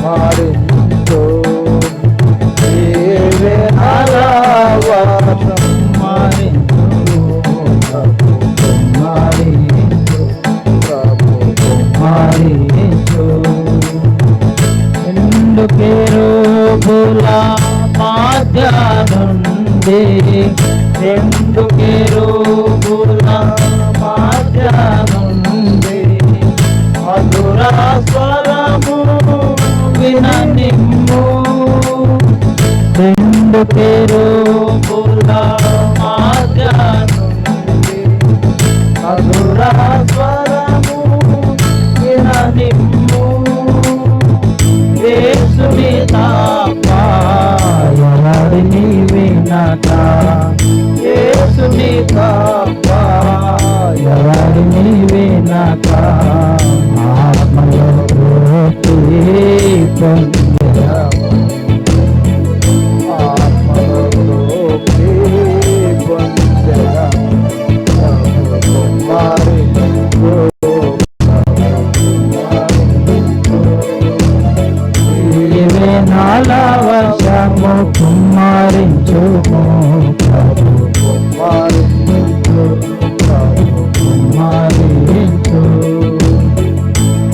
కుమ్మరించు దీవెనల వర్షం కుమ్మరించు ప్రభు కుమ్మరించు ప్రభు కుమ్మరించు రెండు కెరూబుల మధ్య నుండి రెండు కెరూబుల మధ్య నుండి మధుర స్వరము విననిమ్ము రెండు కెరూబుల మధ్య నుండి మధుర స్వరము విననిమ్ము యేసుని తప్ప ఎవరిని వినక యేసుని తప్ప ఎవరిని వినక ఆత్మలో తృప్తి పొందెదము ఆత్మలో తృప్తి పొందెదము దీవెనల వర్షము కుమ్మరించుము ప్రభు కుమ్మరించు ప్రభు కుమ్మరించు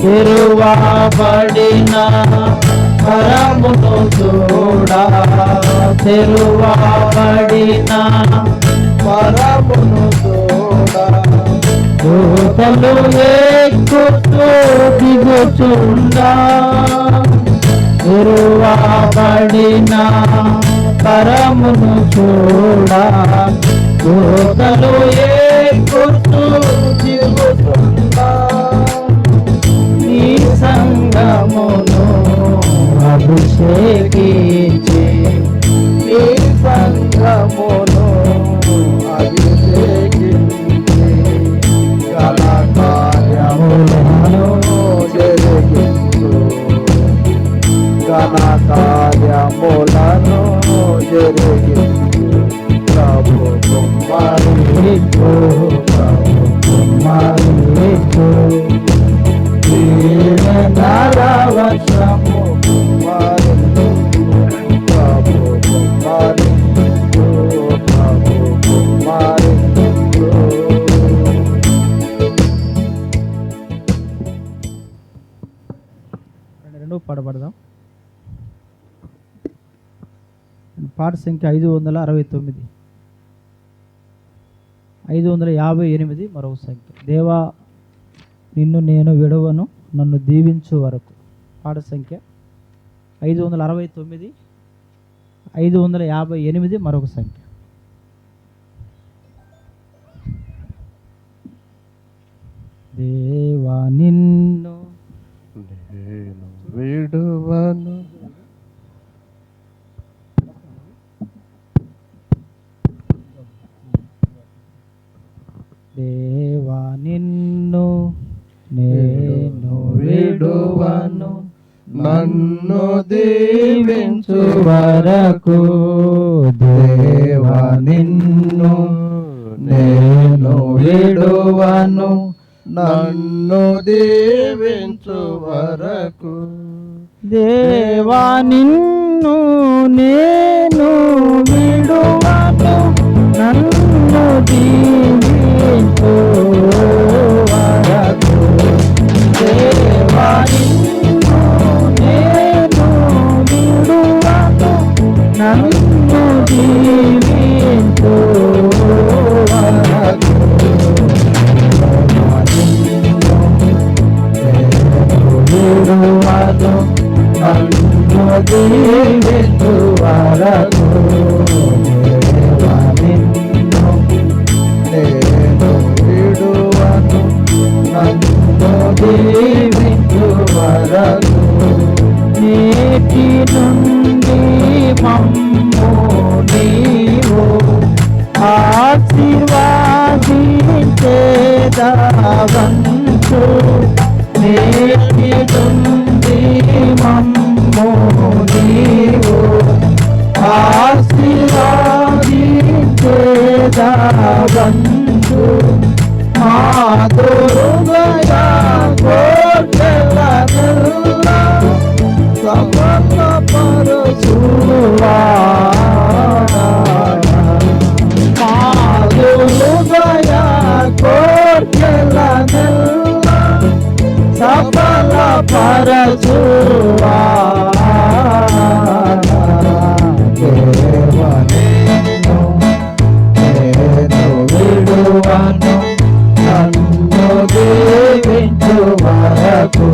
తెరువబడిన పరమును చూడా తెరువబడిన పరమును చూడా దూతలు ఎక్కుతూ దిగుచుండా తెరువబడిన పరమును చూడా దూతలు ఎక్కుతూ దిగుచుండా నీ సంగమును అభిషేకించి నీ సంగమును అభిషేకించి ఘన కార్యములను జరిగించు ఘన కార్యములను జరిగించు ప్రభు కుమ్మరించు ప్రభు కుమ్మరించు దీవెనల వర్షము కుమ్మరించు ప్రభు కుమ్మరించు ప్రభు కుమ్మరించు. రెండు పాడబడదాం. పాట సంఖ్య 569 558 మరొక సంఖ్య. దేవా నిన్ను నేను విడవను నన్ను దీవించు వరకు. పాట సంఖ్య 569 558 మరొక సంఖ్య. దేవా నిన్ను నేను విడువను దేవా నిన్ను నేను విడువను నన్ను దీవించు వరకు. దేవా నిన్ను నేను విడువను నన్ను దీవించు వరకు. దేవా నిన్ను నేను విడువను నన్ను దీవించు వరకు. దేవా నిన్ను నేను విడువను నన్ను దీవించు వరకు. విడువను నన్ను దీవించు వరకు. దేవా నిన్ను నేను విడువను నన్ను దీవించు వరకు. నేటి నుండి మమ్ము నీవు ఆశీర్వాదించేదవంచు. నేటి నుండి మమ్ము నీవు ఆశీర్వాదించేదవంచు. మాధురుగయ కోటెలనెల్ల దేవా నిన్ను నేను విడువను నన్ను దీవించు వరకు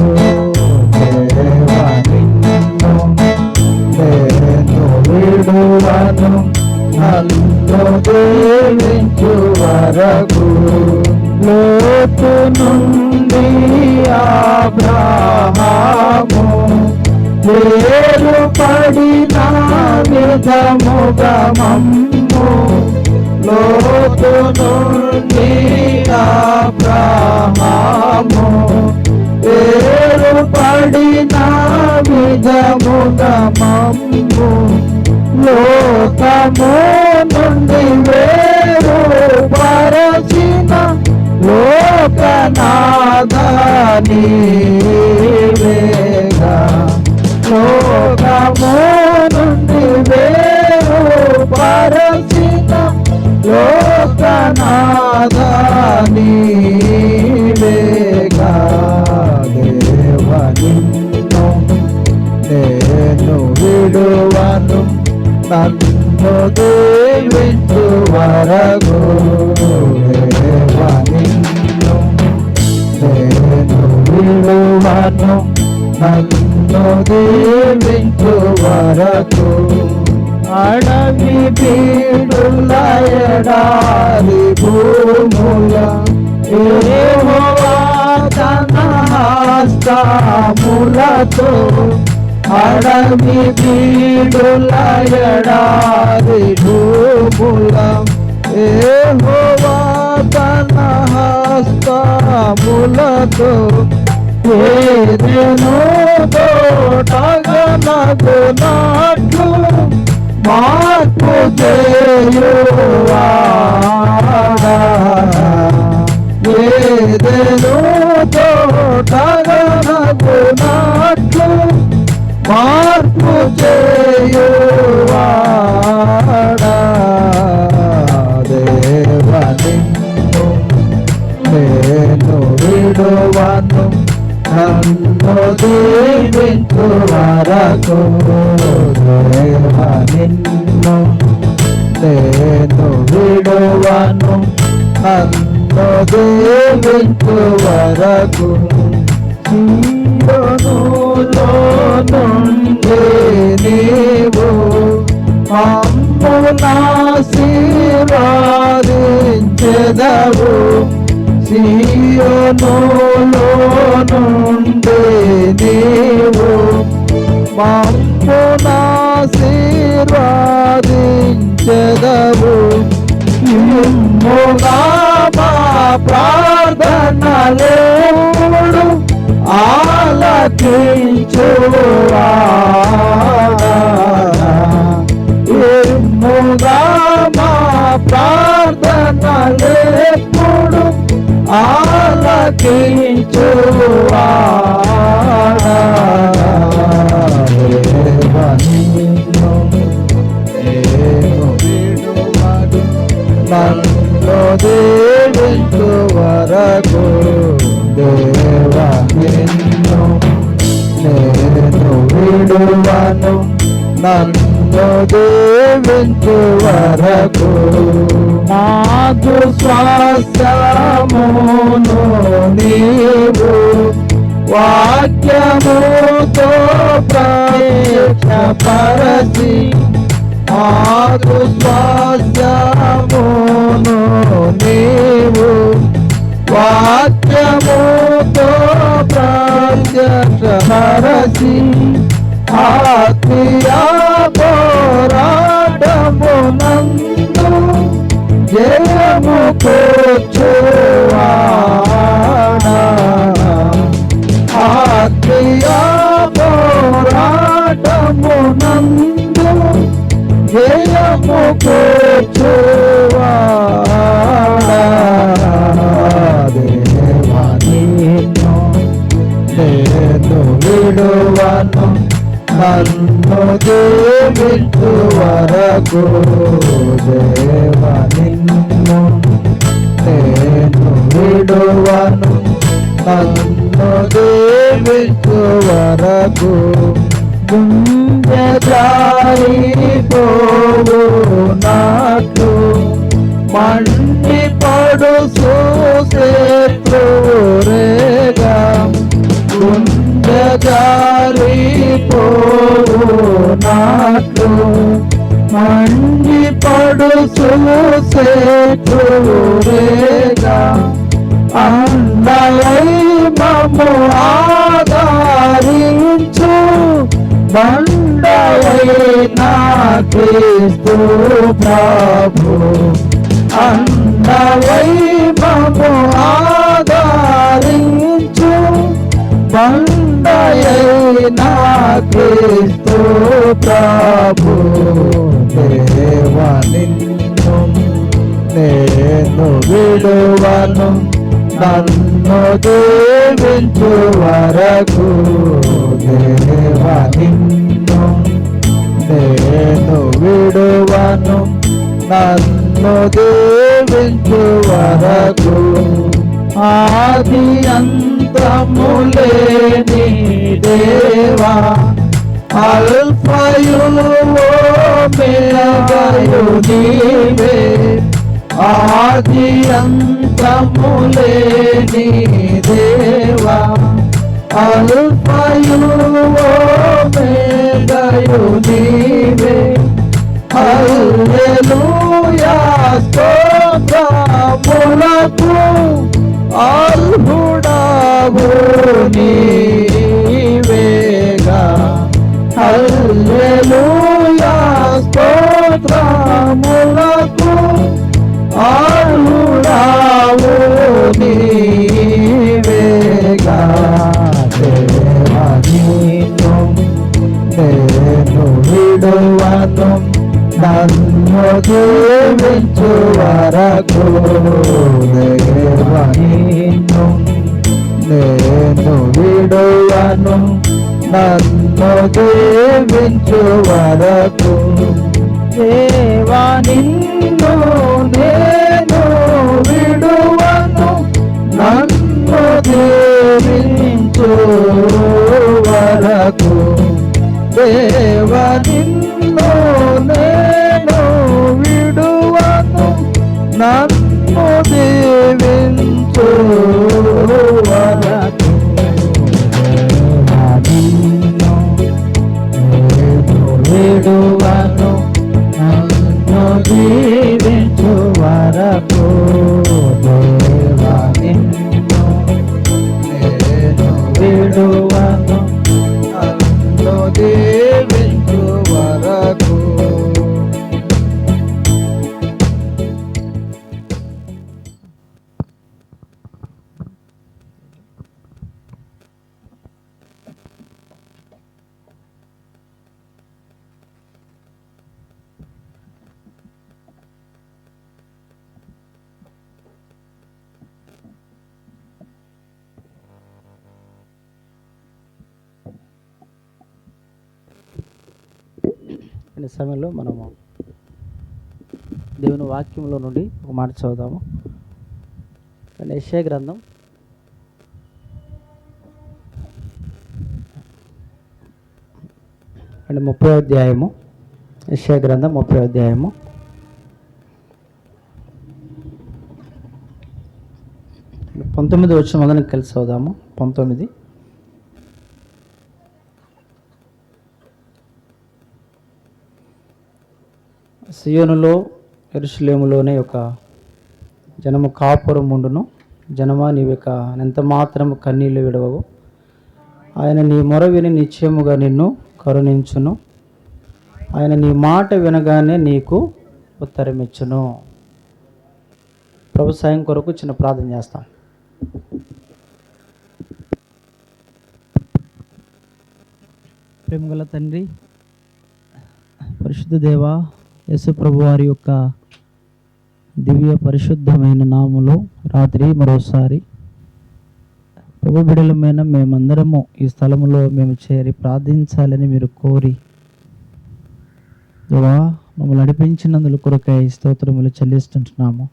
దేవా నిన్ను నేను విడువను నన్ను దీవించు వరకు లోతు నుండి అబ్రహాము వేరు పడిన విధముగా మమ్ము లోతు నుండి అబ్రహాము వేరు పడిన విధముగా మమ్ము లోకము నుండి వేరు పరచిన లోకనాథని వేగా లోకము నుండి వేరు పరచిన లోకనాథని వేగా దేవా నిన్ను నేను విడువను నన్ను దీవించు వరకు దేవా నిన్ను నేను విడువను నన్ను దీవించు వరకు అడవి పీడుల ఎడారి భూముల యెహోవా తన హస్తములతో అడవి పీడుల ఎడారి భూముల యెహోవా తన హస్తములతో ఏదెను తోటగనగు నాట్లు మార్పు చేయువాడా ఏదెను తోటగనగు నాట్లు మార్పు చేయువాడా దేవా నిన్ను నేను విడువను నన్ను దీవించు వరకు దేవా నిన్ను నేను విడువను నన్ను దీవించు వరకు సీయోనులో నుండి నీవు మమ్మునాశీర్వదించెదవు సీయోనులో నుండి నీవు మమ్మునాశీర్వదించెదవు ఇమ్ముగా మా ప్రార్థనలేడు ఆలకించువాడా ఇమ్ముగా మా ప్రార్థనలేడు ఆలకించువాడా దేవా నిన్ను నేను విడువను నన్ను దీవించు వరకు దేవా నిన్ను నేను విడువను నన్ను దీవించు వరకు నాకు స్వాస్థ్యమును నీవు వాక్యముతో ప్రత్యక్షపరచి నాకు స్వాస్థ్యమును నీవు వాక్యముతో ప్రత్యక్షపరచి ఆత్మీయ పోరాటమునందు జయము కూర్చువాడా ఆత్మీయ పోరాటమునందు జయము కూర్చువాడా దేవా నిన్ను నేను విడువను నన్ను దీవించు వరకు దేవా నిన్ను నేను విడువను నన్ను దీవించు వరకు గుండె జారిపోవు నాట్లు మండి పడు శత్రువురేగా గుండె జారిపోవు నాట్లు మండి పడు శత్రువురేగా అందలై మమ్ము ఆదరించు బండవైనా క్రీస్తు ప్రభు అందలై మమ్ము ఆదరించు బండవైనా క్రీస్తు ప్రభు దేవా నిన్ను నేను విడువను నన్ను దీవించు వరకు దేవా నిన్ను నేను విడువను నన్ను దీవించు వరకు ఆది అంతము లేని దేవా అల్ఫయు ఓమెగాయు నీవే ఆది అంతము లేని దేవా అల్ఫయు ఓమెగాయు నీవే హల్లెలూయా స్తోత్రములకు అర్హుడవు నీవేగా హల్లెలూయా స్తోత్రములకు అర్హుడవు నీవేగా దేవా నిన్ను నేను విడువను నన్ను దీవించు వరకు దేవా నిన్ను నేను విడువను నన్ను దీవించు వరకు దేవా నిన్ను నేను విడువను నన్ను దీవించు వరకు దేవా నిన్ను నేను విడువను నన్ను దీవించు వరకు దేవా నిన్ను నేను విడువను నన్ను దీవించు వరకు దేవా నిన్ను నేను విడువను నన్ను దీవించు వరకు. ఈ సమయంలో మనము దేవుని వాక్యంలో నుండి ఒక మాట చదువుదాము. యెషయా గ్రంథం 30వ అధ్యాయము. యెషయా గ్రంథం 30వ అధ్యాయము 19 వచ్చిన మొదలు కలిసి చదువుదాము. 19 సియోనులో యెరూషలేములోనే ఒక జనము కాపురం ఉండును. జనమా నీవిక ఎంత మాత్రము కన్నీళ్లు విడవవు. ఆయన నీ మొర విని నిశ్చయముగా నిన్ను కరుణించును. ఆయన నీ మాట వినగానే నీకు ఉత్తరమిచ్చును. ప్రభు సాయం కొరకు చిన్న ప్రార్థన చేస్తాం. ప్రేమగల తండ్రి, పరిశుద్ధ దేవా, యేసు ప్రభు వారి యొక్క దివ్య పరిశుద్ధమైన నామములో రాత్రి మరోసారి ప్రభు బిడలమైన మేమందరము ఈ స్థలములో మేము చేరి ప్రార్థించాలని మీరు కోరి దేవా మమ్మల్ని నడిపించినందుల కొరకై స్తోత్రములు చెల్లిస్తుంటున్నాము.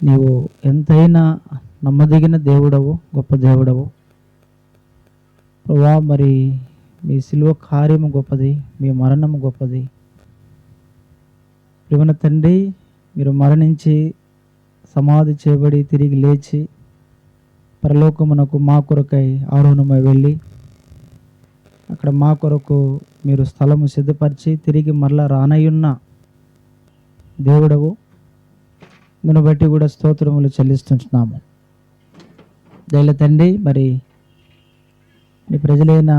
నీవు ఎంతైనా నమ్మదగిన దేవుడవు, గొప్ప దేవుడవు. ప్రభువా మరి మీ శిలువ కార్యము గొప్పది, మీ మరణము గొప్పది. ప్రియమైన తండ్రి, మీరు మరణించి సమాధి చేయబడి తిరిగి లేచి పరలోకమునకు మా కొరకై ఆరోహణమై వెళ్ళి అక్కడ మా కొరకు మీరు స్థలము సిద్ధపరిచి తిరిగి మరలా రానయ్యున్న దేవుడవు. దీన్ని బట్టి కూడా స్తోత్రములు చెల్లిస్తుంటున్నాము. దయల తండ్రి, మరి నీ ప్రజలైన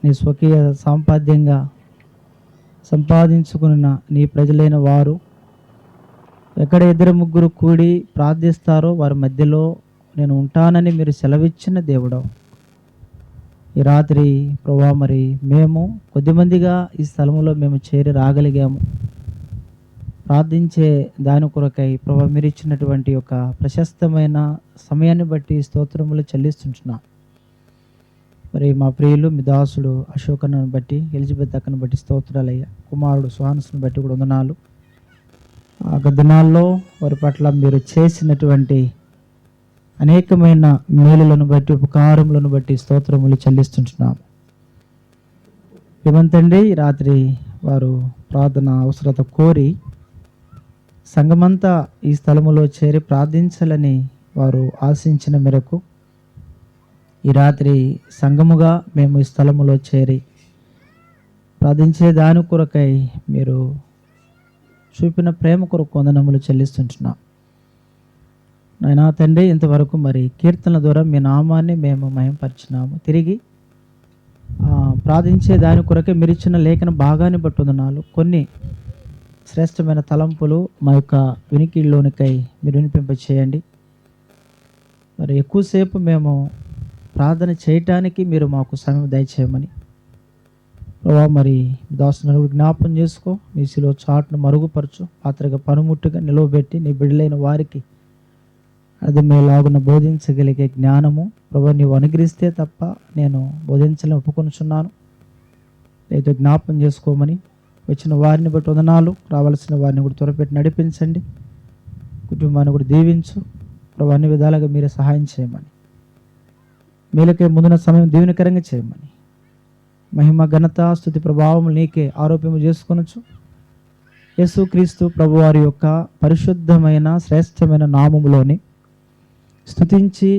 నీ స్వకీయ సంపాద్యంగా సంపాదించుకున్న నీ ప్రజలైన వారు ఎక్కడ ఇద్దరు ముగ్గురు కూడి ప్రార్థిస్తారో వారి మధ్యలో నేను ఉంటానని మీరు సెలవిచ్చిన దేవుడవు. ఈ రాత్రి ప్రభువా మరి మేము కొద్దిమందిగా ఈ స్థలంలో మేము చేరి రాగలిగాము. ప్రార్థించే దాని కొరకై ప్రభువా మీరు ఇచ్చినటువంటి యొక్క ప్రశస్తమైన సమయాన్ని బట్టి స్తోత్రములు చెల్లిస్తుంటున్నాం. మరి మా ప్రియులు మీ దాసుడు అశోకను బట్టి, ఎలిజబెత్ అక్కను బట్టి స్తోత్రాలయ్యా. కుమారుడు సుహాన్స్ను బట్టి కూడా వందనాలు. ఆ దినాల్లో వారి పట్ల మీరు చేసినటువంటి అనేకమైన మేలులను బట్టి, ఉపకారములను బట్టి స్తోత్రములు చెల్లిస్తుంటున్నాము. ఏమంతండి, రాత్రి వారు ప్రార్థన అవసరత కోరి సంఘమంతా ఈ స్థలములో చేరి ప్రార్థించాలని వారు ఆశించిన మేరకు ఈ రాత్రి సంఘముగా మేము ఈ స్థలములో చేరి ప్రార్థించే దాని కొరకై మీరు చూపిన ప్రేమ కొరకు వందనములు చెల్లిస్తుంటున్నాం. నాయనా తండ్రి, ఇంతవరకు మరి కీర్తనల ద్వారా మీ నామాన్ని మేము మహిమపరిచినాము. తిరిగి ప్రార్థించే దాని కొరకే మీరు ఇచ్చిన లేఖన భాగాన్ని బట్టి వందనాలు. కొన్ని శ్రేష్టమైన తలంపులు మా యొక్క వినికిడిలోనికై మీరు వినిపింప చేయండి. మరి ఎక్కువసేపు మేము ప్రార్థన చేయటానికి మీరు మాకు సమయం దయచేయమని ప్రభా మరి దాసును జ్ఞాపం చేసుకో. మీ శిలువ చాటును మరుగుపరచు, పాత్రగా పనిముట్టుగా నిలవబెట్టి నీ బిడ్డలైన వారికి అర్థమయ్యేలాగున బోధించగలిగే జ్ఞానము ప్రభా నీవు అనుగ్రహిస్తే తప్ప నేను బోధించాలని ఒప్పుకొనుచున్నాను. అయితే జ్ఞాపం చేసుకోమని వచ్చిన వారిని బట్టి వందనాలు. రావాల్సిన వారిని కూడా త్వరపెట్టి నడిపించండి. కుటుంబాన్ని కూడా దీవించు ప్రభా, అన్ని విధాలుగా మీరే సహాయం చేయమని, మేలకే ముందున్న సమయం దీవెనకరంగా చేయమని, మహిమ ఘనత స్తుతి ప్రభావములు నీకే ఆరోప్యము చేసుకొనొచ్చు. యేసుక్రీస్తు ప్రభువారి యొక్క పరిశుద్ధమైన శ్రేష్టమైన నామములోని స్తుతించి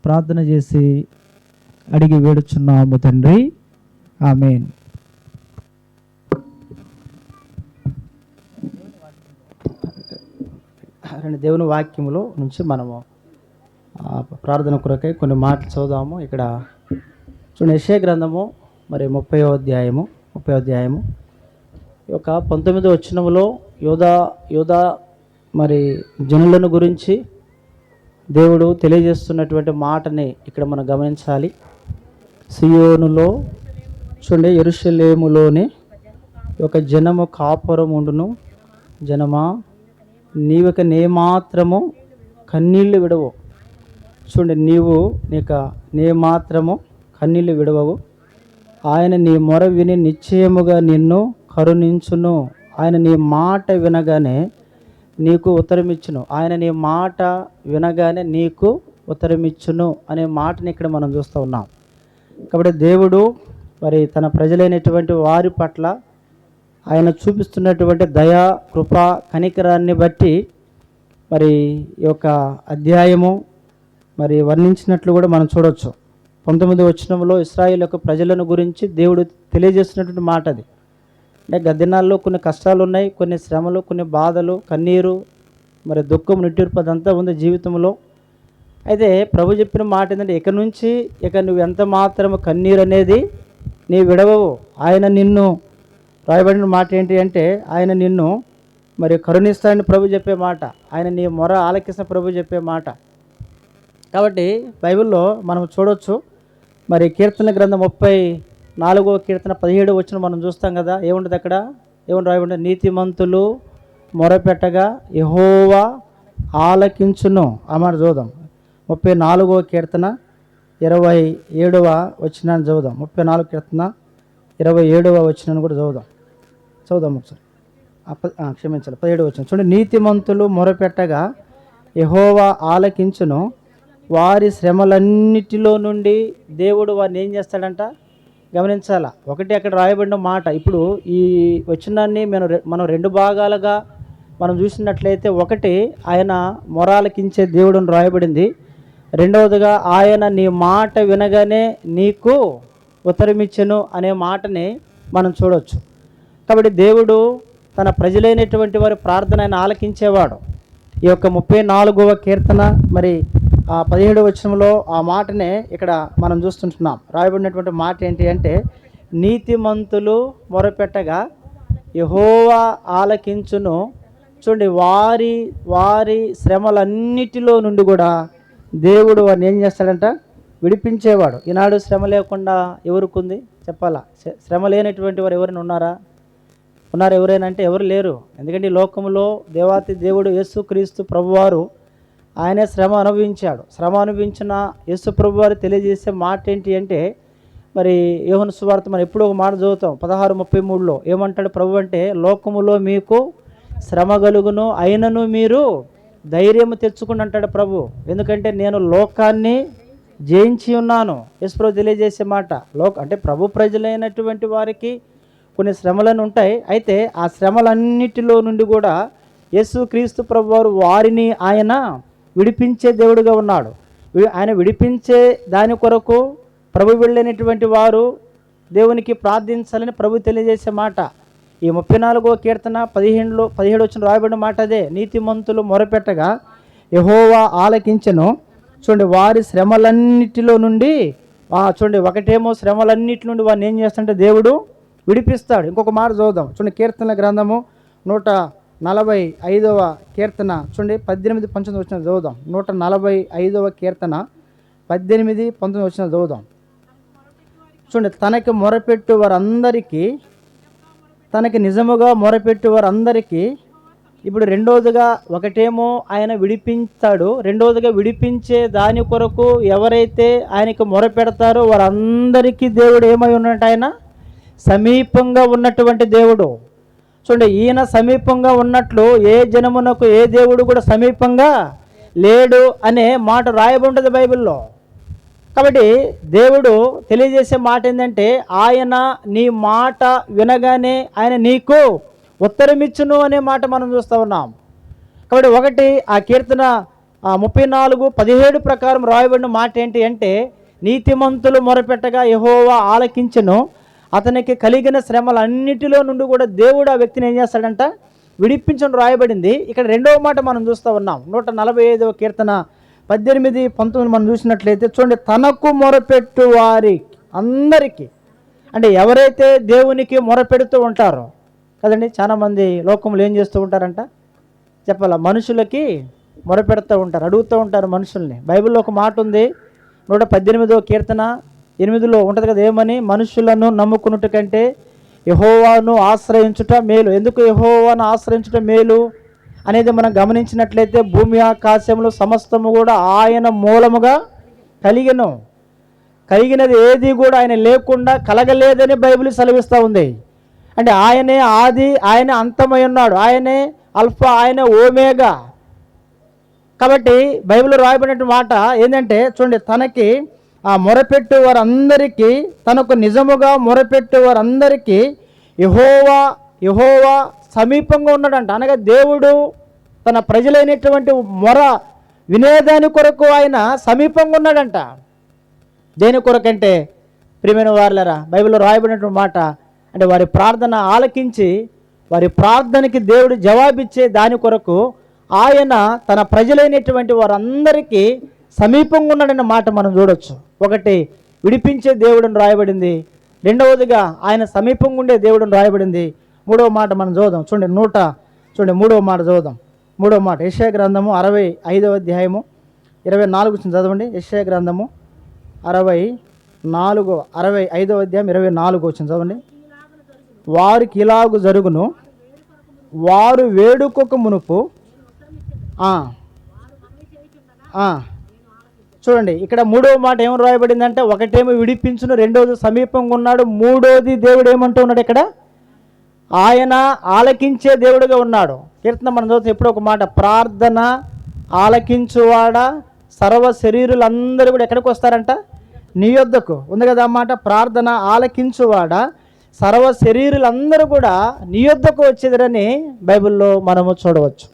ప్రార్థన చేసి అడిగి వేడుచున్నాము తండ్రి, ఆమేన్. దేవుని వాక్యములో నుంచి మనము ప్రార్థన కొరకై కొన్ని మాటలు చదువుదాము. ఇక్కడ చూడండి, యెషయా గ్రంథము మరి 30వ అధ్యాయము ఈ యొక్క 19వ వచనములో యోధా మరి జనులను గురించి దేవుడు తెలియజేస్తున్నటువంటి మాటని ఇక్కడ మనం గమనించాలి. సియోనులో చూడండి, యెరూషలేములోని ఒక జనము కాపురం ఉండును. జనమా, నీవక నేమాత్రము కన్నీళ్లు విడవు. చూడండి, నే మాత్రము కన్నీళ్లు విడవవు. ఆయన నీ మొర విని నిశ్చయముగా నిన్ను కరుణించును. ఆయన నీ మాట వినగానే నీకు ఉత్తరమిచ్చును. ఆయన నీ మాట వినగానే నీకు ఉత్తరమిచ్చును అనే మాటని ఇక్కడ మనం చూస్తూ ఉన్నాం. కాబట్టి దేవుడు మరి తన ప్రజలైనటువంటి వారి పట్ల ఆయన చూపిస్తున్నటువంటి దయా, కృప, కనికరాన్ని బట్టి మరి ఈ యొక్క అధ్యాయము మరి వర్ణించినట్లు కూడా మనం చూడవచ్చు. 19వ వచనంలో ఇశ్రాయేలు యొక్క ప్రజలను గురించి దేవుడు తెలియజేస్తున్నటువంటి మాట అది. అంటే గద్దినాల్లో కొన్ని కష్టాలు ఉన్నాయి, కొన్ని శ్రమలు, కొన్ని బాధలు, కన్నీరు, మరి దుఃఖం, నిట్టూర్పు అదంతా ఉంది జీవితంలో. అయితే ప్రభు చెప్పిన మాట ఏంటంటే, ఇక నువ్వు ఎంత మాత్రము కన్నీరు అనేది నీ విడవవు. ఆయన నిన్ను, రాయబడిన మాట ఏంటి అంటే, ఆయన నిన్ను మరి కరుణిస్తాడని ప్రభు చెప్పే మాట, ఆయన నీ మొర ఆలకిస్తున్న ప్రభు చెప్పే మాట. కాబట్టి బైబిల్లో మనం చూడవచ్చు. మరి కీర్తన గ్రంథం 34వ కీర్తన 17వ వచనం మనం చూస్తాం కదా. ఏముంటుంది అక్కడ? ఏముంటుంది రాయబడి? నీతిమంతులు మొరపెట్టగా యెహోవా ఆలకించును. ఆ మాట చూద్దాం. 34వ కీర్తన 27వ వచనాన్ని చదువుదాం. 34 కీర్తన 27వ వచనాన్ని కూడా చదువుదాం ఒకసారి. క్షమించాలి, 17వ వచనం చూడండి. నీతిమంతులు మొరపెట్టగా యెహోవా ఆలకించును, వారి శ్రమలన్నిటిలో నుండి దేవుడు వారిని ఏం చేస్తాడంట గమనించాలా. ఒకటి అక్కడ రాయబడిన మాట. ఇప్పుడు ఈ వచనాన్ని మనం రెండు భాగాలుగా మనం చూసినట్లయితే, ఒకటి ఆయన మొరాలకించే దేవుడు అని రాయబడింది, రెండవదిగా ఆయన నీ మాట వినగానే నీకు ఉత్తరమిచ్చెను అనే మాటని మనం చూడవచ్చు. కాబట్టి దేవుడు తన ప్రజలైనటువంటి వారి ప్రార్థన ఆయన ఆలకించేవాడు. ఈ యొక్క 34వ కీర్తన మరి 17వ వచనంలో ఆ మాటనే ఇక్కడ మనం చూస్తుంటున్నాం. రాయబడినటువంటి మాట ఏంటి అంటే, నీతిమంతులు మొరపెట్టగా యెహోవా ఆలకించును. చూడండి, వారి వారి శ్రమలన్నిటిలో నుండి కూడా దేవుడు వారిని ఏం చేస్తాడంట విడిపించేవాడు. ఈనాడు శ్రమ లేకుండా ఎవరికి ఉంది చెప్పాలా? శ్రమ లేనటువంటి వారు ఎవరైనా ఉన్నారా? ఎవరైనా అంటే ఎవరు లేరు. ఎందుకంటే ఈ లోకంలో దేవాతి దేవుడు యేసుక్రీస్తు ప్రభువారు ఆయనే శ్రమ అనుభవించాడు. శ్రమ అనుభవించిన యేసు ప్రభువారు తెలియజేసే మాట ఏంటి అంటే, మరి యోహాను సువార్త మనం ఎప్పుడో ఒక మాట చదువుతాం 16:33లో ఏమంటాడు ప్రభు అంటే, లోకములో మీకు శ్రమ కలుగును, అయినను మీరు ధైర్యము తెచ్చుకుని అంటాడు ప్రభు. ఎందుకంటే నేను లోకాన్ని జయించి ఉన్నాను. యేసు ప్రభు తెలియజేసే మాట. అంటే ప్రభు ప్రజలైనటువంటి వారికి కొన్ని శ్రమలను ఉంటాయి. అయితే ఆ శ్రమలన్నిటిలో నుండి కూడా యేసుక్రీస్తు ప్రభువారు వారిని ఆయన విడిపించే దేవుడుగా ఉన్నాడు. ఆయన విడిపించే దాని కొరకు ప్రభు వెళ్ళినటువంటి వారు దేవునికి ప్రార్థించాలని ప్రభు తెలియజేసే మాట. ఈ 34వ కీర్తన 17 వచ్చిన రాయబడిన మాట అదే. నీతిమంతులు మొరపెట్టగా యెహోవా ఆలకించెను. చూడండి, వారి శ్రమలన్నిటిలో నుండి చూడండి, ఒకటేమో శ్రమలన్నిటి నుండి వారిని ఏం చేస్తుంటే దేవుడు విడిపిస్తాడు. ఇంకొక మాట చదువుదాం. చూడండి, కీర్తనల గ్రంథము 145వ కీర్తన చూడండి 18-19 వచ్చిన చదువుదాం. 145వ కీర్తన 18-19 వచ్చిన చదువుదాం. చూడండి, తనకి మొరపెట్టు వారందరికీ, తనకి నిజముగా మొరపెట్టు వారందరికీ. ఇప్పుడు రెండోదిగా ఒకటేమో ఆయన విడిపించాడు, రెండోదిగా విడిపించే దాని కొరకు ఎవరైతే ఆయనకు మొరపెడతారో వారందరికీ దేవుడు ఏమై ఉన్నట్టు ఆయన సమీపంగా ఉన్నటువంటి దేవుడు. చూడండి, ఈయన సమీపంగా ఉన్నట్లు ఏ జనమునకు ఏ దేవుడు కూడా సమీపంగా లేడు అనే మాట రాయబడి ఉంటుంది బైబిల్లో. కాబట్టి దేవుడు తెలియజేసే మాట ఏంటంటే, ఆయన నీ మాట వినగానే ఆయన నీకు ఉత్తరమిచ్చును అనే మాట మనం చూస్తూ ఉన్నాం. కాబట్టి ఒకటి ఆ కీర్తన 34:17 ప్రకారం రాయబడిన మాట ఏంటి అంటే, నీతిమంతులు మొరపెట్టగా యెహోవా ఆలకించెను, అతనికి కలిగిన శ్రమలన్నిటిలో నుండి కూడా దేవుడు ఆ వ్యక్తిని ఏం చేస్తాడంట విడిపించను రాయబడింది. ఇక్కడ రెండవ మాట మనం చూస్తూ ఉన్నాం. 145వ కీర్తన 18-19 మనం చూసినట్లయితే చూడండి, తనకు మొరపెట్టు వారి అందరికీ. అంటే ఎవరైతే దేవునికి మొరపెడుతూ ఉంటారో కదండి, చాలామంది లోకంలో ఏం చేస్తూ ఉంటారంట చెప్పాలా, మనుషులకి మొరపెడుతూ ఉంటారు, అడుగుతూ ఉంటారు మనుషుల్ని. బైబిల్లో ఒక మాట ఉంది 118వ కీర్తన 8లో ఉంటుంది కదా, ఏమని? మనుషులను నమ్ముకున్నట్టు కంటే యెహోవాను ఆశ్రయించుట మేలు. ఎందుకు యెహోవాను ఆశ్రయించుట మేలు అనేది మనం గమనించినట్లయితే, భూమి ఆకాశంలో సమస్తము కూడా ఆయన మూలముగా కలిగినది ఏది కూడా ఆయన లేకుండా కలగలేదని బైబిల్ సెలవిస్తూ ఉంది. అంటే ఆయనే ఆది, ఆయన అంతమై ఉన్నాడు, ఆయనే అల్ఫా, ఆయన ఓమేగా. కాబట్టి బైబిల్లో రాయబడిన మాట ఏంటంటే చూడండి, తనకి మొరపెట్టు వారందరికీ, తనకు నిజముగా మొరపెట్టు వారందరికీ యెహోవా సమీపంగా ఉన్నాడంట. అనగా దేవుడు తన ప్రజలైనటువంటి మొర వినేదాని కొరకు ఆయన సమీపంగా ఉన్నాడంట. దేని కొరకంటే ప్రియమైన వారులారా, బైబిల్లో రాయబడినటువంటి మాట అంటే వారి ప్రార్థన ఆలకించి వారి ప్రార్థనకి దేవుడు జవాబిచ్చే దాని కొరకు ఆయన తన ప్రజలైనటువంటి వారందరికీ సమీపంగా ఉన్నాడన్న మాట మనం చూడొచ్చు. ఒకటి విడిపించే దేవుడిని రాయబడింది, రెండవదిగా ఆయన సమీపంగా ఉండే దేవుడిని రాయబడింది. మూడవ మాట మనం చూద్దాం. చూడండి మూడవ మాట చూద్దాం. మూడవ మాట యెషయా గ్రంథము 65వ అధ్యాయము 24 చదవండి. యెషయా గ్రంథము 65వ అధ్యాయం 24 చదవండి. వారికి ఇలాగు జరుగును, వారు వేడుకొక మునుపు. చూడండి, ఇక్కడ మూడవ మాట ఏమని రాయబడిందంటే, ఒకటేమో విడిపించును, రెండోది సమీపంగా ఉన్నాడు, మూడోది దేవుడు ఏమంటూ ఉన్నాడు ఇక్కడ, ఆయన ఆలకించే దేవుడుగా ఉన్నాడు. కీర్తన మనం చదువుతాం ఎప్పుడో ఒక మాట, ప్రార్థన ఆలకించువాడా సర్వ శరీరులందరూ కూడా ఎక్కడికి వస్తారంట? నీ యొద్దకు. ఉంది కదా అన్నమాట, ప్రార్థన ఆలకించువాడా సర్వ శరీరులందరూ కూడా నీ యొద్దకు వచ్చేదరని బైబిల్లో మనము చూడవచ్చు.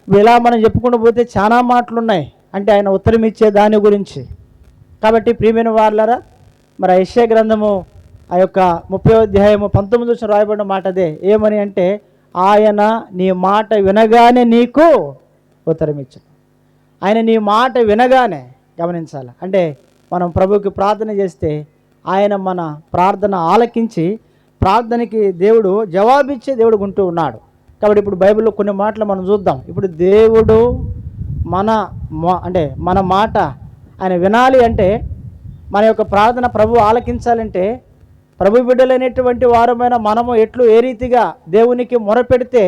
ఇలా మనం చెప్పుకుంటూ పోతే చాలా మాటలు ఉన్నాయి, అంటే ఆయన ఉత్తరం ఇచ్చే దాని గురించి. కాబట్టి ప్రియమైన వారలారా, మరి యెషయా గ్రంథము ఆ యొక్క 30వ అధ్యాయము 19 రాయబడిన మాట అదే. ఏమని అంటే, ఆయన నీ మాట వినగానే నీకు ఉత్తరం ఇచ్చాడు. ఆయన నీ మాట వినగానే, గమనించాలి, అంటే మనం ప్రభువుకి ప్రార్థన చేస్తే ఆయన మన ప్రార్థన ఆలకించి ప్రార్థనకి దేవుడు జవాబిచ్చే దేవుడు ఉంటూ ఉన్నాడు. కాబట్టి ఇప్పుడు బైబిల్లో కొన్ని మాటలు మనం చూద్దాం. ఇప్పుడు దేవుడు మన మాట ఆయన వినాలి అంటే, మన యొక్క ప్రార్థన ప్రభు ఆలకించాలంటే, ప్రభు బిడ్డలైనటువంటి వారమైన మనము ఏ రీతిగా దేవునికి మొరపెడితే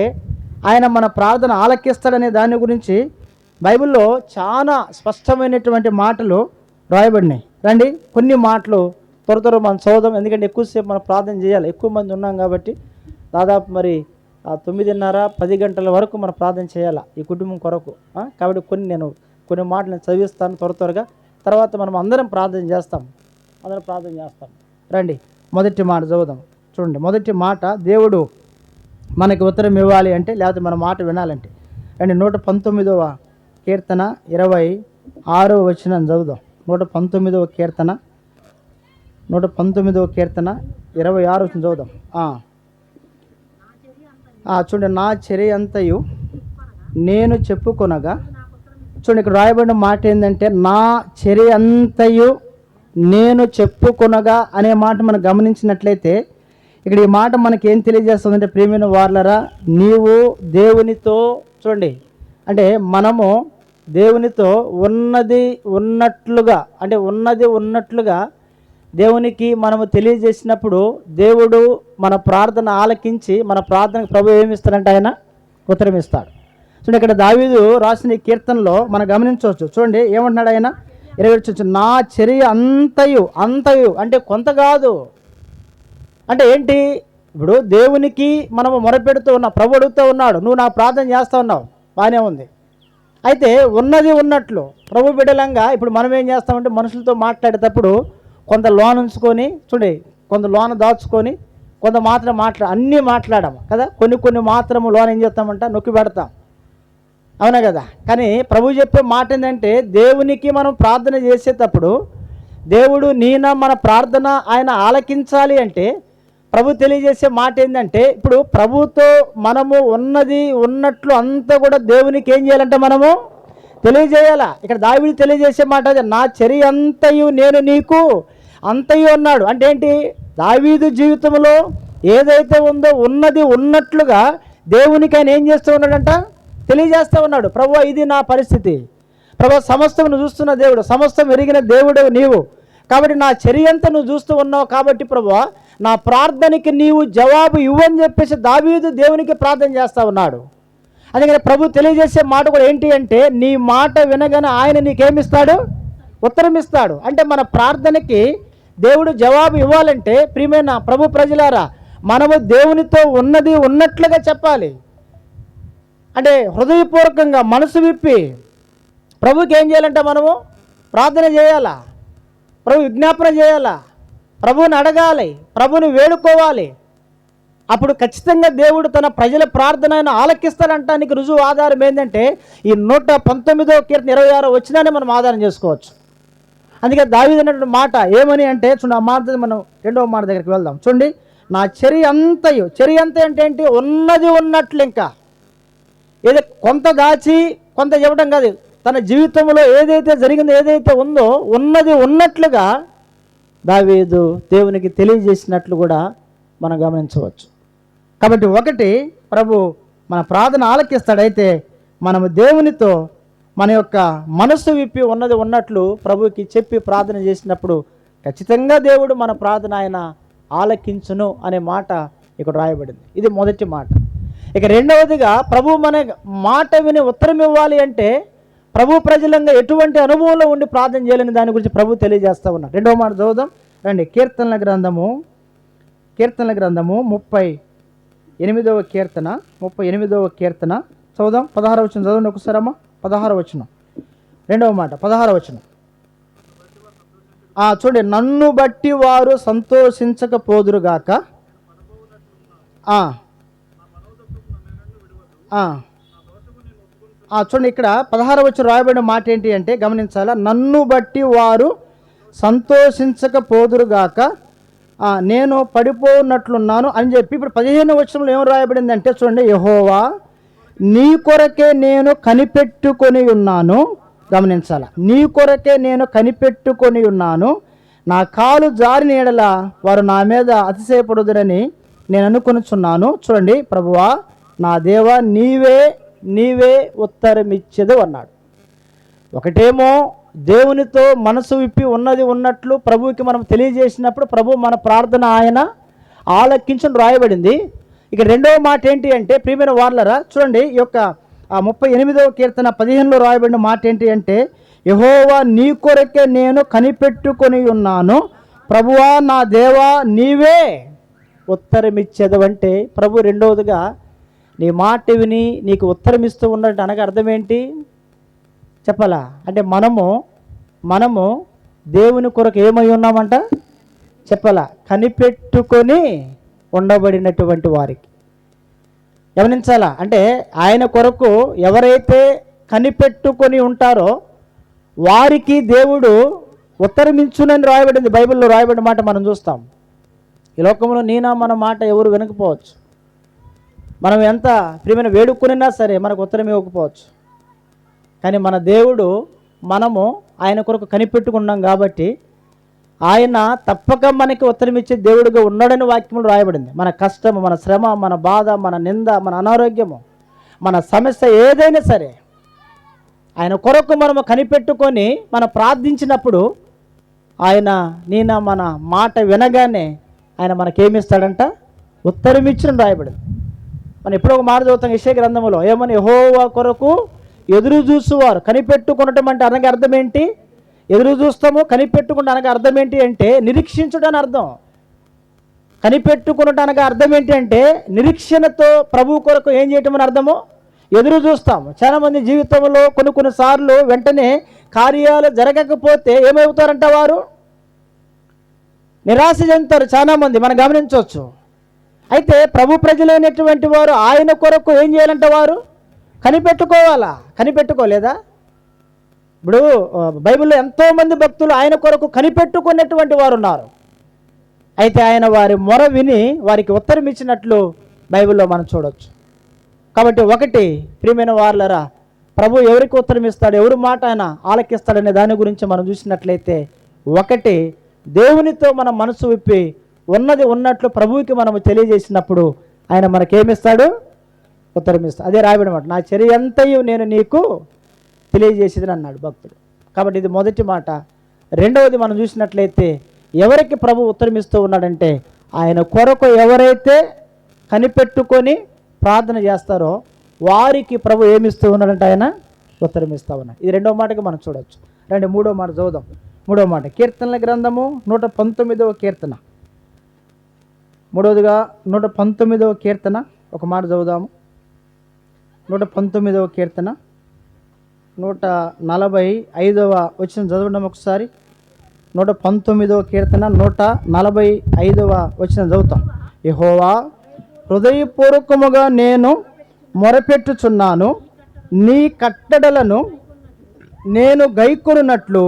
ఆయన మన ప్రార్థన ఆలకిస్తాడనే దాని గురించి బైబిల్లో చాలా స్పష్టమైనటువంటి మాటలు రాయబడినాయి. రండి కొన్ని మాటలు త్వర మనం చదువుదాం, ఎందుకంటే ఎక్కువసేపు మనం ప్రార్థన చేయాలి. ఎక్కువ మంది ఉన్నాం కాబట్టి దాదాపు మరి 9:30-10 గంటల వరకు మనం ప్రార్థన చేయాలి ఈ కుటుంబం కొరకు. కాబట్టి కొన్ని మాటలు నేను చదివిస్తాను త్వరగా, తర్వాత మనం అందరం ప్రార్థన చేస్తాం. రండి మొదటి మాట చదువుదాం. చూడండి, మొదటి మాట, దేవుడు మనకి ఉత్తరం ఇవ్వాలి అంటే, లేకపోతే మన మాట వినాలంటే, రండి 119వ కీర్తన 26వ వచనం చదువుదాం. 119వ కీర్తన 26వ వచనం చదువుదాం. చూడండి, నా చర్య అంతయు నేను చెప్పుకొనగా, చూడండి ఇక్కడ రాయబడిన మాట ఏంటంటే, నా చర్య అంతయు నేను చెప్పుకొనగా అనే మాట మనం గమనించినట్లయితే, ఇక్కడ ఈ మాట మనకి ఏం తెలియజేస్తుందంటే, ప్రియమైన వారలారా, నీవు దేవునితో, చూడండి, అంటే మనము దేవునితో ఉన్నది ఉన్నట్లుగా దేవునికి మనము తెలియజేసినప్పుడు దేవుడు మన ప్రార్థన ఆలకించి మన ప్రార్థనకు ప్రభు ఏమిస్తాడంటే ఆయన ఉత్తరం ఇస్తాడు. చూడండి, ఇక్కడ దావీదు రాసిన ఈ కీర్తనలో మనం గమనించవచ్చు. చూడండి ఏమంటున్నాడు ఆయన, 20 నా చర్య అంతయు అంటే కొంత కాదు. అంటే ఏంటి? ఇప్పుడు దేవునికి మనము మొరపెడుతూ ఉన్నాం, ప్రభు అడుగుతూ ఉన్నాడు, నువ్వు నా ప్రార్థన చేస్తూ ఉన్నావు, బాగానే ఉంది. అయితే ఉన్నట్లు ప్రభు బిడ్డలంగా ఇప్పుడు మనం ఏం చేస్తామంటే, మనుషులతో మాట్లాడేటప్పుడు కొంత లోన్ ఉంచుకొని, చూడండి, కొంత లోన్ దాచుకొని, కొంత మాత్రం అన్నీ మాట్లాడము కదా. కొన్ని మాత్రము లోన్ ఏం చేస్తామంట, నొక్కి పెడతాం, అవునా కదా. కానీ ప్రభు చెప్పే మాట ఏంటంటే, దేవునికి మనం ప్రార్థన చేసేటప్పుడు దేవుడు మన ప్రార్థన ఆయన ఆలకించాలి అంటే ప్రభు తెలియజేసే మాట ఏంటంటే, ఇప్పుడు ప్రభుతో మనము ఉన్నట్లు అంతా కూడా దేవునికి ఏం చేయాలంటే మనము తెలియజేయాలా. ఇక్కడ దావీదు తెలియజేసే మాట అదే, నా చర్య అంతయు నేను నీకు అంతయు అన్నాడు. అంటే ఏంటి? దావీదు జీవితంలో ఏదైతే ఉందో ఉన్నట్లుగా దేవునికి ఆయన ఏం చేస్తూ ఉన్నాడంట, తెలియజేస్తూ ఉన్నాడు. ప్రభువా, ఇది నా పరిస్థితి, ప్రభు సమస్తమును చూస్తున్న దేవుడు, సమస్తం ఎరిగిన దేవుడు నీవు, కాబట్టి నా చర్య అంతా నువ్వు చూస్తూ ఉన్నావు, కాబట్టి ప్రభువా నా ప్రార్థనకి నీవు జవాబు ఇవ్వని చెప్పేసి దావీదు దేవునికి ప్రార్థన చేస్తూ ఉన్నాడు. అందుకని ప్రభు తెలియజేసే మాట కూడా ఏంటి అంటే, నీ మాట వినగానే ఆయన నీకేమిస్తాడు, ఉత్తరం ఇస్తాడు. అంటే మన ప్రార్థనకి దేవుడు జవాబు ఇవ్వాలంటే, ప్రియమైన ప్రభు ప్రజలారా, మనము దేవునితో ఉన్నట్లుగా చెప్పాలి. అంటే హృదయపూర్వకంగా మనసు విప్పి ప్రభుకి ఏం చేయాలంటే మనము ప్రార్థన చేయాలా, ప్రభు విజ్ఞాపన చేయాలా, ప్రభువుని అడగాలి, ప్రభుని వేడుకోవాలి. అప్పుడు ఖచ్చితంగా దేవుడు తన ప్రజల ప్రార్థనను ఆలకిస్తాడంటానికి రుజువు ఆధారం ఏంటంటే, ఈ 119వ కీర్తన 26వ వచనాన్ని మనం ఆధారం చేసుకోవచ్చు. అందుకే దావీదు అన్నటువంటి మాట ఏమని అంటే, చూడండి ఆ మాట మనం రెండవ మాట దగ్గరికి వెళ్దాం. చూడండి, నా చర్య అంతయు అంటే ఏంటి? ఉన్నట్లు, ఇంకా ఏదో కొంత దాచి కొంత ఇవ్వడం కాదు, తన జీవితంలో ఏదైతే జరిగిందో ఏదైతే ఉందో ఉన్నట్లుగా దావీదు దేవునికి తెలియజేసినట్లు కూడా మనం గమనించవచ్చు. కాబట్టి ఒకటి, ప్రభు మన ప్రార్థన ఆలకిస్తాడైతే మనము దేవునితో మన యొక్క మనస్సు విప్పి ఉన్నట్లు ప్రభుకి చెప్పి ప్రార్థన చేసినప్పుడు ఖచ్చితంగా దేవుడు మన ప్రార్థన ఆయన ఆలకించును అనే మాట ఇక్కడ రాయబడింది. ఇది మొదటి మాట. ఇక రెండవదిగా, ప్రభు మన మాట విని ఉత్తరం ఇవ్వాలి అంటే ప్రభు ప్రజలంగా ఎటువంటి అనుభవంలో ఉండి ప్రార్థన చేయాలని దాని గురించి ప్రభు తెలియజేస్తూ ఉన్నారు. రెండవ మాట చదువుదాం రండి. కీర్తనల గ్రంథము 38వ కీర్తన చదువుదాం. 16వ వచనం చదవండి ఒకసారి అమ్మ. 16వ వచనం, రెండవ మాట 16వ వచనం. చూడండి, నన్ను బట్టి వారు సంతోషించకపోదురుగాక. చూడండి, ఇక్కడ 16వ వచనం రాయబడిన మాట ఏంటి అంటే గమనించాలా, నన్ను బట్టి వారు సంతోషించకపోదురుగాక నేను పడిపోనట్లున్నాను అని చెప్పి. ఇప్పుడు 15వ వచనంలో ఏం రాయబడింది అంటే చూడండి, యెహోవా నీ కొరకే నేను కనిపెట్టుకొని ఉన్నాను. గమనించాల, నీ కొరకే నేను కనిపెట్టుకొని ఉన్నాను. నా కాలు జారిన యెడల వారు నా మీద అతిశయపడుదురని నేను అనుకొనుచున్నాను. చూడండి, ప్రభువా నా దేవా నీవే ఉత్తరమిచ్చేదు అన్నాడు. ఒకటేమో దేవునితో మనసు విప్పి ఉన్నది ఉన్నట్లు ప్రభువుకి మనం తెలియజేసినప్పుడు ప్రభు మన ప్రార్థన ఆయన ఆలకించని రాయబడింది. ఇక రెండవ మాట ఏంటి అంటే ప్రియమైన వార్లరా, చూడండి, ఈ యొక్క 38వ కీర్తన 15లో రాయబడిన మాట ఏంటి అంటే, యెహోవా నీ కొరకే నేను కనిపెట్టుకొని ఉన్నాను. ప్రభువా నా దేవా నీవే ఉత్తరమిచ్చేది అంటే ప్రభు రెండవదిగా నీ మాట విని నీకు ఉత్తరం ఇస్తూ ఉన్నట్టు అనగా అర్థం ఏంటి చెప్పాలా అంటే మనము దేవుని కొరకు ఏమై ఉన్నామంట చెప్పాలా, కనిపెట్టుకొని ఉండబడినటువంటి వారికి. గమనించాలా, అంటే ఆయన కొరకు ఎవరైతే కనిపెట్టుకొని ఉంటారో వారికి దేవుడు ఉత్తరమించునని రాయబడింది. బైబిల్లో రాయబడిన మాట మనం చూస్తాం. ఈ లోకంలో మన మాట ఎవరు వినకపోవచ్చు. మనం ఎంత ప్రియమైన వేడుకున్నా సరే మనకు ఉత్తరం ఇవ్వకపోవచ్చు. కానీ మన దేవుడు మనము ఆయన కొరకు కనిపెట్టుకున్నాం కాబట్టి ఆయన తప్పక మనకి ఉత్తరం ఇచ్చే దేవుడిగా ఉన్నాడని వాక్యంలో రాయబడింది. మన కష్టము, మన శ్రమ, మన బాధ, మన నింద, మన అనారోగ్యము, మన సమస్య ఏదైనా సరే ఆయన కొరకు మనము కనిపెట్టుకొని మనం ప్రార్థించినప్పుడు ఆయన మన మాట వినగానే ఆయన మనకేమిస్తాడంట, ఉత్తరం ఇచ్చిన రాయబడింది. మనం ఎప్పుడో ఒక మాట చదువుతాం యెషయా గ్రంథంలో, ఏమని, యెహోవా కొరకు ఎదురు చూసేవారు కనిపెట్టుకునటం అంటే అనగా అర్థం ఏంటి? ఎదురు చూస్తాము కనిపెట్టుకుంటా అనగా అర్థం ఏంటి అంటే నిరీక్షించడం అర్థం. కనిపెట్టుకున్నట్టు అనగా అర్థం ఏంటి అంటే నిరీక్షణతో ప్రభు కొరకు ఏం చేయటం అని అర్థము, ఎదురు చూస్తాము. చాలామంది జీవితంలో కొన్నిసార్లు వెంటనే కార్యాలు జరగకపోతే ఏమవుతారంట, వారు నిరాశ చెందుతారు. చాలామంది మనం గమనించవచ్చు. అయితే ప్రభు ప్రజలైనటువంటి వారు ఆయన కొరకు ఏం చేయాలంట, వారు కనిపెట్టుకోవాలా. కనిపెట్టుకోలేదా? ఇప్పుడు బైబిల్లో ఎంతోమంది భక్తులు ఆయన కొరకు కనిపెట్టుకున్నటువంటి వారు ఉన్నారు. అయితే ఆయన వారి మొర విని వారికి ఉత్తరం ఇచ్చినట్లు బైబిల్లో మనం చూడవచ్చు. కాబట్టి ఒకటి ప్రియమైన వార్లరా, ప్రభు ఎవరికి ఉత్తరం ఇస్తాడు, ఎవరి మాట ఆయన ఆలకిస్తాడనే దాని గురించి మనం చూసినట్లయితే, ఒకటి దేవునితో మన మనసు విప్పి ఉన్నది ఉన్నట్లు ప్రభువుకి మనము తెలియజేసినప్పుడు ఆయన మనకేమిస్తాడు, ఉత్తరం ఇస్తాడు. అదే రాయబడినమాట, నా చర్య అంతయు నేను నీకు తెలియజేసేదని అన్నాడు భక్తుడు. కాబట్టి ఇది మొదటి మాట. రెండవది మనం చూసినట్లయితే ఎవరికి ప్రభు ఉత్తరం ఇస్తూ ఉన్నాడంటే ఆయన కొరకు ఎవరైతే కనిపెట్టుకొని ప్రార్థన చేస్తారో వారికి ప్రభు ఏమిస్తూ ఉన్నాడంటే ఆయన ఉత్తరం ఇస్తూ ఉన్నాడు. ఇది రెండవ మాటగా మనం చూడవచ్చు. మూడో మాట చదువుదాం. మూడో మాట కీర్తనల గ్రంథము 119వ కీర్తన. మూడవదిగా 119వ కీర్తన ఒక మాట చదువుదాము. 119వ కీర్తన 145వ వచనం చదవడం ఒకసారి. 119వ కీర్తన 145వ వచనం చదువుతాం. యెహోవా హృదయపూర్వకముగా నేను మొరపెట్టుచున్నాను, నీ కట్టడలను నేను గైకొనున్నట్లు.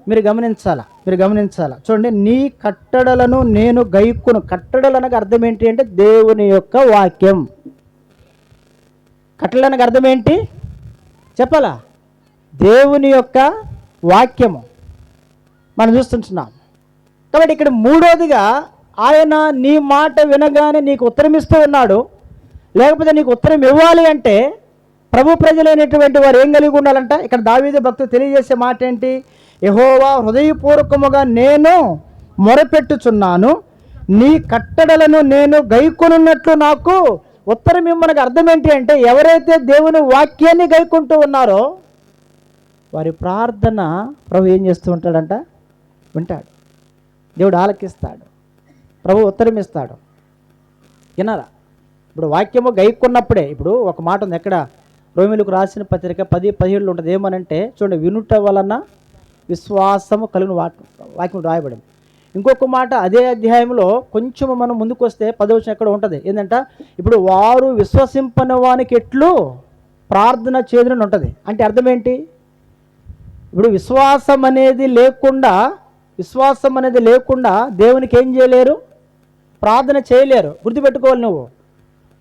మీరు గమనించాలా. చూడండి, నీ కట్టడలను నేను గైకొను. కట్టడలనగా అర్థం ఏంటి అంటే దేవుని యొక్క వాక్యం. కట్టడలనగా అర్థం ఏంటి చెప్పాలా, దేవుని యొక్క వాక్యము మనం చూస్తుంటున్నాం. కాబట్టి ఇక్కడ మూడోదిగా ఆయన నీ మాట వినగానే నీకు ఉత్తరం ఇస్తూ ఉన్నాడు. లేకపోతే నీకు ఉత్తరం ఇవ్వాలి అంటే ప్రభు ప్రజలైనటువంటి వారు ఏం కలిగి ఉండాలంట? ఇక్కడ దావీదు భక్తుడు తెలియజేసే మాట ఏంటి? యెహోవా హృదయపూర్వకముగా నేను మొరపెట్టుచున్నాను, నీ కట్టడలను నేను గైకొనున్నట్లు నాకు ఉత్తరం ఇవ్వమనగా అర్థం ఏంటి అంటే ఎవరైతే దేవుని వాక్యాన్ని గైకుంటూ ఉన్నారో వారి ప్రార్థన ప్రభు ఏం చేస్తూ ఉంటాడంట, వింటాడు. దేవుడు ఆలకిస్తాడు, ప్రభు ఉత్తరం ఇస్తాడు. వినారా? ఇప్పుడు వాక్యము గైకున్నప్పుడే. ఇప్పుడు ఒక మాట ఉంది, ఎక్కడ రోమిలకు రాసిన పత్రిక 10:17 ఉంటుంది. ఏమనంటే చూడండి, వినుట వలన విశ్వాసము కలిగిన వాక్యం రాయబడింది. ఇంకొక మాట అదే అధ్యాయంలో కొంచెం మనం ముందుకు వస్తే 10వ వచనం ఎక్కడ ఉంటుంది. ఏంటంటే ఇప్పుడు వారు విశ్వసింపని వానికి ఎట్లు ప్రార్థన చేదునని ఉంటుంది. అంటే అర్థం ఏంటి? ఇప్పుడు విశ్వాసం అనేది లేకుండా దేవునికి ఏం చేయలేరు? ప్రార్థన చేయలేరు. గుర్తుపెట్టుకోవాలి. నువ్వు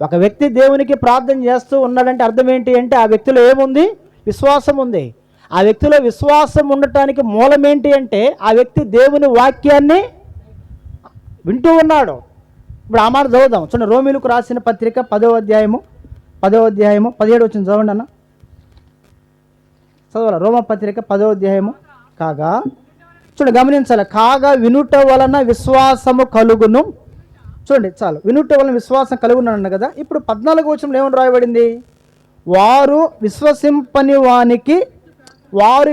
ఒక వ్యక్తి దేవునికి ప్రార్థన చేస్తూ ఉన్నాడంటే అర్థం ఏంటి అంటే ఆ వ్యక్తిలో ఏముంది? విశ్వాసం ఉంది. ఆ వ్యక్తిలో విశ్వాసం ఉండటానికి మూలం ఏంటి అంటే ఆ వ్యక్తి దేవుని వాక్యాన్ని వింటూ ఉన్నాడు. ఇప్పుడు ఆ మాట చదువుదాం. చూడండి, రోమిలకు రాసిన పత్రిక 10వ అధ్యాయము 17 వచ్చిన చదవండి అన్న. చదవాలి. రోమ పత్రిక 10వ అధ్యాయము. కాగా చూడండి, గమనించాలి. కాగా వినుట వలన విశ్వాసము కలుగును. చూడండి, చాలు. వినుట వలన విశ్వాసం కలుగునన్నాను కదా. ఇప్పుడు 14వ వచనంలో ఏమని రాయబడింది? వారు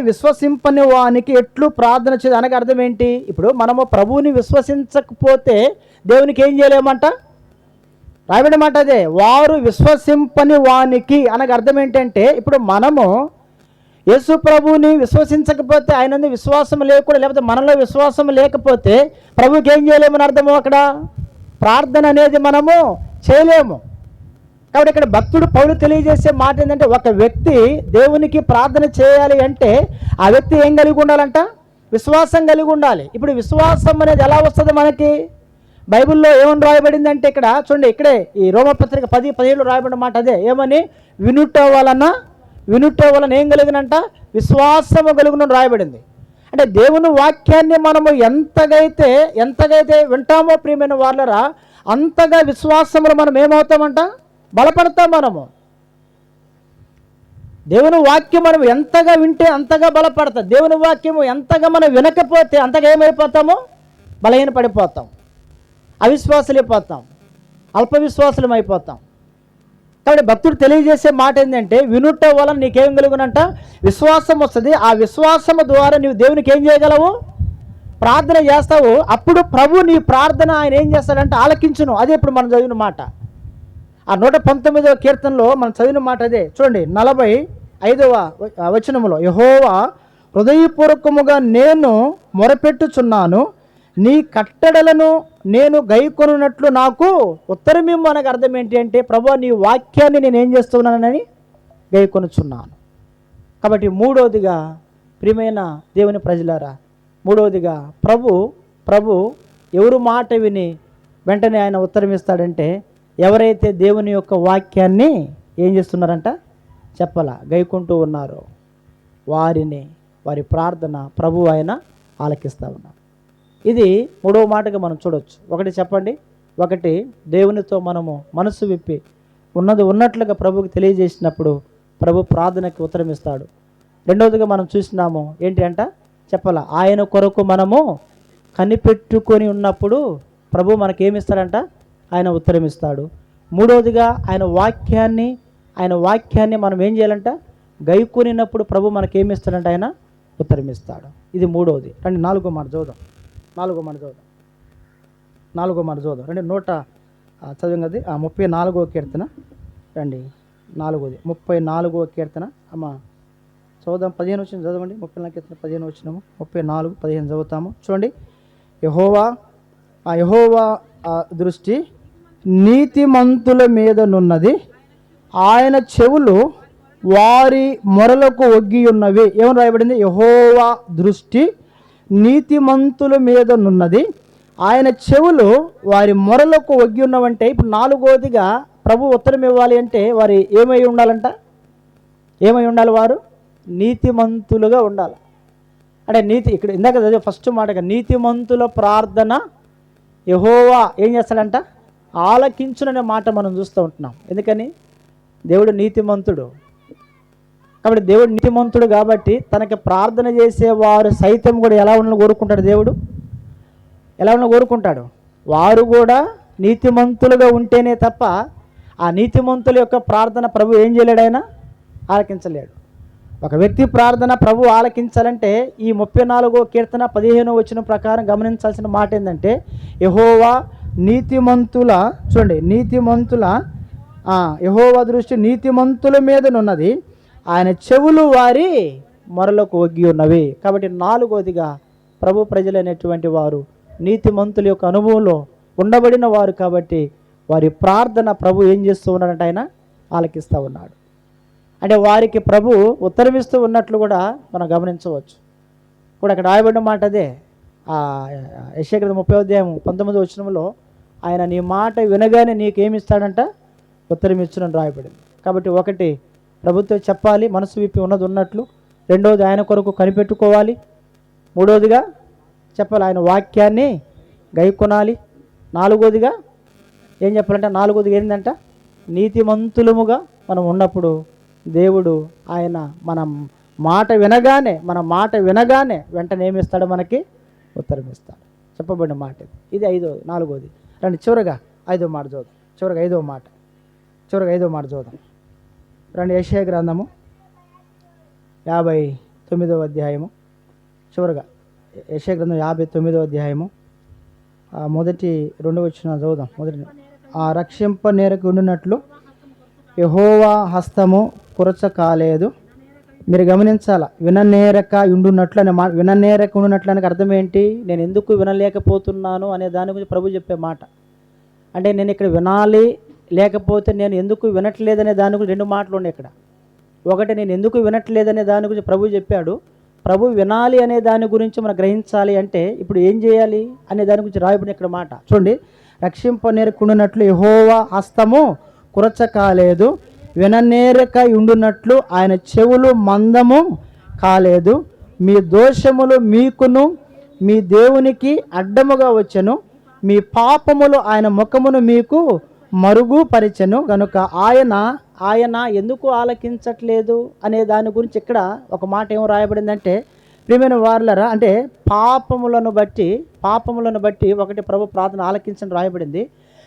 విశ్వసింపని వానికి ఎట్లు ప్రార్థన చేయదు అనగా అర్థం ఏంటి? ఇప్పుడు మనము ప్రభువుని విశ్వసించకపోతే దేవునికి ఏం చేయలేమంట? రాయబడిన మాట అదే. వారు విశ్వసింపని వానికి అనగా అర్థం ఏంటంటే ఇప్పుడు మనము యేసు ప్రభువుని విశ్వసించకపోతే, ఆయన విశ్వాసం లేకుండా, లేకపోతే మనలో విశ్వాసం లేకపోతే ప్రభువుకి ఏం చేయలేమని అర్థము. అక్కడ ప్రార్థన అనేది మనము చేయలేము. కాబట్టి ఇక్కడ భక్తుడు పౌలు తెలియజేసే మాట ఏంటంటే ఒక వ్యక్తి దేవునికి ప్రార్థన చేయాలి అంటే ఆ వ్యక్తి ఏం కలిగి ఉండాలంట? విశ్వాసం కలిగి ఉండాలి. ఇప్పుడు విశ్వాసం అనేది ఎలా వస్తుంది మనకి? బైబిల్లో ఏమని రాయబడింది అంటే ఇక్కడ చూడండి, ఇక్కడే ఈ రోమపత్రిక 10:17 రాయబడిన మాట అదే. ఏమని? వినుట వలన ఏం కలిగినంట? విశ్వాసము కలుగునని రాయబడింది. అంటే దేవుని వాక్యాన్ని మనము ఎంతగైతే వింటామో ప్రియమైన వాళ్ళరా, అంతగా విశ్వాసములు మనం ఏమవుతామంట? బలపడతాం. మనము దేవుని వాక్యం మనం ఎంతగా వింటే అంతగా బలపడతాం. దేవుని వాక్యము ఎంతగా మనం వినకపోతే అంతగా ఏమైపోతాము? బలహీన పడిపోతాం, అవిశ్వాసులైపోతాం, అల్పవిశ్వాసులం అయిపోతాం. కాబట్టి భక్తుడు తెలియజేసే మాట ఏంటంటే వినుట వలన నీకేం కలుగునంట? విశ్వాసం వస్తుంది. ఆ విశ్వాసము ద్వారా నీవు దేవునికి ఏం చేయగలవు? ప్రార్థన చేస్తావు. అప్పుడు ప్రభు నీ ప్రార్థన ఆయన ఏం చేస్తాడంటే ఆలకించును. అదే ఇప్పుడు మనం చదివిన మాట. ఆ 119వ కీర్తనలో మనం చదివిన మాట అదే. చూడండి, 45వ వచనములో యెహోవా హృదయపూర్వకముగా నేను మొరపెట్టుచున్నాను, నీ కట్టడలను నేను గైకొనున్నట్లు నాకు ఉత్తరమిమ్ము అనగా అర్థం ఏంటి అంటే ప్రభు నీ వాక్యాన్ని నేను ఏం చేస్తున్నానని గైకొనుచున్నాను. కాబట్టి మూడవదిగా ప్రియమైన దేవుని ప్రజలారా, మూడవదిగా ప్రభు ఎవరు మాట విని వెంటనే ఆయన ఉత్తరం ఇస్తాడంటే ఎవరైతే దేవుని యొక్క వాక్యాన్ని ఏం చేస్తున్నారంట? గైకుంటూ ఉన్నారో వారి ప్రార్థన ప్రభు ఆయన ఆలకిస్తూ ఉన్నారు. ఇది మూడవ మాటగా మనం చూడవచ్చు. ఒకటి చెప్పండి, ఒకటి దేవునితో మనము మనసు విప్పి ఉన్నట్లుగా ప్రభుకి తెలియజేసినప్పుడు ప్రభు ప్రార్థనకి ఉత్తరం ఇస్తాడు. రెండవదిగా మనం చూసినాము ఏంటి అంట? ఆయన కొరకు మనము కనిపెట్టుకొని ఉన్నప్పుడు ప్రభు మనకేమిస్తాడంట? ఆయన ఉత్తరం ఇస్తాడు. మూడవదిగా ఆయన వాక్యాన్ని మనం ఏం చేయాలంట? గైకొనినప్పుడు ప్రభు మనకేమిస్తాడంట? ఆయన ఉత్తరం ఇస్తాడు. ఇది మూడవది. రండి నాలుగో మాట చూద్దాం. రండి 100 చదివినది 34వ కీర్తన. రండి 4ది 34వ కీర్తన. అమ్మ చదువుదాం. 15 వచ్చిన చదవండి. 34 కీర్తన 15 వచ్చినాము. 34:15 చదువుతాము. చూడండి, యెహోవా దృష్టి నీతిమంతుల మీద నున్నది, ఆయన చెవులు వారి మొరలకు ఒగ్గి ఉన్నవి. ఏమని రాయబడింది? యెహోవా దృష్టి నీతిమంతుల మీద నున్నది, ఆయన చెవులు వారి మొరలకు ఒగ్గి ఉన్నవంటే ఇప్పుడు నాలుగోదిగా ప్రభు ఉత్తరం ఇవ్వాలి అంటే వారు ఏమై ఉండాలంట? వారు నీతిమంతులుగా ఉండాలి. అంటే ఇక్కడ ఇందాక చదివే ఫస్ట్ మాటగా నీతిమంతుల ప్రార్థన యెహోవా ఏం చేస్తాడంట? ఆలకించుననే మాట మనం చూస్తూ ఉంటున్నాం. ఎందుకని? దేవుడు నీతిమంతుడు. కాబట్టి దేవుడు నీతిమంతుడు కాబట్టి తనకి ప్రార్థన చేసేవారు సైతం కూడా ఎలా ఉండాలని కోరుకుంటాడు? దేవుడు ఎలా ఉండాలని కోరుకుంటాడు? వారు కూడా నీతిమంతులుగా ఉంటేనే తప్ప ఆ నీతిమంతుల యొక్క ప్రార్థన ప్రభు ఏం చేయలేడు? ఆయన ఆలకించలేడు. ఒక వ్యక్తి ప్రార్థన ప్రభు ఆలకించాలంటే ఈ 34వ కీర్తన 15వ వచనం ప్రకారం గమనించాల్సిన మాట ఏంటంటే యెహోవా నీతిమంతుల యెహోవా దృష్టి నీతిమంతుల మీదనున్నది, ఆయన చెవులు వారి మొరలకు ఒగ్గి ఉన్నవి. కాబట్టి 4వదిగా ప్రభు ప్రజలైనటువంటి వారు నీతిమంతుల యొక్క అనుభవంలో ఉండబడిన వారు కాబట్టి వారి ప్రార్థన ప్రభు ఏం చేస్తూ ఉన్నాడంటే ఆయన ఆలకిస్తూ ఉన్నాడు. అంటే వారికి ప్రభు ఉత్తరమిస్తూ ఉన్నట్లు కూడా మనం గమనించవచ్చు. ఇప్పుడు అక్కడ రాయబడిన మాట అదే, యెషయా గ్రంథం 30:19 ఆయన నీ మాట వినగానే నీకేమిస్తాడంట, ఉత్తరం ఇచ్చునని రాయబడింది. కాబట్టి ఒకటి ప్రభుత్వం చెప్పాలి, మనసు విప్పి ఉన్నది ఉన్నట్లు. రెండవది ఆయన కొరకు కనిపెట్టుకోవాలి. మూడవదిగా చెప్పాలి, ఆయన వాక్యాన్ని గైకొనాలి. నాలుగవదిగా ఏం చెప్పాలంటే, నాలుగవదిగా ఏంటంట, నీతిమంతులముగా మనం ఉన్నప్పుడు దేవుడు ఆయన మన మాట వినగానే వెంటనే ఏమిస్తాడు, మనకి ఉత్తరం ఇస్తాడు. చెప్పబడిన మాట ఇది. 4వది. రండి చివరగా 5వ మాట చూద్దాం. చివరగా 5వ మాట చూద్దాం. రండి యెషయా గ్రంథము 59వ అధ్యాయము. చివరగా యెషయా గ్రంథం 59వ అధ్యాయము మొదటి 2 వచనాలు చదువుదాం. రక్షింప నేరకు ఉండినట్లు యెహోవా హస్తము కురచ కాలేదు. మీరు గమనించాల, విననేరక ఉండున్నట్లు అనే మాట. విననేరక ఉండున్నట్లు అనగా అర్థం ఏంటి? నేను ఎందుకు వినలేకపోతున్నాను అనే దాని గురించి ప్రభు చెప్పే మాట. అంటే నేను ఇక్కడ వినాలి, లేకపోతే నేను ఎందుకు వినట్లేదనే దాని గురించి 2 మాటలు ఉన్నాయి ఇక్కడ. ఒకటి, నేను ఎందుకు వినట్లేదనే దాని గురించి ప్రభు చెప్పాడు. ప్రభు వినాలి అనే దాని గురించి మనం గ్రహించాలి అంటే ఇప్పుడు ఏం చేయాలి అనే దాని గురించి రాయబడిన ఇక్కడ మాట చూడండి. రక్షింపనేరకుండునట్లు యెహోవా హస్తము కురచ కాలేదు, విననేరక ఉండునట్లు ఆయన చెవులు మందము కాలేదు. మీ దోషములు మీకును మీ దేవునికి అడ్డముగా వచ్చెను, మీ పాపములు ఆయన ముఖమును మీకు మరుగుపరిచెను గనుక ఆయన ఎందుకు ఆలకించట్లేదు అనే దాని గురించి ఇక్కడ ఒక మాట ఏమో రాయబడిందంటే, ప్రియమైన వారలారా, అంటే పాపములను బట్టి ఒకటి ప్రభు ప్రార్థన ఆలకించని రాయబడింది.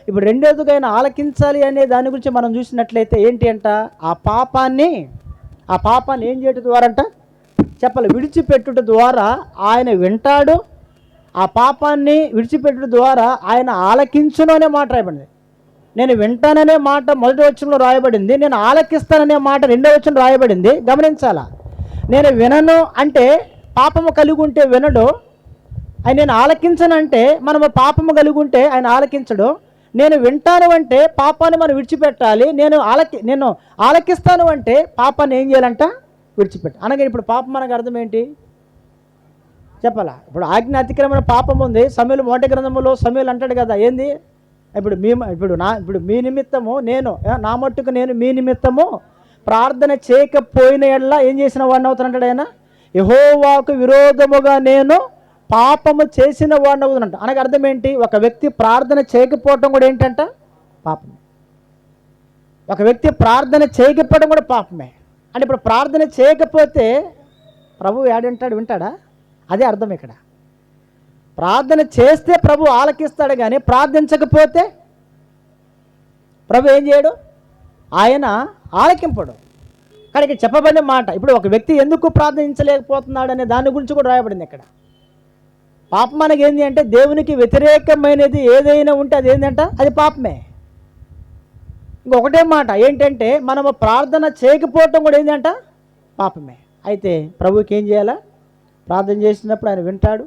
ఇప్పుడు రెండోదిగా ఆయన ఆలకించాలి అనే దాని గురించి మనం చూసినట్లయితే ఏంటి అంట, ఆ పాపాన్ని ఏం చేయటం ద్వారా అంట చెప్పాలి, విడిచిపెట్టుట ద్వారా ఆయన వింటాడు. ఆ పాపాన్ని విడిచిపెట్టుట ద్వారా ఆయన ఆలకించును అనే మాట రాయబడింది. నేను వింటాననే మాట 1వ వచనంలో రాయబడింది, నేను ఆలకిస్తాననే మాట 2వ వచనం రాయబడింది. గమనించాలా, నేను వినను అంటే పాపము కలిగి ఉంటే వినడు. నేను ఆలకించనంటే మనము పాపము కలిగి ఉంటే ఆయన ఆలకించడు. నేను వింటాను అంటే పాపాన్ని మనం విడిచిపెట్టాలి. నేను ఆలకిస్తాను అంటే పాపాన్ని ఏం చేయాలంట, విడిచిపెట్టాలి. అనగా ఇప్పుడు పాపం మనకు అర్థం ఏంటి చెప్పాలా? ఇప్పుడు ఆజ్ఞ అతిక్రమణ పాపం ఉంది. సమూయేలు 1వ గ్రంథంలో సమూయేలు అంటాడు కదా, ఏంది ఇప్పుడు మీ నిమిత్తము నా మట్టుకు నేను మీ నిమిత్తము ప్రార్థన చేయకపోయిన ఎడల ఏం చేసిన వాడిని అవుతానంటాడు ఆయన. యెహోవాకు విరోధముగా నేను పాపము చేసిన వాడిని అవుతానంట. అనగా అర్థం ఏంటి? ఒక వ్యక్తి ప్రార్థన చేయకపోవటం కూడా ఏంటంట, పాపమే. ఒక వ్యక్తి ప్రార్థన చేయకపోవడం కూడా పాపమే. అంటే ఇప్పుడు ప్రార్థన చేయకపోతే ప్రభు వింటాడా? అదే అర్థం ఇక్కడ. ప్రార్థన చేస్తే ప్రభు ఆలకిస్తాడు, కానీ ప్రార్థించకపోతే ప్రభు ఏం చేయడు, ఆయన ఆలకింపడు. కానీ ఇక్కడ చెప్పబడిన మాట, ఇప్పుడు ఒక వ్యక్తి ఎందుకు ప్రార్థించలేకపోతున్నాడు అనే దాని గురించి కూడా రాయబడింది ఇక్కడ. పాపం మనకి ఏంటి అంటే, దేవునికి వ్యతిరేకమైనది ఏదైనా ఉంటే అది ఏంటంట, అది పాపమే. ఇంకొకటే మాట ఏంటంటే, మనము ప్రార్థన చేయకపోవటం కూడా ఏంటంట, పాపమే. అయితే ప్రభుకి ఏం చేయాలా? ప్రార్థన చేసినప్పుడు ఆయన వింటాడు.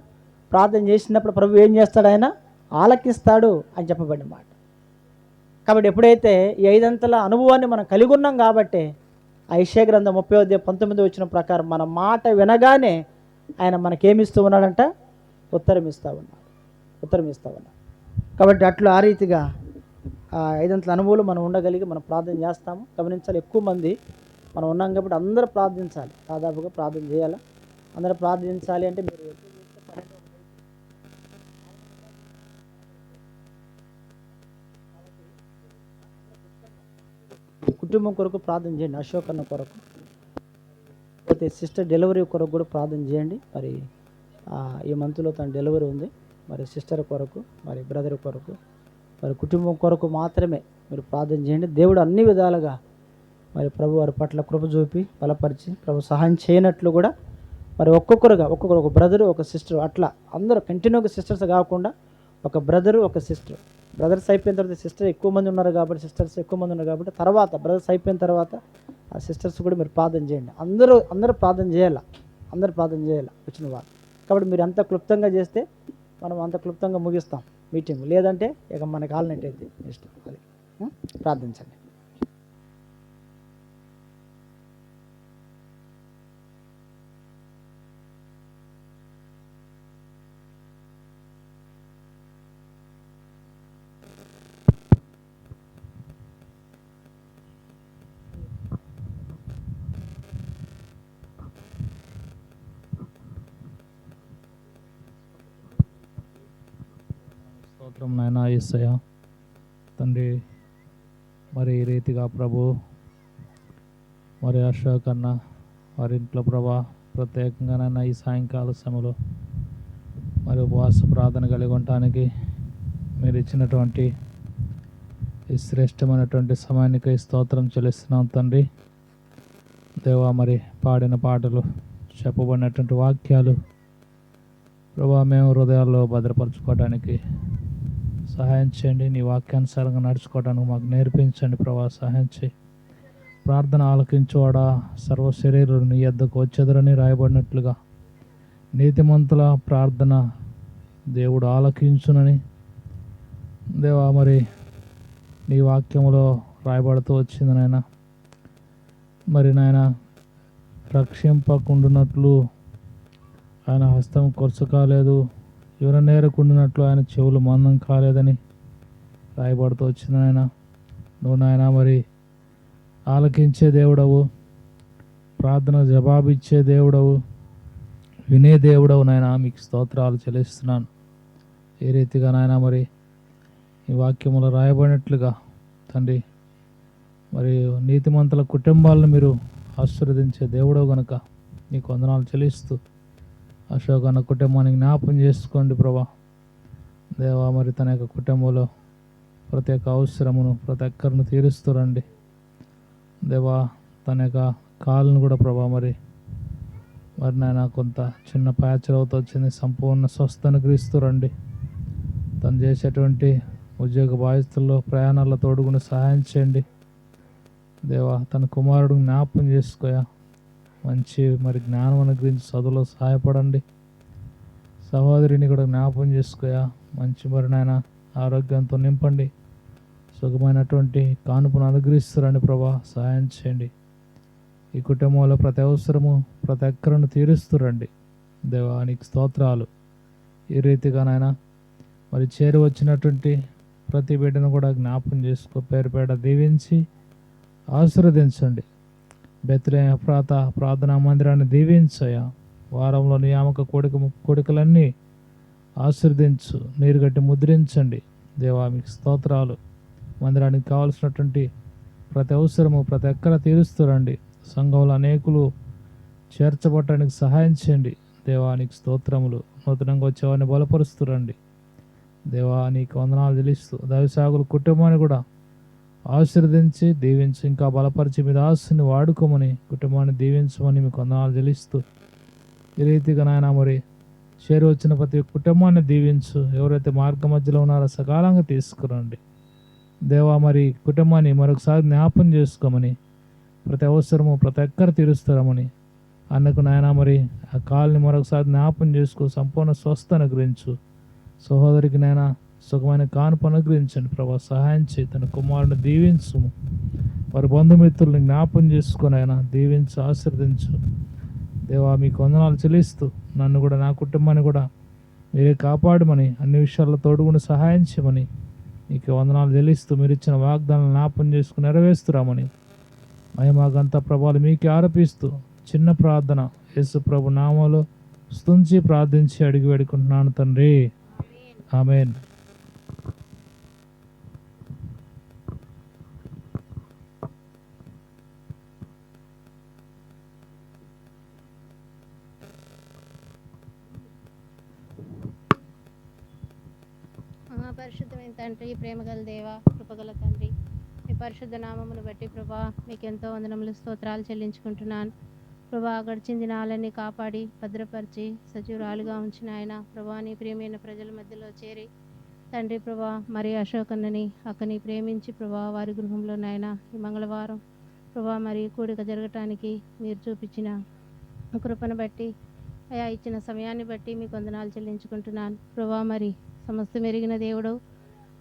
ప్రార్థన చేసినప్పుడు ప్రభు ఏం చేస్తాడు, ఆయన ఆలకిస్తాడు అని చెప్పబడిన మాట. కాబట్టి ఎప్పుడైతే ఈ 5 అంతల అనుభవాన్ని మనం కలిగి ఉన్నాం కాబట్టి యెషయా గ్రంథం 30:19 వచ్చిన ప్రకారం మన మాట వినగానే ఆయన మనకేమిస్తూ ఉన్నాడంట, ఉత్తరం ఇస్తూ ఉన్నాడు. కాబట్టి అట్లా ఆ రీతిగా 5 అంతల అనుభవాలు మనం ఉండగలిగి మనం ప్రార్థన చేస్తాము. గమనించాలి, ఎక్కువ మంది మనం ఉన్నాం కాబట్టి అందరూ ప్రార్థించాలి. దాదాపుగా ప్రార్థన చేయాలి. అందరూ ప్రార్థించాలి అంటే మీరు కుటుంబం కొరకు ప్రార్థన చేయండి. అశోక్ అన్న కొరకు, పోతే సిస్టర్ డెలివరీ కొరకు కూడా ప్రార్థన చేయండి. మరి ఈ మంత్లో తన డెలివరీ ఉంది. మరి సిస్టర్ కొరకు, మరి బ్రదర్ కొరకు, మరి కుటుంబం కొరకు మాత్రమే మీరు ప్రార్థన చేయండి. దేవుడు అన్ని విధాలుగా మరి ప్రభు వారి పట్ల కృప చూపి బలపరిచి ప్రభు సహాయం చేయనట్లు కూడా మరి ఒక్కొక్కరు ఒక బ్రదరు ఒక సిస్టర్ అట్లా అందరూ కంటిన్యూగా సిస్టర్స్ కాకుండా ఒక బ్రదరు ఒక సిస్టర్ బ్రదర్స్ అయిపోయిన తర్వాత సిస్టర్ ఎక్కువ మంది ఉన్నారు కాబట్టి, సిస్టర్స్ ఎక్కువ మంది ఉన్నారు కాబట్టి, తర్వాత బ్రదర్స్ అయిపోయిన తర్వాత ఆ సిస్టర్స్ కూడా మీరు ప్రార్థన చేయండి. అందరూ ప్రార్థన చేయాలి, అందరూ ప్రార్థన చేయాలి వచ్చిన వాళ్ళు. కాబట్టి మీరు అంత క్లుప్తంగా చేస్తే మనం అంత క్లుప్తంగా ముగిస్తాం మీటింగ్. లేదంటే ఇక మనకి కాలనట్టయితే ఇష్టం. అది ప్రార్థించండి. స్తోత్రం నాయనా యేసయ్య తండ్రి. మరి ఈ రీతిగా ప్రభు మరి అశోక్ అన్న వారి ఇంట్లో ప్రభా ప్రత్యేకంగా నాయన ఈ సాయంకాల సమయంలో మరి ఉపవాస ప్రార్థన కలిగి ఉండటానికి మీరు ఇచ్చినటువంటి ఈ శ్రేష్టమైనటువంటి సమయానికి స్తోత్రం చెల్లిస్తున్నాం తండ్రి. దేవా మరి పాడిన పాటలు, చెప్పబడినటువంటి వాక్యాలు ప్రభా మేము హృదయాల్లో భద్రపరచుకోవడానికి సహాయం చేయండి. నీ వాక్యానుసారంగా నడుచుకోవడానికి మాకు నేర్పించండి ప్రభా, సహాయం చేయి. ప్రార్థన ఆలకించువాడా సర్వ శరీరులు నీ యొద్దకు వచ్చెదరని రాయబడినట్లుగా నీతిమంతుల ప్రార్థన దేవుడు ఆలకించునని దేవా మరి నీ వాక్యంలో రాయబడుతూ వచ్చింది నాయన. మరి నాయన రక్షింపకుండునట్లు ఆయన హస్తం కొరచ కాలేదు, యువనేరకుండినట్లు ఆయన చెవులు మందం కాలేదని రాయబడుతూ వచ్చింది నాయన. నువ్వు నాయన మరి ఆలకించే దేవుడవు, ప్రార్థన జవాబిచ్చే దేవుడవు, వినే దేవుడవు నాయన. మీకు స్తోత్రాలు చెల్లిస్తున్నాను. ఏ రీతిగా నాయన మరి ఈ వాక్యములో రాయబడినట్లుగా తండ్రి మరి నీతిమంతుల కుటుంబాలను మీరు ఆశీర్వదించే దేవుడవు గనుక నీకు వందనాలు చెల్లిస్తూ అశోక్ అన్న కుటుంబానికి జ్ఞాపం చేసుకోండి ప్రభా. దేవా మరి తన యొక్క కుటుంబంలో ప్రతి ఒక్క అవసరమును ప్రతి ఒక్కరిని తీరుస్తురండి దేవా. తన యొక్క కాళ్ళను కూడా ప్రభా మరి నాయన కొంత చిన్న ప్యాచర్ అవుతూ వచ్చింది, సంపూర్ణ స్వస్థను గ్రహిస్తురండి. తను చేసేటువంటి ఉద్యోగ బాధ్యతల్లో ప్రయాణాల్లో తోడుగుని సహాయం చేయండి దేవా. తన కుమారుడు జ్ఞాపం చేసుకోయా, మంచి మరి జ్ఞానం అనుగ్రహించి చదువులో సహాయపడండి. సహోదరిని కూడా జ్ఞాపం చేసుకోయా, మంచి మరి నాయన ఆరోగ్యంతో నింపండి. సుఖమైనటువంటి కానుపును అనుగ్రహిస్తారండి ప్రభా, సహాయం చేయండి. ఈ కుటుంబంలో ప్రతి అవసరము ప్రతి ఒక్కరిని తీరుస్తురండి దేవా. నీకు స్తోత్రాలు. ఈ రీతిగా నాయన మరి చేరి వచ్చినటువంటి ప్రతి బిడ్డను కూడా జ్ఞాపం చేసుకో, పేరు పేడ దీవించి ఆశీర్వదించండి. బెత్లెహేము ప్రార్థనా మందిరాన్ని దీవించయా. వారంలో నియామక కోడికలన్నీ ఆశీర్వదించు, నీరు గట్టి ముద్రించండి దేవా. మీకు స్తోత్రాలు. మందిరానికి కావాల్సినటువంటి ప్రతి అవసరము ప్రతి ఒక్కర తీరుస్తురండి. సంఘంలో అనేకులు చేర్చబట్టడానికి సహాయం చేయండి దేవా. నీకు స్తోత్రములు. నూతనంగా వచ్చేవారిని బలపరుస్తురండి దేవా. నీకు వందనాలు చెల్లిస్తూ దైవసేవకుల కుటుంబాన్ని కూడా ఆశీర్వదించి దీవించి ఇంకా బలపరిచి మీద ఆశని వాడుకోమని కుటుంబాన్ని దీవించమని మీకు వందనాలు చెల్లిస్తూ ఈ రీతిగా నాయన మరి చేరు వచ్చిన ప్రతి కుటుంబాన్ని దీవించు. ఎవరైతే మార్గ మధ్యలో ఉన్నారో సకాలంగా తీసుకురండి దేవా. మరి కుటుంబాన్ని మరొకసారి జ్ఞాపం చేసుకోమని, ప్రతి అవసరము ప్రతి ఒక్కరు తీరుస్తారమని అన్నకు నాయన మరి ఆ కాల్ని మరొకసారి జ్ఞాపం చేసుకో, సంపూర్ణ స్వస్థ అనుగ్రహించు. సహోదరికి నాయన సుఖమైన కానుపు అనుగ్రహించండి ప్రభా, సహాయం చేయి. తన కుమారుని దీవించు, వారి బంధుమిత్రుల్ని జ్ఞాపం చేసుకొని ఆయన దీవించు, ఆశీర్వదించు దేవా. మీకు వందనాలు చెల్లిస్తూ నన్ను కూడా నా కుటుంబాన్ని కూడా మీరే కాపాడమని, అన్ని విషయాల్లో తోడుగుని సహాయం చేయమని నీకు వందనాలు చెల్లిస్తూ మీరు ఇచ్చిన వాగ్దానాలు జ్ఞాపం చేసుకుని నెరవేరుస్తురామని మహిమాగంత ప్రభావాలు మీకే ఆరోపిస్తూ చిన్న ప్రార్థన యేసు ప్రభు నామములో స్తుతించి ప్రార్థించి అడిగి వేడుకుంటున్నాను తండ్రి, ఆమేన్. మహాపరిశుద్ధమైన తండ్రి, ప్రేమగల దేవ, కృపగల తండ్రి, మీ పరిశుద్ధ నామమును బట్టి ప్రభా మీకు ఎంతో వందనములు స్తోత్రాలు చెల్లించుకుంటున్నాను ప్రభా. గడిచిన దినాలన్నీ కాపాడి భద్రపరిచి సజీవురాలుగా ఉంచిన ఆయన ప్రభా, నీ ప్రియమైన ప్రజల మధ్యలో చేరి తండ్రి ప్రభా మరి అశోక్ అన్నని అక్కని ప్రేమించి ప్రభా వారి గృహంలో నాయన ఈ మంగళవారం ప్రభా మరి కూడిక జరగటానికి మీరు చూపించిన కృపను బట్టి అయా ఇచ్చిన సమయాన్ని బట్టి మీకు వందనాలు చెల్లించుకుంటున్నాను ప్రభా. మరి సమస్తం ఎరిగిన దేవుడు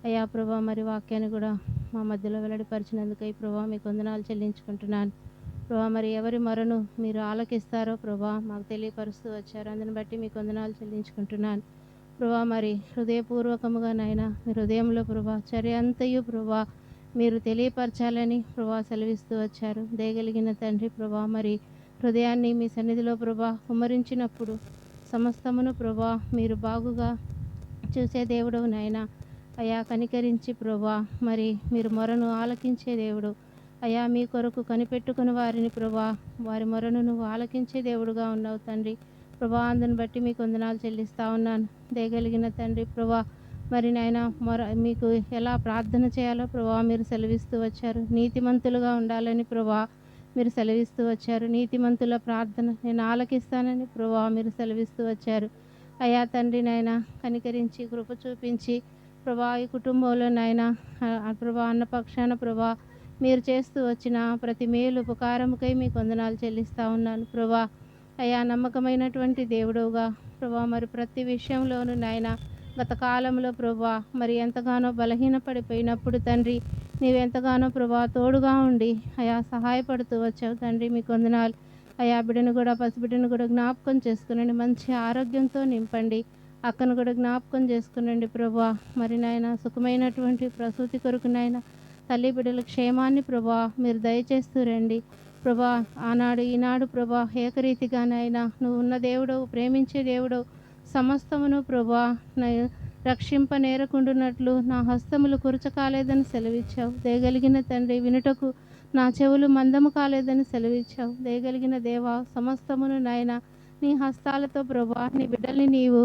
అయా ప్రభా మరి వాక్యాన్ని కూడా మా మధ్యలో వెల్లడిపరిచినందుకై ప్రభా మీకు వందనాలు చెల్లించుకుంటున్నాను ప్రభా. మరి ఎవరి మొరను మీరు ఆలకిస్తారో ప్రభా మాకు తెలియపరుస్తూ వచ్చారు, అందుని బట్టి మీకు వందనాలు చెల్లించుకుంటున్నాను ప్రభా. మరి హృదయపూర్వకముగా నాయన మీ హృదయంలో ప్రభా చర్య అంతయు ప్రభా మీరు తెలియపరచాలని ప్రభా సెలవిస్తూ వచ్చారు. దయగలిగిన తండ్రి ప్రభా మరి హృదయాన్ని మీ సన్నిధిలో ప్రభా కుమ్మరించినప్పుడు సమస్తమును ప్రభా మీరు బాగుగా చూసే దేవుడు నాయన. అయా కనికరించి ప్రభా మరి మీరు మొరను ఆలకించే దేవుడు అయా. మీ కొరకు కనిపెట్టుకుని వారిని ప్రభా వారి మొరను నువ్వు ఆలకించే దేవుడుగా ఉన్నావు తండ్రి ప్రభా. అందుని బట్టి మీకు వందనాలు చెల్లిస్తూ ఉన్నాను దయగలిగిన తండ్రి ప్రభా. మరి నాయన మీకు ఎలా ప్రార్థన చేయాలో ప్రభా మీరు సెలవిస్తూ వచ్చారు. నీతిమంతులుగా ఉండాలని ప్రభా మీరు సెలవిస్తూ వచ్చారు. నీతిమంతుల ప్రార్థన నేను ఆలకిస్తానని ప్రభా మీరు సెలవిస్తూ వచ్చారు అయా తండ్రి. నాయన కనికరించి కృప చూపించి ప్రభా ఈ కుటుంబంలో నాయన ప్రభా అన్నపక్షాన ప్రభా మీరు చేస్తూ వచ్చిన ప్రతి మేలు ఉపకారముకై మీకు వందనాలు చెల్లిస్తూ ఉన్నాను ప్రభా. అయా నమ్మకమైనటువంటి దేవుడుగా ప్రభా మరి ప్రతి విషయంలోనూ నాయన గత కాలంలో ప్రభా మరి ఎంతగానో బలహీనపడిపోయినప్పుడు తండ్రి నీవెంతగానో ప్రభా తోడుగా ఉండి అయా సహాయపడుతూ వచ్చావు తండ్రి మీకు వందనాలు అయా. బిడ్డను కూడా పసిబిడ్డను కూడా జ్ఞాపకం చేసుకునండి, మంచి ఆరోగ్యంతో నింపండి. అక్కను కూడా జ్ఞాపకం చేసుకునండి ప్రభా. మరి నాయన సుఖమైనటువంటి ప్రసూతి కొరకు నాయన తల్లి బిడ్డల క్షేమాన్ని ప్రభా మీరు దయచేస్తూ రండి ప్రభా. ఆనాడు ఈనాడు ప్రభా ఏకరీతిగా నాయన నువ్వు ఉన్న దేవుడవు, ప్రేమించే దేవుడవు, సమస్తమును ప్రభా రక్షింప నేరకుండునట్లు నా హస్తములు కురచ కాలేదని సెలవిచ్చావు. దయగలిగిన తండ్రి వినుటకు నా చెవులు మందము కాలేదని సెలవిచ్చావు. దయగలిగిన దేవా సమస్తమును నాయన నీ హస్తాలతో ప్రభా నీ బిడ్డల్ని నీవు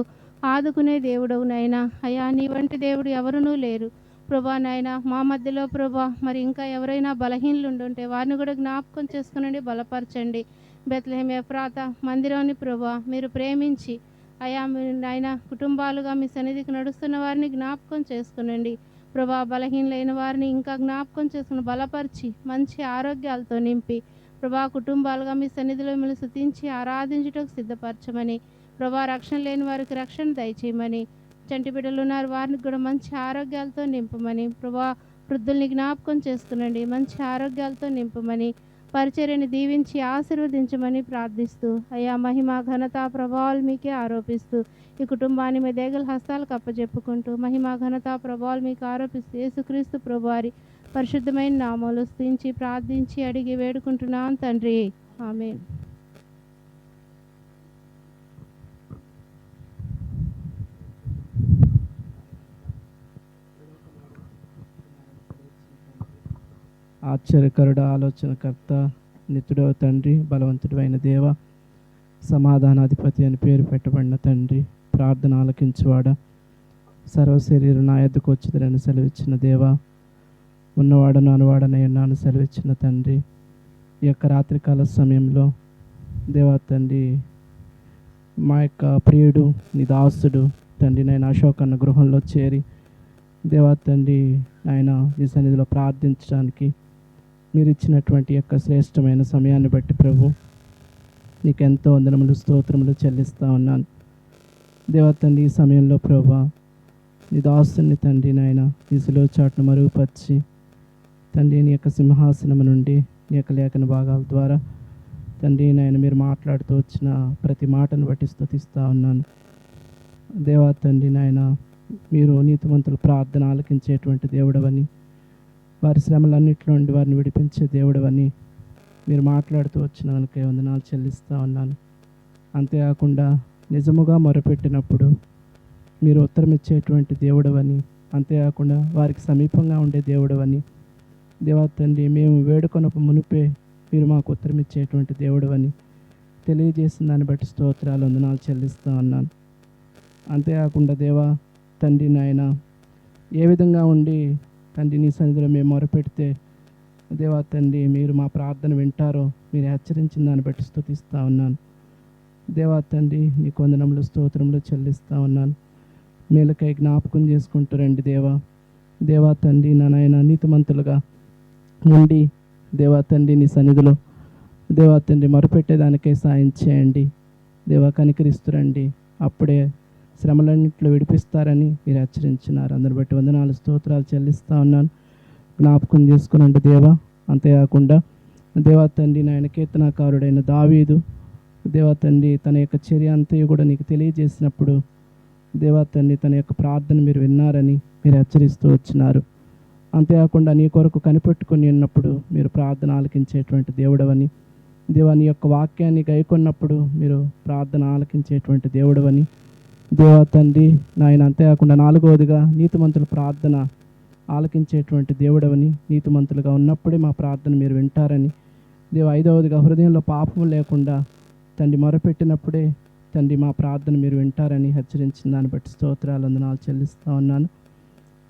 ఆదుకునే దేవుడవు నాయన. అయా నీ వంటి దేవుడు ఎవరునూ లేరు ప్రభా నాయన. మా మధ్యలో ప్రభా మరి ఇంకా ఎవరైనా బలహీనలు ఉండుంటే వారిని కూడా జ్ఞాపకం చేసుకునండి, బలపరచండి. బెత్లెహేం ఎఫ్రాతా మందిరాన్ని ప్రభా మీరు ప్రేమించి అయా మీరు నాయన కుటుంబాలుగా మీ సన్నిధికి నడుస్తున్న వారిని జ్ఞాపకం చేసుకునండి ప్రభా. బలహీనలైన వారిని ఇంకా జ్ఞాపకం చేసుకుని బలపరిచి మంచి ఆరోగ్యాలతో నింపి ప్రభా కుటుంబాలుగా మీ సన్నిధిలో మిమ్మల్ని స్తుతించి ఆరాధించుటకు సిద్ధపరచమని ప్రభా. రక్షణ లేని వారికి రక్షణ దయచేయమని, చంటి బిడ్డలు ఉన్నారు వారిని కూడా మంచి ఆరోగ్యాలతో నింపమని ప్రభా. వృద్ధుల్ని జ్ఞాపకం చేసుకునండి, మంచి ఆరోగ్యాలతో నింపమని, పరిచర్యని దీవించి ఆశీర్వదించమని ప్రార్థిస్తూ అయా మహిమ ఘనత ప్రభావాలు మీకే ఆరోపిస్తూ ఈ కుటుంబాన్ని మీ దేగల హస్తాలకు అప్పచెప్పుకుంటూ మహిమ ఘనత ప్రభావాలు మీకు ఆరోపిస్తూ యేసుక్రీస్తు ప్రభువారి పరిశుద్ధమైన నామాలు స్తుతించి ప్రార్థించి అడిగి వేడుకుంటున్నాను తండ్రి, ఆమేన్. ఆశ్చర్యకరుడ, ఆలోచనకర్త, నిత్యుడవ తండ్రి, బలవంతుడు అయిన దేవ, సమాధానాధిపతి అని పేరు పెట్టబడిన తండ్రి, ప్రార్థన ఆలకించువాడ, సర్వశరీరు నా ఎద్దకు వచ్చిందని సెలవిచ్చిన దేవ, ఉన్నవాడను అనువాడనై ఉన్నాను సెలవిచ్చిన తండ్రి, ఈ యొక్క రాత్రికాల సమయంలో దేవా తండ్రి మా యొక్క ప్రియుడు నీ దాసుడు తండ్రి నాయన అశోక్ అన్న గృహంలో చేరి దేవా తండ్రి నాయన ఈ సన్నిధిలో ప్రార్థించడానికి మీరు ఇచ్చినటువంటి యొక్క శ్రేష్టమైన సమయాన్ని బట్టి ప్రభు నీకు ఎంతో వందనములు స్తోత్రములు చెల్లిస్తూ ఉన్నాను దేవా తండ్రి. ఈ సమయంలో ప్రభా నీ దాసుని తండ్రి నాయన ఈ శిలువ చాటును మరుగుపరిచి తండ్రి నీ యొక్క సింహాసనము నుండి నీ యొక్క లేఖన భాగాల ద్వారా తండ్రి నాయన మీరు మాట్లాడుతూ వచ్చిన ప్రతి మాటను బట్టి స్తుతిస్తూ ఉన్నాను దేవా తండ్రి నాయన. మీరు నీతిమంతుల ప్రార్థన ఆలకించేటువంటి దేవుడవని, వారి శ్రమలన్నింటిలో నుండి వారిని విడిపించే దేవుడవని మీరు మాట్లాడుతూ వచ్చిన వాళ్ళకి వందనాలు చెల్లిస్తూ ఉన్నాను. అంతేకాకుండా నిజముగా మొరపెట్టినప్పుడు మీరు ఉత్తరం ఇచ్చేటువంటి దేవుడవని, అంతేకాకుండా వారికి సమీపంగా ఉండే దేవుడవని దేవా తండ్రి మేము వేడుకొనపు మునిపే మీరు మాకు ఉత్తరం ఇచ్చేటువంటి దేవుడవని తెలియజేసిన దాన్ని బట్టి స్తోత్రాలు వందనాలు చెల్లిస్తూ ఉన్నాను. అంతేకాకుండా దేవా తండ్రి నాయన ఏ విధంగా ఉండి తండ్రి నీ సన్నిధిలో మేము మొరపెడితే దేవా తండ్రి మీరు మా ప్రార్థన వింటారో మీరు హెచ్చరించిన దాన్ని బట్టి స్తుతిస్తూ ఉన్నాను దేవా తండ్రి. నీ వందనములు స్తోత్రములు చెల్లిస్తూ ఉన్నాను మేలుకై జ్ఞాపకం చేసుకుంటూ రండి దేవా. దేవా తండ్రి నా నాయన నీతిమంతులుగా ఉండి దేవా తండ్రి నీ సన్నిధిలో దేవా తండ్రి మొరపెట్టేదానికై సాయం చేయండి. దేవా కనికరిస్తురండి, అప్పుడే శ్రమలన్నింటిలో విడిపిస్తారని మీరు హెచ్చరించినారు. అందరి బట్టి వందనాలు స్తోత్రాలు చెల్లిస్తూ ఉన్నాను. జ్ఞాపకం చేసుకునండి దేవా. అంతేకాకుండా దేవా తండ్రి నాయన కీర్తనాకారుడైన దావీదు దేవా తండ్రి తన యొక్క చర్య అంతయు కూడా నీకు తెలియజేసినప్పుడు దేవా తండ్రి తన యొక్క ప్రార్థన మీరు విన్నారని మీరు హెచ్చరిస్తూ వచ్చినారు. అంతేకాకుండా నీ కొరకు కనిపెట్టుకుని ఉన్నప్పుడు మీరు ప్రార్థన ఆలకించేటువంటి దేవుడవని, దేవా నీ యొక్క వాక్యాన్ని గైకొన్నప్పుడు మీరు ప్రార్థన ఆలకించేటువంటి దేవుడవని దేవా తండ్రి నాయన, అంతేకాకుండా 4వదిగా నీతిమంతుల ప్రార్థన ఆలకించేటువంటి దేవుడవని, నీతిమంతులుగా ఉన్నప్పుడే మా ప్రార్థన మీరు వింటారని దేవా 5వదిగా హృదయంలో పాపము లేకుండా తండ్రి మొరపెట్టినప్పుడే తండ్రి మా ప్రార్థన మీరు వింటారని హెచ్చరించిన దాన్ని బట్టి స్తోత్రాలు వందనాలు చెల్లిస్తూ ఉన్నాను.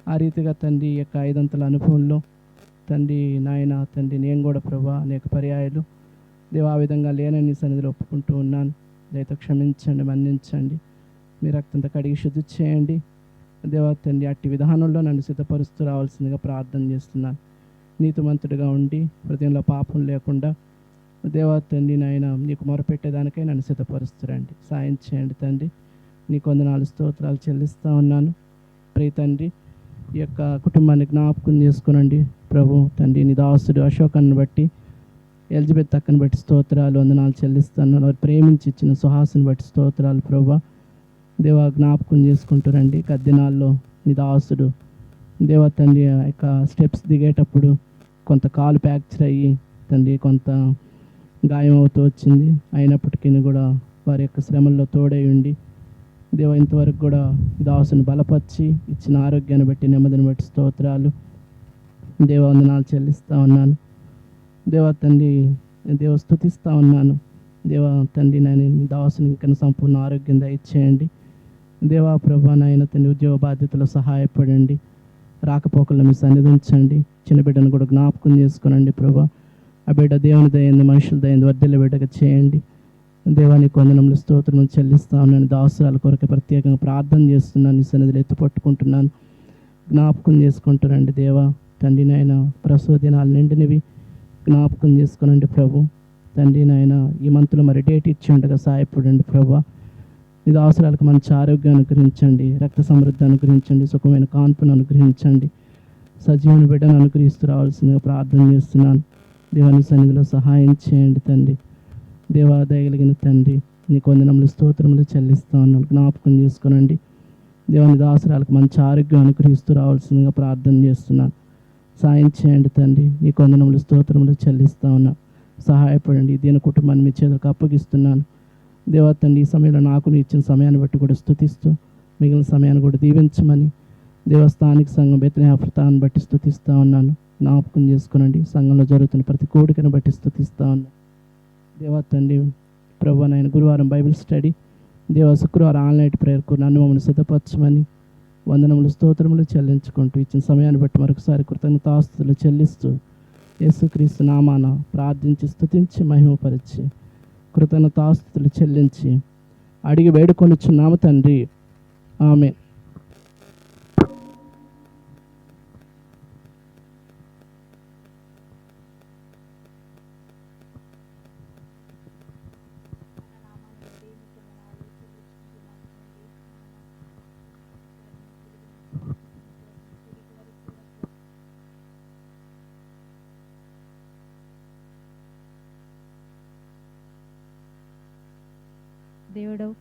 ఆ రీతిగా తండ్రి ఈ యొక్క 5 అంతల అనుభవంలో తండ్రి నాయన తండ్రి నేను కూడా ప్రభా అనేక పర్యాయాలు దేవా ఆ విధంగా లేనని సన్నిధిలో ఒప్పుకుంటూ ఉన్నాను. దయతో క్షమించండి, మన్నించండి, మీ రక్తంతో కడిగి శుద్ధి చేయండి దేవా తండ్రి. అట్టి విధానంలో నన్ను సిద్ధపరుస్తూ రావాల్సిందిగా ప్రార్థన చేస్తున్నాను. నీతిమంతుడిగా ఉండి హృదయంలో పాపం లేకుండా దేవా తండ్రి నాయన నీకు మొరపెట్టేదానికై నన్ను సిద్ధపరుస్తురండి. సాయం చేయండి తండ్రి. నీకు వందనాలు స్తోత్రాలు చెల్లిస్తూ ఉన్నాను. ప్రియ తండ్రి, ఈ యొక్క కుటుంబాన్ని జ్ఞాపకం చేసుకునండి ప్రభు తండ్రి. నీ దాసుడు అశోకన్ని బట్టి, ఎలిజబెత్ అక్కని బట్టి స్తోత్రాలు వందనాలు చెల్లిస్తాను. వారు ప్రేమించి ఇచ్చిన సుహాసుని బట్టి స్తోత్రాలు ప్రభా. దేవా జ్ఞాపకం చేసుకుంటారండి. దినాల్లో నీ దాసుడు దేవా తండ్రి ఆ యొక్క స్టెప్స్ దిగేటప్పుడు కొంత కాలు ఫ్రాక్చర్ అయ్యి తండ్రి కొంత గాయం అవుతూ వచ్చింది. అయినప్పటికీ కూడా వారి యొక్క శ్రమల్లో తోడై ఉండి దేవ ఇంతవరకు కూడా దాసుని బలపరిచి ఇచ్చిన ఆరోగ్యాన్ని బట్టి, నెమ్మదిని బట్టి స్తోత్రాలు దేవ వందనాలు చెల్లిస్తూ ఉన్నాను. దేవ తండ్రి దేవ స్తుతిస్తూ ఉన్నాను. దేవ తండ్రి నేను దాసుని ఇంకా సంపూర్ణ ఆరోగ్యం దయచేయండి. దేవా ప్రభా నాయన తండ్రి ఉద్యోగ బాధ్యతలో సహాయపడండి. రాకపోకలను మీ సన్నిధి ఉంచండి. చిన్న బిడ్డను కూడా జ్ఞాపకం చేసుకునండి ప్రభా. ఆ బిడ్డ దేవుని దయంది, మనుషుల దయంది వర్ధిల్ల బిడ్డగా చేయండి. దేవానికి వందనములు స్తోత్రములు చెల్లిస్తా ఉన్నాను. దాసురాల కొరకు ప్రత్యేకంగా ప్రార్థన చేస్తున్నాను. నీ సన్నిధిలో ఎత్తుపట్టుకుంటున్నాను. జ్ఞాపకం చేసుకుంటానండి దేవా తండ్రి నాయన. ప్రసవ దినాలు నిండినవి జ్ఞాపకం చేసుకునండి ప్రభు తండ్రి నాయన. ఈ మంత్లో మరి డేట్ ఇచ్చి ఉండగా సహాయపడండి ప్రభా. ఇది అవసరాలకు మంచి ఆరోగ్యం అనుగ్రహించండి, రక్త సమృద్ధి అనుగ్రహించండి, సుఖమైన కాన్పును అనుగ్రహించండి. సజీవుని బిడ్డను అనుగ్రహిస్తూ రావాల్సిందిగా ప్రార్థన చేస్తున్నాను. దేవాని సన్నిధిలో సహాయం చేయండి తండ్రి. దేవా దయగలిగిన తండ్రి, నీకు వందనములు స్తోత్రములు చెల్లిస్తా ఉన్నాను. జ్ఞాపకం చేసుకునండి. దేవుని దాసరాలకు మంచి ఆరోగ్యం అనుగ్రహిస్తూ రావాల్సిందిగా ప్రార్థన చేస్తున్నాను. సాయం చేయండి తండ్రి. నీకు వందనములు స్తోత్రములు చెల్లిస్తా ఉన్నాను. సహాయపడండి. దీని కుటుంబాన్ని మీ చేతులకు అప్పగిస్తున్నాను. దేవా తండ్రి, ఈ సమయంలో నాకు ఇచ్చిన సమయాన్ని బట్టి కూడా స్తుతిస్తూ మిగిలిన సమయాన్ని కూడా దీవించమని దేవస్థానిక సంఘం బెత్లెహేము బట్టి స్తుతిస్తూ ఉన్నాను. జ్ఞాపకం చేసుకునండి. సంఘంలో జరుగుతున్న ప్రతి కోడికను బట్టి స్తుతిస్తూ ఉన్నాను. దేవా తండ్రి ప్రభు నాయన గురువారం బైబిల్ స్టడీ, దేవ శుక్రవారం ఆన్లైన్ ప్రేయర్కు నన్ను మమ్మల్ని సిద్ధపరచమని వందనములు స్తోత్రములు చెల్లించుకుంటూ ఇచ్చిన సమయాన్ని బట్టి మరొకసారి కృతజ్ఞతాస్తుతులు చెల్లిస్తూ యేసుక్రీస్తు నామాన ప్రార్థించి స్తుతించి మహిమపరిచి కృతజ్ఞతాస్తుతులు చెల్లించి అడిగి వేడుకొనుచున్నాము తండ్రి. ఆమేన్. దేవుడవు,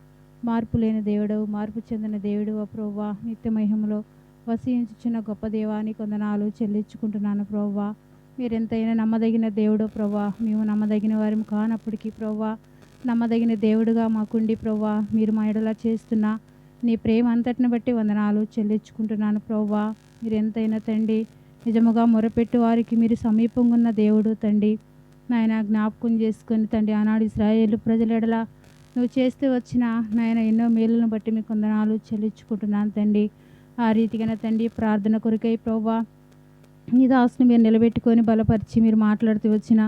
మార్పు లేని దేవుడవు, మార్పు చెందిన దేవుడు ప్రభువా. నిత్య మహిమలో వసించుచున్న గొప్ప దేవానికి వందనాలు చెల్లించుకుంటున్నాను ప్రభువా. మీరెంతైనా నమ్మదగిన దేవుడు ప్రభువా. మేము నమ్మదగిన వారి కానప్పటికీ ప్రభువా, నమ్మదగిన దేవుడుగా మాకుండి ప్రభువా, మీరు మా ఎడల చేస్తున్న నీ ప్రేమ అంతటిని బట్టి వందనాలు చెల్లించుకుంటున్నాను ప్రభువా. మీరెంతైనా తండ్రి, నిజముగా మొరపెట్టు వారికి మీరు సమీపంగా ఉన్న దేవుడు తండ్రి. నాయన జ్ఞాపకం చేసుకొని తండ్రి, ఆనాడు ఇశ్రాయేలు ప్రజల ఎడల నువ్వు చేస్తూ వచ్చిన నాయన ఎన్నో మేలులను బట్టి మీకు వందనాలు చెల్లించుకుంటున్నాను తండ్రి. ఆ రీతిగా తండ్రి ప్రార్థన కొరకై ప్రభువా నీ దాసుని మీరు నిలబెట్టుకొని బలపరిచి మీరు మాట్లాడుతూ వచ్చిన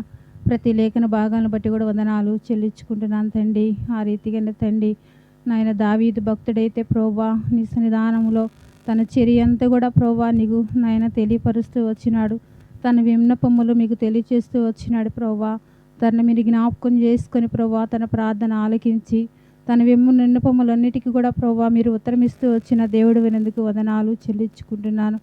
ప్రతి లేఖన భాగాలను బట్టి కూడా వందనాలు చెల్లించుకుంటున్నాను తండ్రి. ఆ రీతిగా తండ్రి నాయన దావీదు భక్తుడైతే ప్రభా నీ సన్నిధానంలో తన చర్య అంతా కూడా ప్రభా నీకు నాయన తెలియపరుస్తూ వచ్చినాడు. తన విన్నపములు మీకు తెలియచేస్తూ వచ్చినాడు ప్రభా. తనను మీరు జ్ఞాపకం చేసుకొని ప్రభా తన ప్రార్థన ఆలకించి తన విన్నపములన్నిటికీ కూడా ప్రభా మీరు ఉత్తరమిస్తూ వచ్చిన దేవుడు వినందుకు వందనాలు చెల్లించుకుంటున్నాను.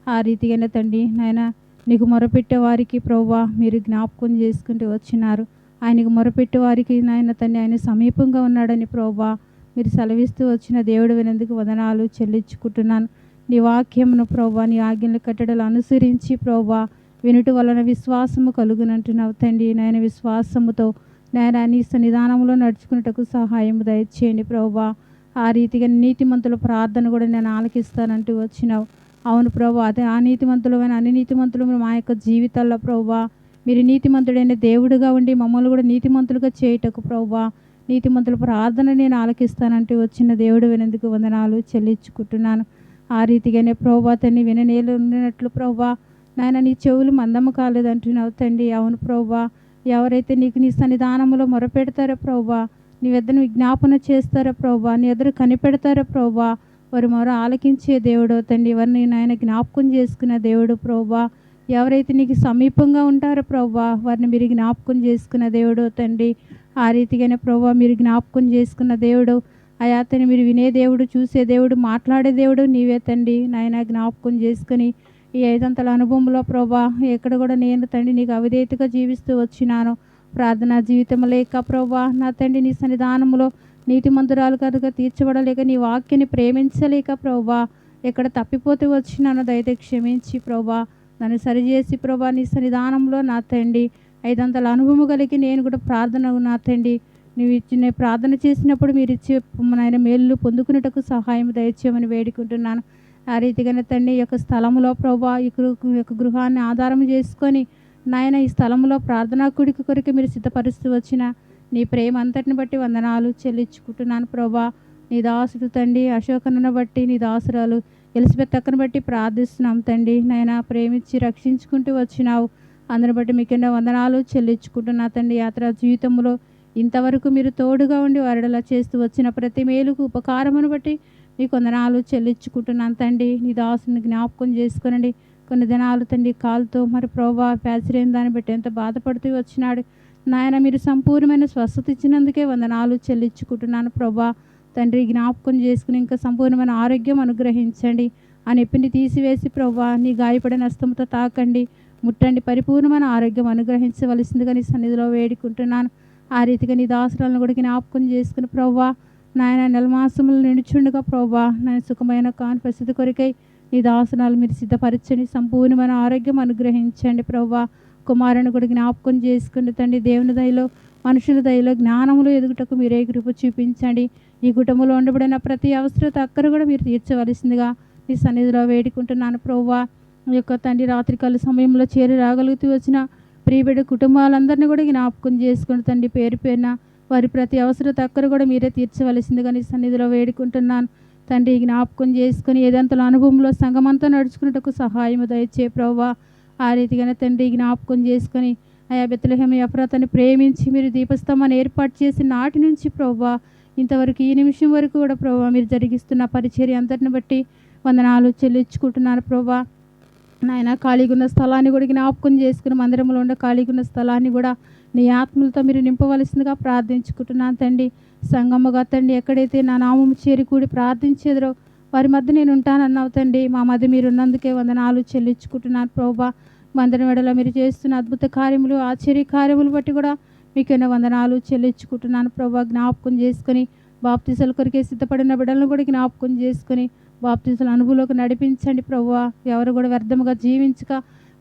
ఆ రీతిగానే తండ్రి నాయన నీకు మొరపెట్టే వారికి ప్రభా మీరు జ్ఞాపకం చేసుకుంటూ వచ్చినారు. ఆయనకు మొరపెట్టే వారికి నాయన తండ్రి ఆయన సమీపంగా ఉన్నాడని ప్రభా మీరు సెలవిస్తూ వచ్చిన దేవుడు వినందుకు వందనాలు చెల్లించుకుంటున్నాను. నీ వాక్యమును ప్రభా నీ ఆజ్ఞల కట్టడలు అనుసరించి ప్రభా వినుట వలన విశ్వాసము కలుగునంటున్నావు తండ్రి. నాయన విశ్వాసముతో నాయన నీ సన్నిధానంలో నడుచుకున్నటకు సహాయం దయచేయండి ప్రభా. ఆ రీతిగా నీతిమంతుల ప్రార్థన కూడా నేను ఆలకిస్తానంటూ వచ్చినావు. అవును ప్రభా, అదే ఆ నీతిమంతులమైన అన్ని నీతిమంతులు మా యొక్క జీవితాల్లో ప్రభా మీరు నీతిమంతుడైన దేవుడుగా ఉండి మమ్మల్ని కూడా నీతిమంతులుగా చేయటకు ప్రభా నీతిమంతుల ప్రార్థన నేను ఆలకిస్తానంటూ వచ్చిన దేవుడు వినందుకు వందనాలు చెల్లించుకుంటున్నాను. ఆ రీతిగానే ప్రభా తండ్రి విననేలు ఉండినట్లు ప్రభా నాయన నీ చెవులు మందము కాలేదంటున్నావు తండ్రి. అవును ప్రభా, ఎవరైతే నీకు నీ సన్నిధానంలో మొరపెడతారో ప్రభా నీ ఎద్దరు విజ్ఞాపన చేస్తారో ప్రభా నీ ఎదురు కనిపెడతారో ప్రభా వారి మొర ఆలకించే దేవుడు తండ్రి. ఎవరిని నాయన జ్ఞాపకం చేసుకున్న దేవుడు ప్రభా. ఎవరైతే నీకు సమీపంగా ఉంటారో ప్రభా వారిని మీరు జ్ఞాపకం చేసుకున్న దేవుడు తండ్రి. ఆ రీతిగానే ప్రభా మీరు జ్ఞాపకం చేసుకున్న దేవుడు అయాతని మీరు వినే దేవుడు, చూసే దేవుడు, మాట్లాడే దేవుడు నీవే తండ్రి. నాయన జ్ఞాపకం చేసుకుని ఈ 5 అనుభవంలో ప్రభా ఎక్కడ కూడా నేను తండ్రి నీకు అవిధేయతగా జీవిస్తూ వచ్చినాను. ప్రార్థనా జీవితం లేక ప్రభా నా తండ్రి నీ సన్నిధానంలో నీతిమంతురాలు కనుక తీర్చబడలేక నీ వాక్యాన్ని ప్రేమించలేక ప్రభా ఎక్కడ తప్పిపోతూ వచ్చినాను దయతో క్షమించి ప్రభా నన్ను సరిచేసి ప్రభా నీ సన్నిధానంలో నా తండ్రి 5 అనుభవం కలిగి నేను కూడా ప్రార్థన నా తండ్రి నువ్వు ఇచ్చిన ప్రార్థన చేసినప్పుడు మీరు ఇచ్చే నాయన మేలు పొందుకునేటకు సహాయం దయచేయమని వేడుకుంటున్నాను. ఆ రీతిగానే తండ్రి ఈ యొక్క స్థలంలో ప్రభా ఈ యొక్క గృహాన్ని ఆధారం చేసుకొని నాయన ఈ స్థలంలో ప్రార్థనా కుడికి కొరకు మీరు సిద్ధపరుస్తూ వచ్చిన నీ ప్రేమ అంతటిని బట్టి వందనాలు చెల్లించుకుంటున్నాను ప్రభా. నీ దాసుడు తండ్రి అశోకన్నను బట్టి నీ దాసురాలు ఎలిజబెత్ అక్కను బట్టి ప్రార్థిస్తున్నాం తండ్రి. నాయన ప్రేమించి రక్షించుకుంటూ వచ్చినావు అందరిని బట్టి మీకెన్నో వందనాలు చెల్లించుకుంటున్నా తండ్రి. యాత్రా జీవితంలో ఇంతవరకు మీరు తోడుగా ఉండి వారిలా చేస్తూ వచ్చిన ప్రతి మేలుకు ఉపకారమును బట్టి మీకు వందనాలు చెల్లించుకుంటున్నాను తండ్రి. నీ దాసుని జ్ఞాపకం చేసుకునండి. కొన్ని దినాలు తండ్రి కాలుతో మరి ప్రభా ప్యాచరైన దాన్ని బట్టి ఎంత బాధపడుతూ వచ్చినాడు నాయన. మీరు సంపూర్ణమైన స్వస్థత ఇచ్చినందుకే వందనాలు చెల్లించుకుంటున్నాను ప్రభా తండ్రి. జ్ఞాపకం చేసుకుని ఇంకా సంపూర్ణమైన ఆరోగ్యం అనుగ్రహించండి. ఆ నొప్పిని తీసివేసి ప్రభా నీ గాయపడిన హస్తంతో తాకండి, ముట్టండి, పరిపూర్ణమైన ఆరోగ్యం అనుగ్రహించవలసిందిగా నీ సన్నిధిలో వేడుకుంటున్నాను. ఆ రీతిగా నీ దాసురాలను కూడా జ్ఞాపకం చేసుకుని ప్రభా నాయన 4 మాసములు నిండుచుండగా ప్రభా నాయన సుఖమైన పరిస్థితి కొరకై నీ దాసురాలు మీరు సిద్ధపరచండి, సంపూర్ణమైన ఆరోగ్యం అనుగ్రహించండి ప్రభా. కుమారుని కూడా జ్ఞాపకం చేసుకుని తండ్రి దేవుని దయలో మనుషుల దయలో జ్ఞానములు ఎదుగుటకు మీరే కృప చూపించండి. ఈ కుటుంబంలో ఉండబడిన ప్రతి అవసరత అక్కర కూడా మీరు తీర్చవలసిందిగా నీ సన్నిధిలో వేడుకుంటున్నాను ప్రభా. ఈ యొక్క తండ్రి రాత్రికాల సమయంలో చేరి రాగలుగుతూ వచ్చిన ప్రియబిడ్డ కుటుంబాలందరినీ కూడా జ్ఞాపకం చేసుకుని తండ్రి పేరు పేరున వారి ప్రతి అవసరత అక్కర కూడా మీరే తీర్చవలసిందిగా నీ సన్నిధిలో వేడుకుంటున్నాను తండ్రి. జ్ఞాపకం చేసుకుని ఏదంతల అనుభవంలో సంఘమంతా నడుచుకున్నటకు సహాయం దయచే ప్రభా. ఆ రీతిగానే తండ్రి జ్ఞాపకం చేసుకొని ఆయా బెత్లెహేమ ఎఫ్రాతాని ప్రేమించి మీరు దీపస్తంభాన్ని ఏర్పాటు చేసి నాటి నుంచి ప్రభా ఇంతవరకు ఈ నిమిషం వరకు కూడా ప్రభా మీరు జరిగిస్తున్న పరిచర్య అంతటిని బట్టి వందనాలు చెల్లించుకుంటున్నారు ప్రభా. నాయన ఖాళీగా ఉన్న స్థలాన్ని కూడా జ్ఞాపకం చేసుకుని మందిరంలో ఉండే ఖాళీగా ఉన్న స్థలాన్ని కూడా నీ ఆత్మలతో మీరు నింపవలసిందిగా ప్రార్థించుకుంటున్నాను తండ్రి. సంగముగా తండ్రి ఎక్కడైతే నా నామము చేరి కూడి ప్రార్థించేదరో వారి మధ్య నేను ఉంటానన్నావు తండ్రి. మా మధ్య మీరు ఉన్నందుకే వందనాలు చెల్లించుకుంటున్నాను ప్రభా. మందిరం వెడలో మీరు చేస్తున్న అద్భుత కార్యములు ఆశ్చర్య కార్యములు బట్టి కూడా మీకెన్నో వందనాలు చెల్లించుకుంటున్నాను ప్రభా. జ్ఞాపకం చేసుకుని బాప్తిసాల కొరికే సిద్ధపడిన బిడ్డలను కూడా జ్ఞాపకం చేసుకుని బాప్తిసాల అనుభవంలోకి నడిపించండి ప్రభా. ఎవరు కూడా వ్యర్థముగా జీవించక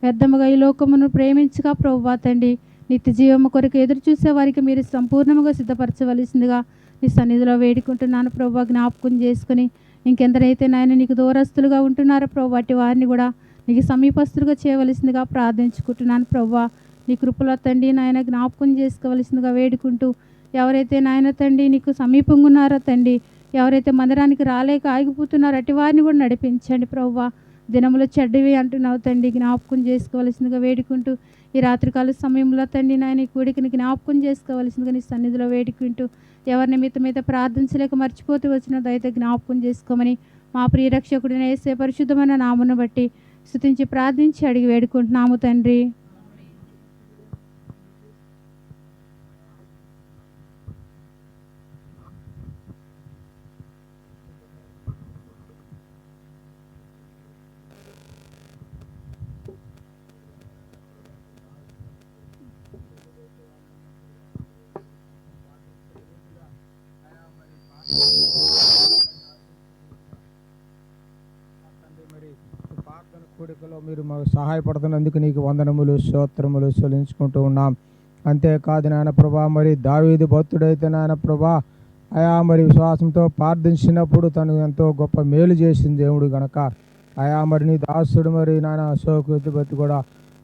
వ్యర్థముగా ఈ లోకమును ప్రేమించక ప్రభా తండ్రి నిత్య జీవము కొరకు ఎదురు చూసే వారికి మీరు సంపూర్ణంగా సిద్ధపరచవలసిందిగా నీ సన్నిధిలో వేడుకుంటున్నాను ప్రభా. జ్ఞాపకం చేసుకుని ఇంకెందరైతే నాయన నీకు దూరస్తులుగా ఉంటున్నారో ప్రభా అట్టి వారిని కూడా నీకు సమీపస్తులుగా చేయవలసిందిగా ప్రార్థించుకుంటున్నాను ప్రభా. నీ కృపలో తండ్రి నాయన జ్ఞాపకం చేసుకోవలసిందిగా వేడుకుంటూ ఎవరైతే నాయన తండ్రి నీకు సమీపంగా ఉన్నారో తండ్రి ఎవరైతే మందిరానికి రాలేక ఆగిపోతున్నారో అట్టి వారిని కూడా నడిపించండి ప్రభా. దినములో చెడ్డవి అంటున్నావు తండ్రి, జ్ఞాపకం చేసుకోవాల్సిందిగా వేడుకుంటూ ఈ రాత్రికాల సమయంలో తండ్రి నాయన ఈ కూడికని జ్ఞాపకం చేసుకోవాల్సిందిగా నీ సన్నిధిలో వేడుకుంటూ ఎవరి నిమిత్తం ప్రార్థించలేక మర్చిపోతూ వచ్చిన దయతో జ్ఞాపకం చేసుకోమని మా ప్రియ రక్షకుడిని యేసే పరిశుద్ధమైన నామను బట్టి స్తుతించి ప్రార్థించి అడిగి వేడుకుంటున్నాము తండ్రి. కూడికలో మీరు మాకు సహాయపడుతున్నందుకు నీకు వందనములు స్తోత్రములు చెల్లించుకుంటూ ఉన్నాం. అంతేకాదు నాయన ప్రభా, మరి దావీదు భక్తుడైతే నాయన ప్రభా అయా మరి విశ్వాసంతో ప్రార్థించినప్పుడు తను ఎంతో గొప్ప మేలు చేసింది దేవుడు గనక అయా మరి నీ దాసుడు మరి నాయన అశోక్ బట్టి కూడా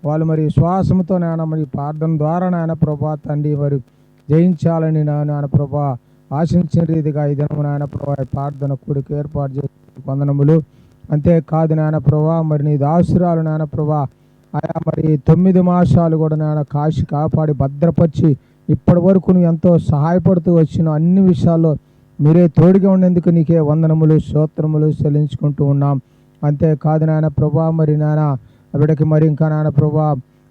వాళ్ళు మరి విశ్వాసంతో నాయన మరి ప్రార్థన ద్వారా నాయన ప్రభా తండ్రి మరి జయించాలని నాయన ప్రభా ఆశించిన రీతిగా ఈ దినము నాయన ప్రభా ప్రార్థన కూడిక ఏర్పాటు చేసి వందనములు. అంతేకాదు నాయన ప్రభా మరి నీ దాసురాలు నాయన ప్రభా ఆయా మరి 9 మాసాలు కూడా నాయన కాపాడి భద్రపరిచి ఇప్పటి వరకు నువ్వు ఎంతో సహాయపడుతూ వచ్చిన అన్ని విషయాల్లో మీరే తోడుగా ఉండేందుకు నీకే వందనములు స్తోత్రములు చెల్లించుకుంటూ ఉన్నాం. అంతేకాదు నాయన ప్రభా మరి నాయన బిడ్డకి మరి ఇంకా నాయన ప్రభా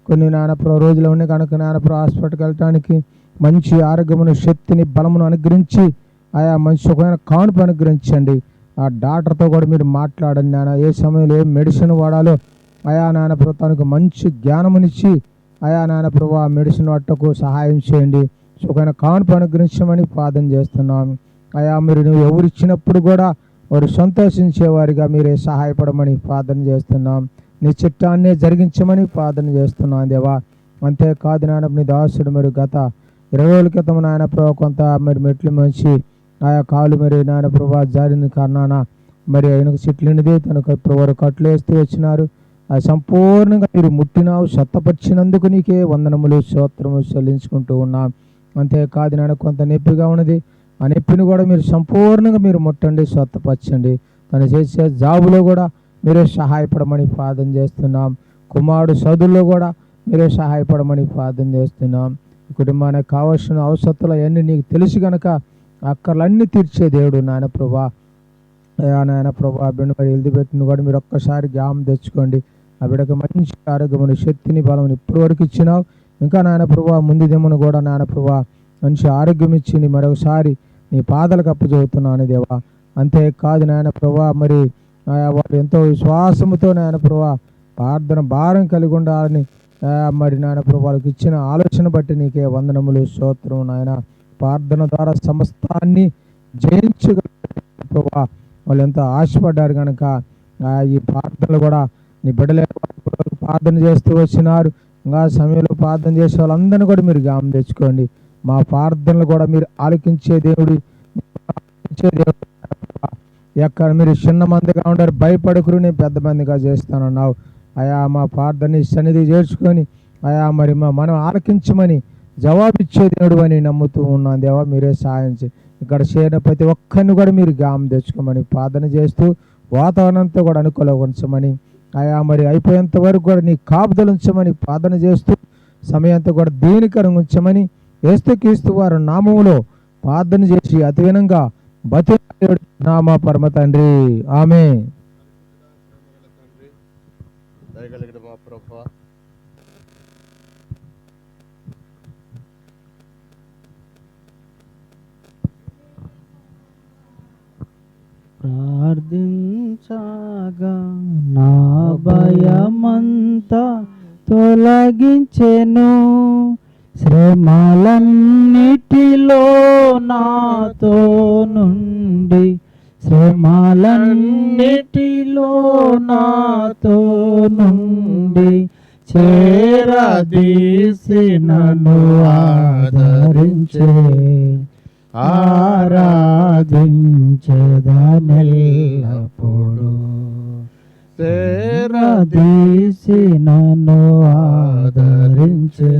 కొన్ని నాయన ప్రభా రోజులు ఉన్నాయి కనుక నాయన ప్రభా హాస్పిటల్కి వెళ్ళటానికి మంచి ఆరోగ్యమును శక్తిని బలమును అనుగ్రహించి ఆయా మంచి సుఖమైన కానుపు అనుగ్రహించండి. ఆ డాక్టర్తో కూడా మీరు మాట్లాడండి నాయన, ఏ సమయంలో ఏ మెడిసిన్ వాడాలో ఆయా నాయన ప్రభు తనకు మంచి జ్ఞానమునిచ్చి ఆయా నాయన ప్రభు ఆ మెడిసిన్ వాటకు సహాయం చేయండి, సుఖమైన కానుపు అనుగ్రహించమని ప్రార్థన చేస్తున్నాము. ఆయా మీరు నువ్వు ఎవరిచ్చినప్పుడు కూడా వారు సంతోషించేవారిగా మీరే సహాయపడమని ప్రార్థన చేస్తున్నాం. నీ చిత్తాన్నే జరిగించమని ప్రార్థన చేస్తున్నాం దేవా. అంతేకాదు నాయన నీ దాసుడు మరి గత 20 రోజుల క్రితం నాయన ప్రభు కొంత మరి మెట్లు మంచి ఆయా కాలు మరి నాయన ప్రభా జారిన కారణాన మరి ఆయనకు చెట్లునిది తనకు ప్రభు కట్లు వేస్తూ వచ్చినారు. అది సంపూర్ణంగా మీరు ముట్టినావు, సత్తపరిచినందుకు నీకే వందనములు స్తోత్రములు చెల్లించుకుంటూ ఉన్నాం. అంతేకాదు నాయన కొంత నొప్పిగా ఉన్నది, ఆ నొప్పిని కూడా మీరు సంపూర్ణంగా మీరు ముట్టండి, స్వత్తపరచండి. తను చేసే జాబులో కూడా మీరే సహాయపడమని ప్రార్థన చేస్తున్నాం. కుమారుడు చదువుల్లో కూడా మీరే సహాయపడమని ప్రార్థన చేస్తున్నాం. కుటుంబానికి కావాల్సిన అవసరాలు అవన్నీ నీకు తెలుసు కనుక అక్కర్లన్నీ తీర్చే దేవుడు నాయన ప్రభా. నాయన ప్రభా బిడ్డ మరి ఎలిజబెత్ను కూడా మీరు ఒక్కసారి జ్ఞాపకం తెచ్చుకోండి. ఆ బిడ్డకు మంచి ఆరోగ్యమును శక్తిని బలమును ఇప్పటి వరకు ఇచ్చినావు. ఇంకా నాయన ప్రభా ముందు దిమ్మను కూడా నాయన ప్రభా మంచి ఆరోగ్యం ఇచ్చి మరొకసారి నీ పాదాలకు అప్పచెబుతున్నాను దేవా. అంతేకాదు నాయన ప్రభా మరి వారు ఎంతో విశ్వాసముతో నాయన ప్రభా ప్రార్థన భారం కలిగి ఉండాలని మరి నాయన ప్రభా వాళ్ళకి ఇచ్చిన ఆలోచన బట్టి నీకే వందనములు స్తోత్రం నాయన. ప్రార్థన ద్వారా సమస్తాన్ని జయించగల ప్రభా వాళ్ళు ఎంతో ఆశపడ్డారు కనుక ఈ ప్రార్థనలు కూడా నీ బిడ్డలే ప్రార్థన చేస్తూ వచ్చినారు. ఇంకా సమయంలో ప్రార్థన చేసే వాళ్ళందరినీ కూడా మీరు జ్ఞాపకం తెచ్చుకోండి. మా ప్రార్థనలు కూడా మీరు ఆలకించే దేవుడు. ఎక్కడ మీరు చిన్న మందిగా ఉండారు, భయపడకురు నేను పెద్ద మందిగా చేస్తానన్నావు. అయా మా ప్రార్థనని సన్నిధి చేర్చుకొని అయా మరి మనం ఆలకించమని జవాబిచ్చే దేవుడు అని నమ్ముతూ ఉన్నాను దేవా. మీరే సహాయం చేయి. ఇక్కడ చేరిన ప్రతి ఒక్కరిని కూడా మీరు జ్ఞాపకం తెచ్చుకోమని ప్రార్థన చేస్తూ వాతావరణంతో కూడా అనుకూలంగా ఉంచమని అయా మరి అయిపోయేంత వరకు కూడా నీ కాపుదలు ఉంచమని ప్రార్థన చేస్తూ సమయంతో కూడా దీనికరంగా ఉంచమని యేసుక్రీస్తు వారి నామములో ప్రార్థన చేసి అతి వినంగా బతిమాలాడు నామ పరమ తండ్రి, ఆమేన్. ప్రార్థించగా నా భయమంతా తొలగించెను, శ్రమలన్నిటిలో నాతో నుండి, శ్రమలన్నిటిలో నాతో నుండి చేరదీసి నన్ను ఆదరించే, ఆరాధించెదనెల్లప్పుడు, చేరదీసి నన్ను ఆదరించే,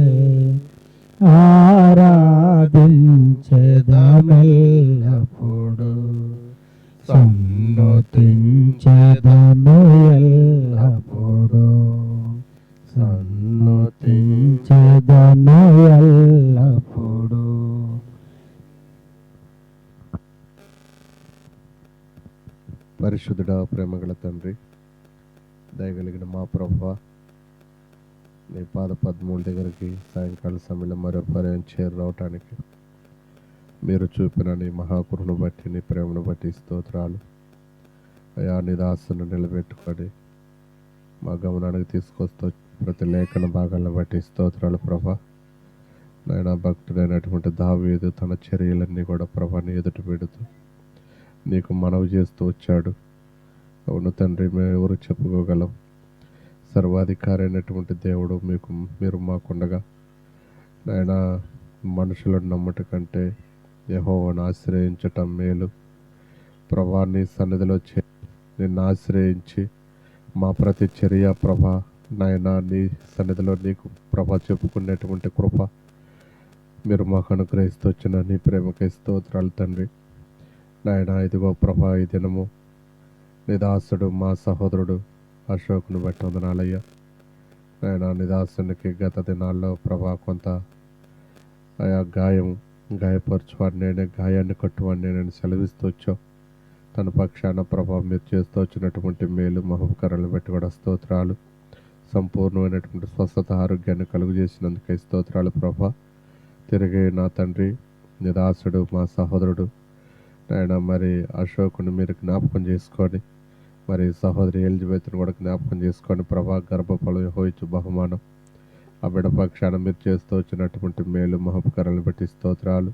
ఆరాధించెదనెల్లప్పుడు, సన్నతించెదను ప్రార్థన ఎల్లప్పుడూ. పరిశుద్ధుడా, ప్రేమగల తండ్రి, దయగలిగిన మా ప్రభువా, నీ పాద పద్మూల దగ్గరికి సాయంకాల సమయంలో మరో పర్యాయం చేరురావటానికి మీరు చూపిన నీ మహాకృపను బట్టి, నీ ప్రేమను బట్టి స్తోత్రాలు. అయా, నీ దాసును నిలబెట్టుకొని మా గమనానికి తీసుకొస్తూ ప్రతి లేఖన భాగాలను బట్టి స్తోత్రాలు ప్రభా. నాయన, భక్తుడైనటువంటి దావీదు తన చర్యలన్నీ కూడా ప్రభాని ఎదుట పెడుతూ నీకు మనవి చేస్తూ వచ్చాడు. అవును తండ్రి, మేము ఎవరు చెప్పుకోగలం? సర్వాధికారి అయినటువంటి దేవుడు మీరు మాకుండగా నాయన, మనుషులను నమ్మట కంటే యెహోవాను ఆశ్రయించటం మేలు ప్రభా. నీ సన్నిధిలో నిన్ను ఆశ్రయించి మా ప్రతి చర్య ప్రభా నాయన నీ సన్నిధిలో నీకు ప్రభా చెప్పుకునేటువంటి కృప మీరు మాకు అనుగ్రహిస్తూ వచ్చిన నీ ప్రేమకి స్తోత్రాలు తండ్రి. నాయన, ఇదిగో ప్రభా, ఈ దినము నీ దాసుడు మా సహోదరుడు అశోక్ను బట్టి వందనాలయ్యా. నాయన, నీ దాసునికి గత దినాల్లో ప్రభా కొంత ఆయా గాయపరచువాడిని నేనే, గాయాన్ని కట్టువాడిని నేనని సెలవిస్తూ వచ్చావు. తన పక్షాన ప్రభా మీరు చేస్తూ వచ్చినటువంటి మేలు మహోపకారాలను బట్టి కూడా స్తోత్రాలు. సంపూర్ణమైనటువంటి స్వస్థత ఆరోగ్యాన్ని కలుగు చేసినందుకే స్తోత్రాలు ప్రభా. తిరిగి నా తండ్రి, నీ దాసుడు మా సహోదరుడు నాయన మరి అశోకుని మీరు జ్ఞాపకం చేసుకొని, మరి సహోదరి ఎలిజబెత్ను కూడా జ్ఞాపకం చేసుకొని ప్రభా, గర్భఫలం యెహోవా బహుమానం ఆ బిడ్డ పక్షాన మీరు చేస్తూ వచ్చినటువంటి మేలు మహోపకారాలను బట్టి స్తోత్రాలు.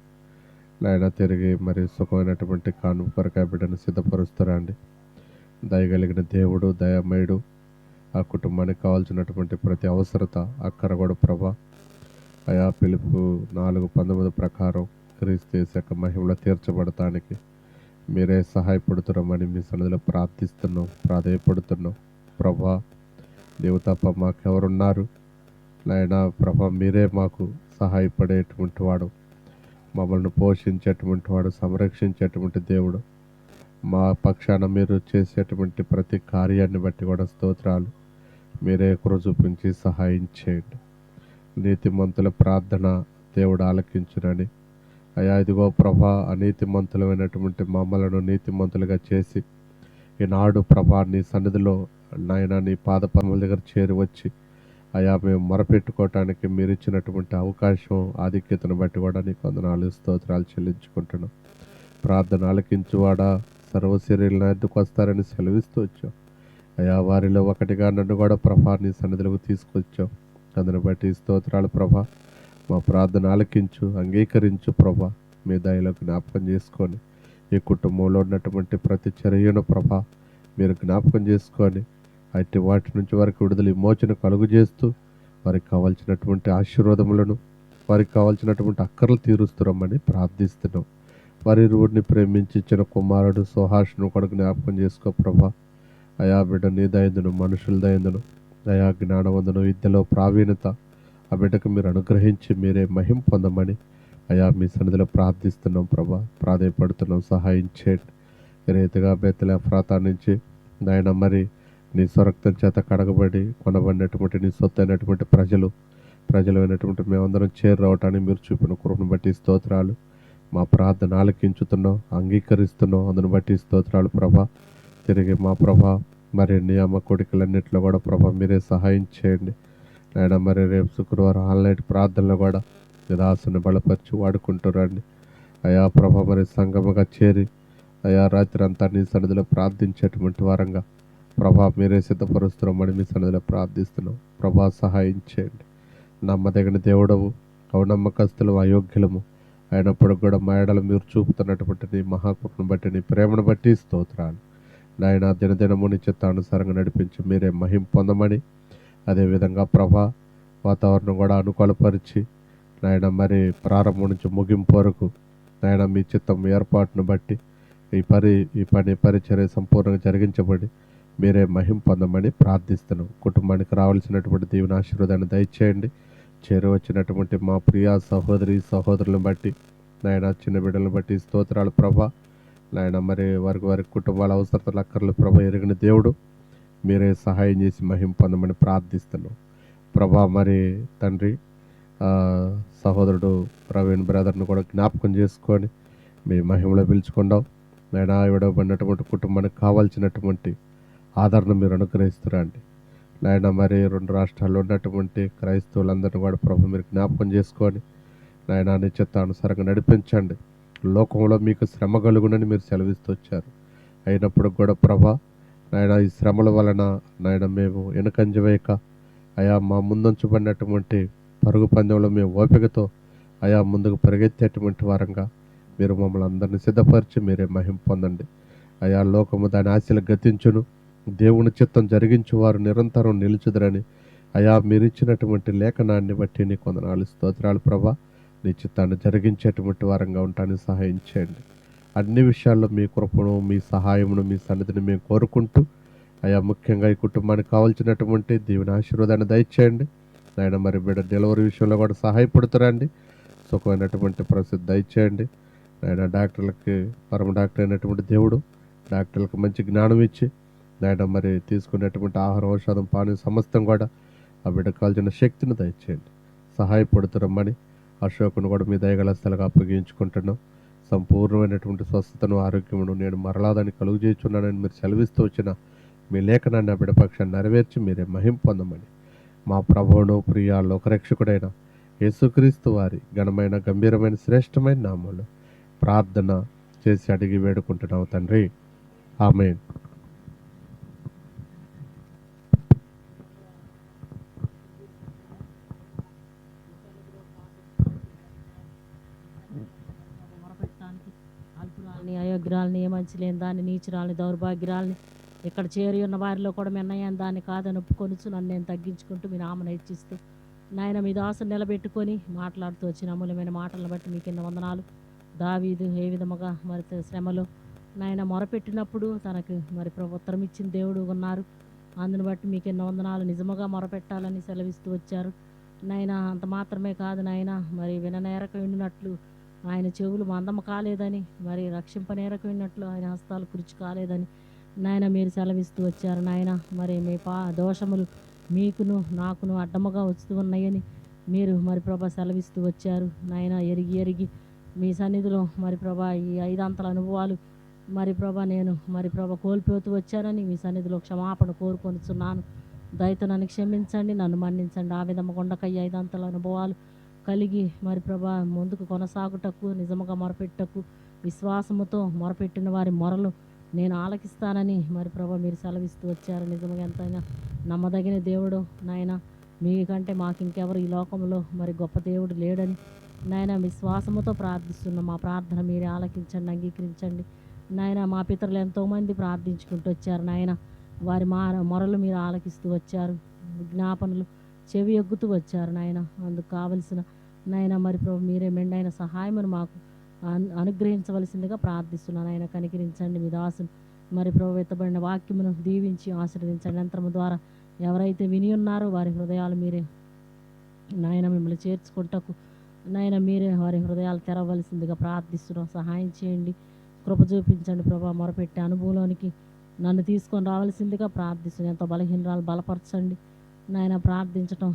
నాయన, తిరిగి మరి సుఖమైనటువంటి కానుక కొరకు ఆ బిడ్డను సిద్ధపరుస్తారండి. దయగలిగిన దేవుడు, దయామయుడు, ఆ కుటుంబానికి కావాల్సినటువంటి ప్రతి అవసరత అక్కర కూడా ప్రభా అయా పిలుపు 4:19 ప్రకారం క్రీస్తు యేసు యొక్క మహిమలో తీర్చబడటానికి మీరే సహాయపడుతున్నామని మీ సన్నిధిలో ప్రాధేయపడుతున్నాం ప్రభా. నీవు తప్ప మాకెవరున్నారు నాయన ప్రభా, మీరే మాకు సహాయపడేటువంటి వాడు, మమ్మల్ని పోషించేటువంటి వాడు, సంరక్షించేటువంటి దేవుడు. మా పక్షాన మీరు చేసేటువంటి ప్రతి కార్యాన్ని బట్టి కూడా స్తోత్రాలు. మీరే కృప చూపించి సహాయం చేయండి. నీతిమంతుల ప్రార్థన దేవుడు ఆలకించునని అయా, ఇదిగో ప్రభా, అనీతిమంతులమైనటువంటి మమ్మలను నీతిమంతులుగా చేసి ఈనాడు ప్రభా నీ సన్నిధిలో నాయన నీ పాదపద్మల దగ్గర చేరి వచ్చి అయా మేము మొరపెట్టుకోవటానికి మీరు ఇచ్చినటువంటి అవకాశం, ఆధిక్యతను బట్టి కూడా నీకు వందనాలు స్తోత్రాలు చెల్లించుకుంటున్నాం. ప్రార్థన ఆలకించువాడా, సర్వశరీరులను ఎద్దుకు వస్తారని సెలవిస్తూ వచ్చాం అయా. వారిలో ఒకటిగా నన్ను కూడా ప్రభా నీ సన్నిధిలోకి తీసుకొచ్చాం. అందుని బట్టి స్తోత్రాలు ప్రభా. మా ప్రార్థన ఆలకించు, అంగీకరించు ప్రభా. మీ దయలో జ్ఞాపకం చేసుకొని ఈ కుటుంబంలో ఉన్నటువంటి ప్రతి చర్యను ప్రభా మీరు జ్ఞాపకం చేసుకొని అట్టి వాటి నుంచి వారికి విడుదల విమోచన కలుగు చేస్తూ వారికి కావాల్సినటువంటి ఆశీర్వాదములను, వారికి కావాల్సినటువంటి అక్కర్లు తీరుస్తున్నామని ప్రార్థిస్తున్నాం. వారి ఇరువురిని ప్రేమించి ఇచ్చిన కుమారుడు సుహాషును కూడా జ్ఞాపకం చేసుకో ప్రభా. అయా బిడ్డ నీ దయందును, మనుషుల దయందును, అయా జ్ఞానవంతును, విద్యలో ప్రావీణ్యత ఆ బిడ్డకు మీరు అనుగ్రహించి మీరే మహిమ పొందమని అయా మీ సన్నిధిలో ప్రార్థిస్తున్నాం ప్రభా. ప్రాధేయపడుతున్నాం, సహాయం చేయండి. ఈ రీతిగా బెత్లెహేము ఎఫ్రాతా నుంచి నాయన మరి నీ స్వరక్తం చేత కడగబడి కొనబడినటువంటి నీ సొత్తు అయినటువంటి ప్రజలైనటువంటి మేమందరం చేరు రావటానికి మీరు చూపిన కృపను బట్టి స్తోత్రాలు. మా ప్రార్థన ఆలకించుతున్నాం, అంగీకరిస్తున్నాం. అందును బట్టి స్తోత్రాలు ప్రభా. తిరిగి మా ప్రభా మరి నియామ కోడికలన్నింటిలో కూడా ప్రభా మీరే సహాయం చేయండి నాయన. మరి రేపు శుక్రవారం ఆన్లైన్ ప్రార్థనలో కూడా దాసుని బలపరిచి వాడుకుంటురండి అయా ప్రభా. మరి సంగముగా చేరి అయా రాత్రి అంతా నీ సన్నిధిలో ప్రార్థించేటువంటి వారంగా ప్రభా మీరే సిద్ధపరుస్తున్నామని మీ సన్నిధిలో ప్రార్థిస్తున్నాం ప్రభా. సహాయం చేయండి. నమ్మదగిన దేవుడవు, అవనమ్మకస్తులు, అయోగ్యులము అయినప్పుడు కూడా మా ఎడల మీరు చూపుతున్నటువంటి నీ మహాకృపను బట్టి, నీ ప్రేమను బట్టి స్తోత్రాలు నాయన. దినదినము నీ చిత్తానుసారంగా నడిపించి మీరే మహిమ పొందమని, అదేవిధంగా ప్రభా వాతావరణం కూడా అనుకూలపరిచి నాయన మరి ప్రారంభం నుంచి ముగింపు వరకు నాయన మీ చిత్తం ఏర్పాటును బట్టి ఈ పని పరిచర్య సంపూర్ణంగా జరిగించబడి మీరే మహిమ పొందమని ప్రార్థిస్తున్నాం. కుటుంబానికి రావాల్సినటువంటి దీవెన ఆశీర్వాదాన్ని దయచేయండి. చేరువచ్చినటువంటి మా ప్రియ సహోదరులను బట్టి నాయన, చిన్న బిడ్డలను బట్టి స్తోత్రాలు ప్రభా నాయన. మరి వారి కుటుంబాల అవసరతలు అక్కర్లు ప్రభా ఎరిగిన దేవుడు మీరే సహాయం చేసి మహిమ పొందమని ప్రార్థిస్తున్నాం ప్రభా. మరి తండ్రి ఆ, సహోదరుడు ప్రవీణ్ బ్రదర్ను కూడా జ్ఞాపకం చేసుకొని మీ మహిమలో పిలుచుకున్నాం. నేను విడవబడినటువంటి కుటుంబానికి కావాల్సినటువంటి ఆదరణ మీరు అనుగ్రహిస్తురండి. నాయన మరి 2 రాష్ట్రాల్లో ఉన్నటువంటి క్రైస్తవులందరినీ కూడా ప్రభు మీరు జ్ఞాపకం చేసుకొని నాయన నీ చిత్తానుసారంగా నడిపించండి. లోకంలో మీకు శ్రమ కలుగునని మీరు సెలవిస్తూ వచ్చారు. అయినప్పుడు కూడా ప్రభా నాయన ఈ శ్రమల వలన నాయన మేము వెనుకంజ వేయక అయా మా ముందుంచబడినటువంటి పరుగు పందెంలో మేము ఓపికతో అయా ముందుకు పరిగెత్తేటువంటి వారంగా మీరు మమ్మల్ని అందరినీ సిద్ధపరిచి మీరే మహిమ పొందండి. అయా లోకము దాని ఆశలు గతించును, దేవుని చిత్తం జరిగించు వారు నిరంతరం నిలుచుదరని అయా మీరు ఇచ్చినటువంటి లేఖనాన్ని బట్టి నీ కొందనాలు స్తోత్రాలు ప్రభా. నీ చిత్తాన్ని జరిగించేటువంటి వారంగా ఉండటానికి సహాయం చేయండి. అన్ని విషయాల్లో మీ కృపను, మీ సహాయమును, మీ సన్నిధిని మేము కోరుకుంటూ అయా ముఖ్యంగా ఈ కుటుంబానికి కావాల్సినటువంటి దీవెన ఆశీర్వాదాన్ని దయచేయండి. నాయన మరి బిడ్డ డెలివరీ విషయంలో కూడా సహాయపడుతారండి. సుఖమైనటువంటి పరిస్థితి దయచేయండి. నాయన డాక్టర్లకి పరమ డాక్టర్ అయినటువంటి దేవుడు డాక్టర్లకు మంచి జ్ఞానం ఇచ్చి నాయన మరి తీసుకునేటువంటి ఆహారం, ఔషధం, పానీయం సమస్తం కూడా ఆ బిడ్డ కాల్చిన శక్తిని దయచేయండి. సహాయపడుతురమ్మని అశోకును కూడా మీ దయగల స్థలకు అప్పగించుకుంటున్నాం. సంపూర్ణమైనటువంటి స్వస్థతను, ఆరోగ్యమును నేను మరలాదని కలుగు చేయుచున్నానని మీరు సెలవిస్తూ వచ్చిన మీ లేఖనాన్ని ఆ బిడ్డ పక్షాన్ని నెరవేర్చి మీరే మహిమ పొందమని మా ప్రభువును, ప్రియ లోకరక్షకుడైన యేసుక్రీస్తు వారి ఘనమైన, గంభీరమైన, శ్రేష్టమైన నామంలో ప్రార్థన చేసి అడిగి వేడుకుంటున్నావు తండ్రి. ఆమేన్. మొరపెట్టడానికి అల్పురాలని, అయోగ్యురాలని, మంచి లేని దాన్ని, నీచురాలని, దౌర్భాగ్యురాలని, ఇక్కడ చేరి ఉన్న వారిలో కూడా మీ అన్నయ్యని దాన్ని కాదని ఒప్పుకొనుచు నన్ను నేను తగ్గించుకుంటూ మీ నామను హెచ్చిస్తూ నాయన మీ దాసుని నిలబెట్టుకొని మాట్లాడుతూ వచ్చిన అమూల్యమైన మాటలను బట్టి మీకు ఎన్నో వందనాలు. దావీదు ఏ విధముగా మరి శ్రమలో నాయన మొరపెట్టినప్పుడు తనకు మరి ఉత్తరం ఇచ్చిన దేవుడు ఉన్నారు. అందుని బట్టి మీకు ఎన్నో వందనాలు. నిజముగా మొరపెట్టాలని సెలవిస్తూ వచ్చారు నాయన. అంత మాత్రమే కాదు నాయన, మరి విననేరక విన్నట్లు ఆయన చెవులు మందము కాలేదని, మరి రక్షింపనేరక విన్నట్లు ఆయన హస్తాలు కురుచి కాలేదని నాయన మీరు సెలవిస్తూ వచ్చారు నాయన. మరి మీ దోషములు మీకును నాకును అడ్డముగా వస్తూ ఉన్నాయని మీరు మరి ప్రభా సెలవిస్తూ వచ్చారు నాయన. ఎరిగి మీ సన్నిధిలో మరి ప్రభా ఈ 5 అంతల అనుభవాలు మరి ప్రభా నేను మరి ప్రభా కోల్పోతూ వచ్చానని మీ సన్నిధిలో క్షమాపణ కోరుకొనిచున్నాను. దయతో నన్ను క్షమించండి, నన్ను మన్నించండి. ఆ విధంగా ఉండకయ్యి 5 అంతల అనుభవాలు కలిగి మరి ప్రభా ముందుకు కొనసాగుటకు, నిజముగా మొరపెట్టకు, విశ్వాసముతో మొరపెట్టిన వారి మొరలు నేను ఆలకిస్తానని మరి ప్రభా మీరు సెలవిస్తూ వచ్చారు. నిజంగా ఎంతైనా నమ్మదగిన దేవుడు నాయన. మీకంటే మాకు ఇంకెవరు ఈ లోకంలో మరి గొప్ప దేవుడు లేడని నాయన విశ్వాసముతో ప్రార్థిస్తున్నాం. మా ప్రార్థన మీరే ఆలకించండి, అంగీకరించండి నాయన. మా పితరులు ఎంతోమంది ప్రార్థించుకుంటూ వచ్చారు నాయన. వారి మొరలు మీరు ఆలకిస్తూ వచ్చారు, విజ్ఞాపనలు చెవి ఎగ్గుతూ వచ్చారు నాయన. అందుకు కావలసిన నాయన మరి ప్రభు మీరే మెండైన సహాయమును మాకు అనుగ్రహించవలసిందిగా ప్రార్థిస్తున్నాను. ఆయన కనికరించండి. మీ దాసును మరి ప్రభు ఎత్తబడిన వాక్యమును దీవించి ఆశీర్వదించండి. యంత్రము ద్వారా ఎవరైతే విని ఉన్నారో వారి హృదయాలు మీరే నాయన మిమ్మల్ని చేర్చుకుంటకు నాయన మీరే వారి హృదయాలు తెరవలసిందిగా ప్రార్థిస్తున్నాం. సహాయం చేయండి, కృప చూపించండి ప్రభా. మొరపెట్టే అనుభవంలోనికి నన్ను తీసుకొని రావాల్సిందిగా ప్రార్థిస్తున్నాను. ఎంతో బలహీనరాలు బలపరచండి నాయన. ప్రార్థించటం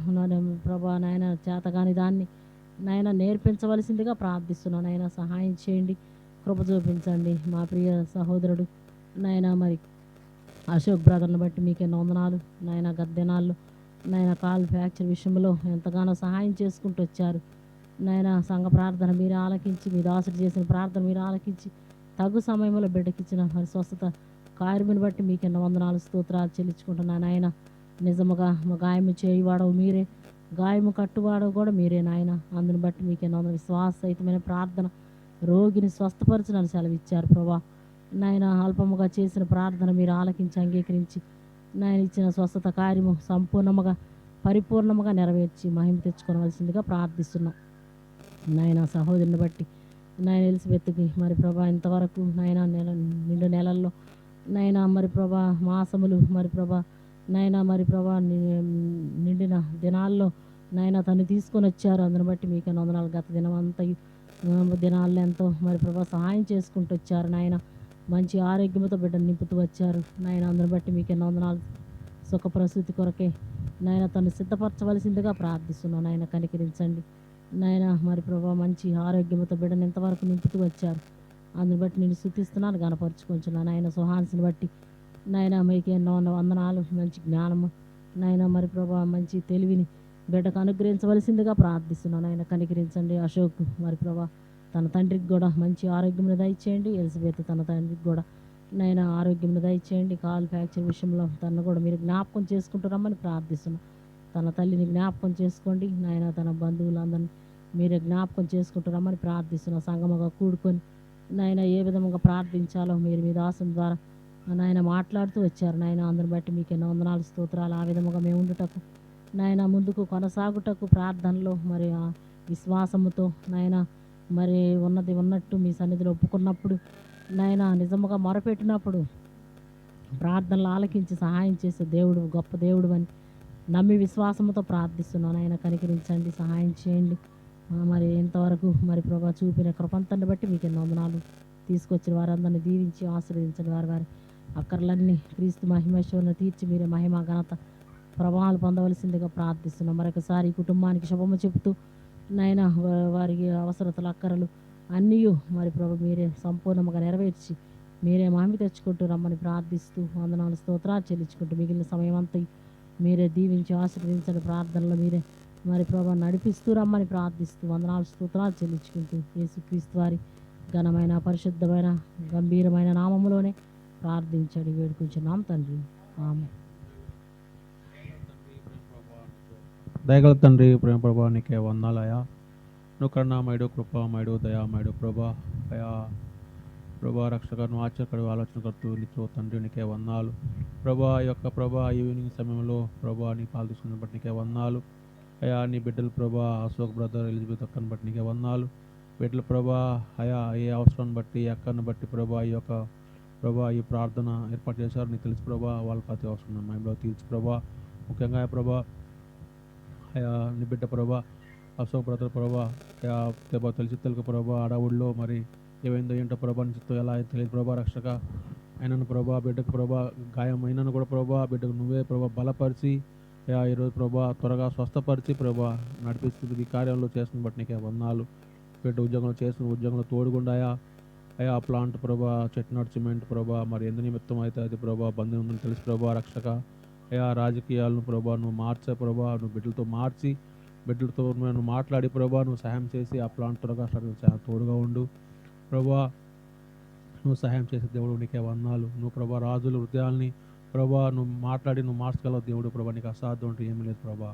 ప్రభా నాయన చేతగాని దాన్ని నాయన నేర్పించవలసిందిగా ప్రార్థిస్తున్నాను. నాయన సహాయం చేయండి, కృప చూపించండి. మా ప్రియ సహోదరుడు నాయన మరి అశోక్ బ్రదర్ని బట్టి మీకు ఎన్నో వందనాలు నాయన. గత దినాల్లో నాయన కాలు ఫ్రాక్చర్ విషయంలో ఎంతగానో సహాయం చేసుకుంటూ వచ్చారు నాయన. సంఘ ప్రార్థన మీరు ఆలకించి, మీ దాసుడు చేసిన ప్రార్థన మీరు ఆలకించి తగు సమయంలో బిడ్డకిచ్చిన మరి స్వస్థత కార్యముని బట్టి మీకు ఎన్నో వందనాలు, స్తోత్రాలు చెల్లించుకుంటున్నాను నాయన. నిజముగా మా గాయము చేయువాడవు మీరే, గాయము కట్టువాడవు కూడా మీరే నాయన. అందుని బట్టి మీకు ఎన్నో విశ్వాసహితమైన ప్రార్థన రోగిని స్వస్థపరచనని సెలవిచ్చారు ప్రభా నాయన. అల్పముగా చేసిన ప్రార్థన మీరు ఆలకించి అంగీకరించి నాయన ఇచ్చిన స్వస్థత కార్యము సంపూర్ణముగా పరిపూర్ణముగా నెరవేర్చి మహిమ తెచ్చుకోవలసిందిగా ప్రార్థిస్తున్నాం నాయన. సహోదరుని బట్టి నాయన ఎలిజబెత్కి మరి ప్రభా ఇంతవరకు నాయన నిండు నెలల్లో నాయన మరి ప్రభా మాసములు మరి ప్రభా నాయన మరి ప్రభా నిండిన దినాల్లో నాయన తను తీసుకొని వచ్చారు. అందుని బట్టి మీకు ఎన్నో వందనాలు. గత దినం అంతయు దినాల్లో ఎంతో మరి ప్రభా సహాయం చేసుకుంటూ వచ్చారు నాయన. మంచి ఆరోగ్యంతో బిడ్డను నింపుతూ వచ్చారు నాయన. అందుని బట్టి మీకు ఎన్నో వందనాలు. సుఖ ప్రసూతి కొరకే నాయన తను సిద్ధపరచవలసిందిగా ప్రార్థిస్తున్నాను. నాయన కనికరించండి నాయన. మరి ప్రభా మంచి ఆరోగ్యంతో బిడ్డను ఇంతవరకు నింపుతూ వచ్చారు. అందుని బట్టి నేను స్తుతిస్తున్నాను, గనపరుచుకుంటున్నాను. నాయన సుహాన్స్ని బట్టి నాయన మీకు ఎన్నో వందనాలు. మంచి జ్ఞానము నాయన, మరి ప్రభా మంచి తెలివిని బిడ్డకు అనుగ్రహించవలసిందిగా ప్రార్థిస్తున్నాను. ఆయన కనికరించండి. అశోక్ మరి ప్రభా తన తండ్రికి కూడా మంచి ఆరోగ్యం దయచేయండి. ఎలిజబెత్ తన తండ్రికి కూడా నాయన ఆరోగ్యం దయచేయండి. కాలు ఫ్రాక్చర్ విషయంలో తను కూడా మీరు జ్ఞాపకం చేసుకుంటున్నామని ప్రార్థిస్తున్నాను. తన తల్లిని జ్ఞాపకం చేసుకోండి నాయన. తన బంధువులందరినీ మీరే జ్ఞాపకం చేసుకుంటున్నామని ప్రార్థిస్తున్నాను. సంగమగా కూడుకొని నాయన ఏ విధంగా ప్రార్థించాలో మీరు మీ దాసం ద్వారా నాయన మాట్లాడుతూ వచ్చారు నాయన. అందరిని బట్టి మీకు ఎన్నో వందనాలు, స్తోత్రాలు. ఆ విధముగా మేము ఉండుటకు నాయన ముందుకు కొనసాగుటకు ప్రార్థనలో మరి ఆ విశ్వాసముతో నాయన మరి ఉన్నది ఉన్నట్టు మీ సన్నిధిలో ఒప్పుకున్నప్పుడు నాయన నిజముగా మొరపెట్టినప్పుడు ప్రార్థనలు ఆలకించి సహాయం చేసే దేవుడు గొప్ప దేవుడు అని నమ్మి విశ్వాసముతో ప్రార్థిస్తున్నాను. ఆయన కనికరించండి, సహాయం చేయండి. మరి ఇంతవరకు మరి ప్రభా చూపిన కృపంతని బట్టి మీకు ఎన్నో వందనాలు. తీసుకొచ్చిన వారందరినీ దీవించి ఆశీర్వదించండి. వారి అక్కర్లన్నీ క్రీస్తు మహిమేశ్వరుని తీర్చి మీరే మహిమ ఘనత ప్రభావాలు పొందవలసిందిగా ప్రార్థిస్తున్నాం. మరొకసారి ఈ కుటుంబానికి శుభము చెబుతూ నాయన వారికి అవసరతలు అక్కరలు అన్నీ మరి ప్రభు మీరే సంపూర్ణంగా నెరవేర్చి మీరే మహిమ తెచ్చుకుంటూ రమ్మని ప్రార్థిస్తూ వందనాలు, స్తోత్రాలు చెల్లించుకుంటూ మిగిలిన సమయం అంతా మీరే దీవించి ఆశీర్వదించండి. ప్రార్థనలో మీరే మరి ప్రభు నడిపిస్తూ రమ్మని ప్రార్థిస్తూ వందనాలు, స్తోత్రాలు చెల్లించుకుంటూ యేసుక్రీస్తు వారి ఘనమైన పరిశుద్ధమైన గంభీరమైన నామములోనే ప్రార్థించండి వేడుకుంటున్నాం తండ్రి. ఆమె దయగల తండ్రి, ప్రేమ ప్రభా నీకే వందాలయా. నువ్వు కరుణామయుడు, కృపామయుడు, దయామయుడు ప్రభా. అయా ప్రభా రక్షకను ఆశ్చర్యకరు ఆలోచనకర్తూ నిత్యో తండ్రి నీకే వందాలు ప్రభా. ఈ యొక్క ప్రభా ఈవినింగ్ సమయంలో ప్రభా నీ పాలు తీసుకున్న బట్టి నీకే వందాలు అయా. నీ బిడ్డలు ప్రభా అశోక్ బ్రదర్, ఎలిజబెత్ అక్కను బట్టి నీకే వందాలు. బిడ్డలు ప్రభా అయా ఏ అవసరాన్ని బట్టి అక్కను బట్టి ప్రభా ఈ యొక్క ప్రభా ఈ ప్రార్థన ఏర్పాటు చేశారు. నీకు తెలుసు ప్రభా వాళ్ళ ప్రతి అవసరం మైండ్లో తీర్చి ప్రభా. ముఖ్యంగా ప్రభా అయా నీ బిడ్డ ప్రభా అశోక్ బ్రదర్ ప్రభా అయా ప్రభా తెలిసి తెలుగు ప్రభా అడవుల్లో మరి ఏమైందో ఏంటో ప్రభా నిశ్చితో ఎలా తెలియదు ప్రభా. రక్షక అయినను ప్రభా బిడ్డకు ప్రభా గాయం అయినను కూడా ప్రభా బిడ్డకు నువ్వే ప్రభా బలపరిచి అయా ఈరోజు ప్రభా త్వరగా స్వస్థపరిచి ప్రభా నడిపిస్తుంది. ఈ కార్యంలో చేస్తున్న బట్టి నీకే వందనాలు. బిడ్డ ఉద్యోగంలో చేస్తున్న ఉద్యోగంలో తోడుగుండాయా అయా. ప్లాంట్ ప్రభా చెట్నాడు సిమెంట్ ప్రభా మరి ఎందు నిమిత్తం అయితే అది ప్రభా బంధం ఉందని తెలుసు ప్రభా. రక్షక అయా రాజకీయాలను ప్రభా నువ్వు మార్చే ప్రభా. నువ్వు బిడ్డలతో మార్చి బిడ్డలతో నువ్వు మాట్లాడి ప్రభా నువ్వు సహాయం చేసి ఆ ప్లాంట్ త్వరగా తోడుగా ఉండు ప్రభా. నువ్వు సహాయం చేసే దేవుడు నీకే వందనాలు. నువ్వు ప్రభా రాజుల హృదయాల్ని ప్రభా నువ్వు మాట్లాడి నువ్వు మార్చగలవు దేవుడు ప్రభా. నీకు అసాధ్యం అంటే ఏమీ లేదు ప్రభా.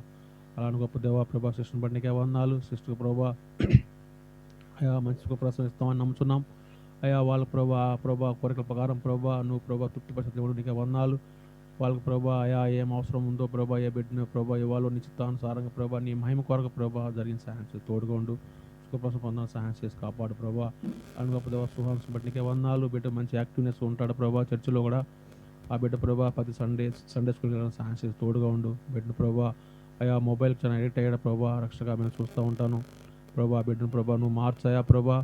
అలాంటి గొప్ప దేవా ప్రభా. సిస్టర్ని బట్టి నీకే వందనాలు. సిస్టర్ ప్రభా అయా మంచిగా ప్రశ్నిస్తామని నమ్ముతున్నాం అయా. వాళ్ళ ప్రభా కోరికల ప్రకారం ప్రభా నువ్వు ప్రభా తృప్తిపరిచే దేవుడు నీకే వందనాలు. వాళ్ళకి ప్రభా అయా ఏం అవసరం ఉందో ప్రభా ఏ బిడ్డను ప్రభా ఇవాళ నిశ్చితానుసారంగా ప్రభా నీ మహిమ కొరకు ప్రభా జరిగిన సహాయం చేసి తోడుగా ఉండు. సుఖప్రసం పొందాలని సహాయం చేసి కాపాడు ప్రభా. అని గొప్ప దేవ సుహాన్స్ బట్టి నీకే వందనాలు. బిడ్డ మంచి యాక్టివ్నెస్ ఉంటాడు ప్రభా చర్చిలో కూడా. ఆ బిడ్డ ప్రభా ప్రతి సండే స్కూల్కి వెళ్ళడానికి సహాయం చేసి తోడుగా ఉండు. బిడ్డను ప్రభా అయా మొబైల్కి చాలా ఎడిక్ట్ అయ్యాడు ప్రభా. రక్షగా మేము చూస్తూ ఉంటాను ప్రభా. బిడ్డను ప్రభా నువ్వు మార్చాయా ప్రభా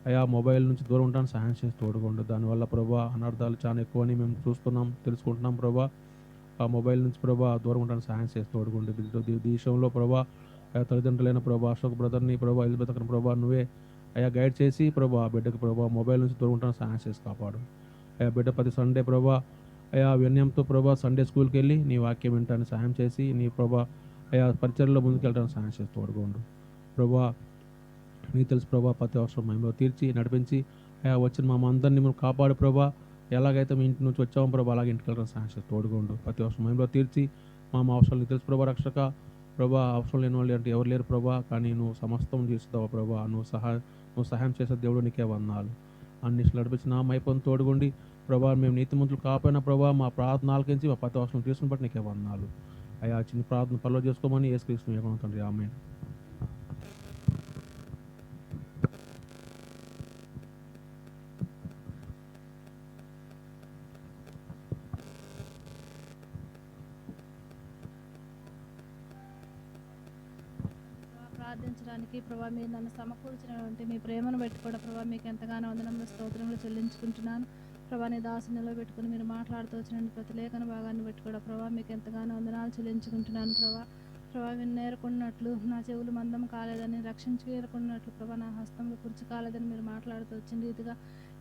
అయా. మొబైల్ నుంచి దూరం ఉంటాను సహాయం చేసి తోడుగా ఉండు. దానివల్ల ప్రభా అనర్థాలు చాలా ఎక్కువని మేము చూస్తున్నాం తెలుసుకుంటున్నాం ప్రభా. ఆ మొబైల్ నుంచి ప్రభా దూరం ఉంటాను సహాయం చేసి తోడుకుండు. ఈ విషయంలో ప్రభా అయా తల్లిదండ్రులైన ప్రభా అశోక్ బ్రదర్ని ప్రభా ఎలిజబెత్ అక్కడ ప్రభా నువ్వే అయా గైడ్ చేసి ప్రభా బిడ్డకు ప్రభా మొబైల్ నుంచి దూరం ఉంటాను సహాయం చేసి కాపాడు అయా. బిడ్డ ప్రతి సండే ప్రభా అయా వినయంతో ప్రభా సండే స్కూల్కి వెళ్ళి నీ వాక్యం వింటానికి సహాయం చేసి నీ ప్రభా అయా పరిచర్లో ముందుకు వెళ్ళడానికి సహాయం చేసి తోడుగా ఉండు ప్రభా. నీకు తెలుసు ప్రభా ప్రతి అవసరం మహిమలో తీర్చి నడిపించి అయా వచ్చిన మా అందరినీ మేము కాపాడు ప్రభా. ఎలాగైతే మీ ఇంటి నుంచి వచ్చాము ప్రభా అలాగే ఇంటికి వెళ్ళడం సహాయం చేసి తోడుగా ఉండు. ప్రతి అవసరం మహిమలో తీర్చి మా అవసరాలు నీకు తెలుసు ప్రభా. రక్షక ప్రభా అవసరం లేని వాళ్ళు అంటే ఎవరు లేరు ప్రభా. కానీ నువ్వు సమస్తం చేస్తావు ప్రభా. నువ్వు సహాయం చేసే దేవుడు నీకే వందనాలు. అన్ని నడిపించిన నా మైపం తోడుగుండి ప్రభా. మేము నీతిమంతులు కాకపోయినా ప్రభా మా ప్రార్థన ఆలకించి మా ప్రతి అవసరం తీసుకుని బట్టి నీకే వందనాలు అయా. చిన్న ప్రార్థన పనిలో చేసుకోమని యేసుక్రీస్తు తండ్రి ఆమేన్. ప్రార్థించడానికి ప్రభా మీరు నన్ను సమకూర్చినటువంటి మీ ప్రేమను బట్టి కూడా ప్రభా మీకు ఎంతగానో వందనములు స్తోత్రములు చెల్లించుకుంటున్నాను ప్రభా నీ దాసుని నిలబెట్టుకుని మీరు మాట్లాడుతూ వచ్చినండి ప్రతి లేఖన భాగాన్ని బట్టి కూడా ప్రభా మీకు ఎంతగానో వందనాలు చెల్లించుకుంటున్నాను ప్రభా విన్నేరుకున్నట్లు నా చెవులు మందం కాలేదని రక్షించుకున్నట్లు ప్రభా నా హస్తంలో కుర్చీ కాలేదని మీరు మాట్లాడుతూ వచ్చిన రీతిగా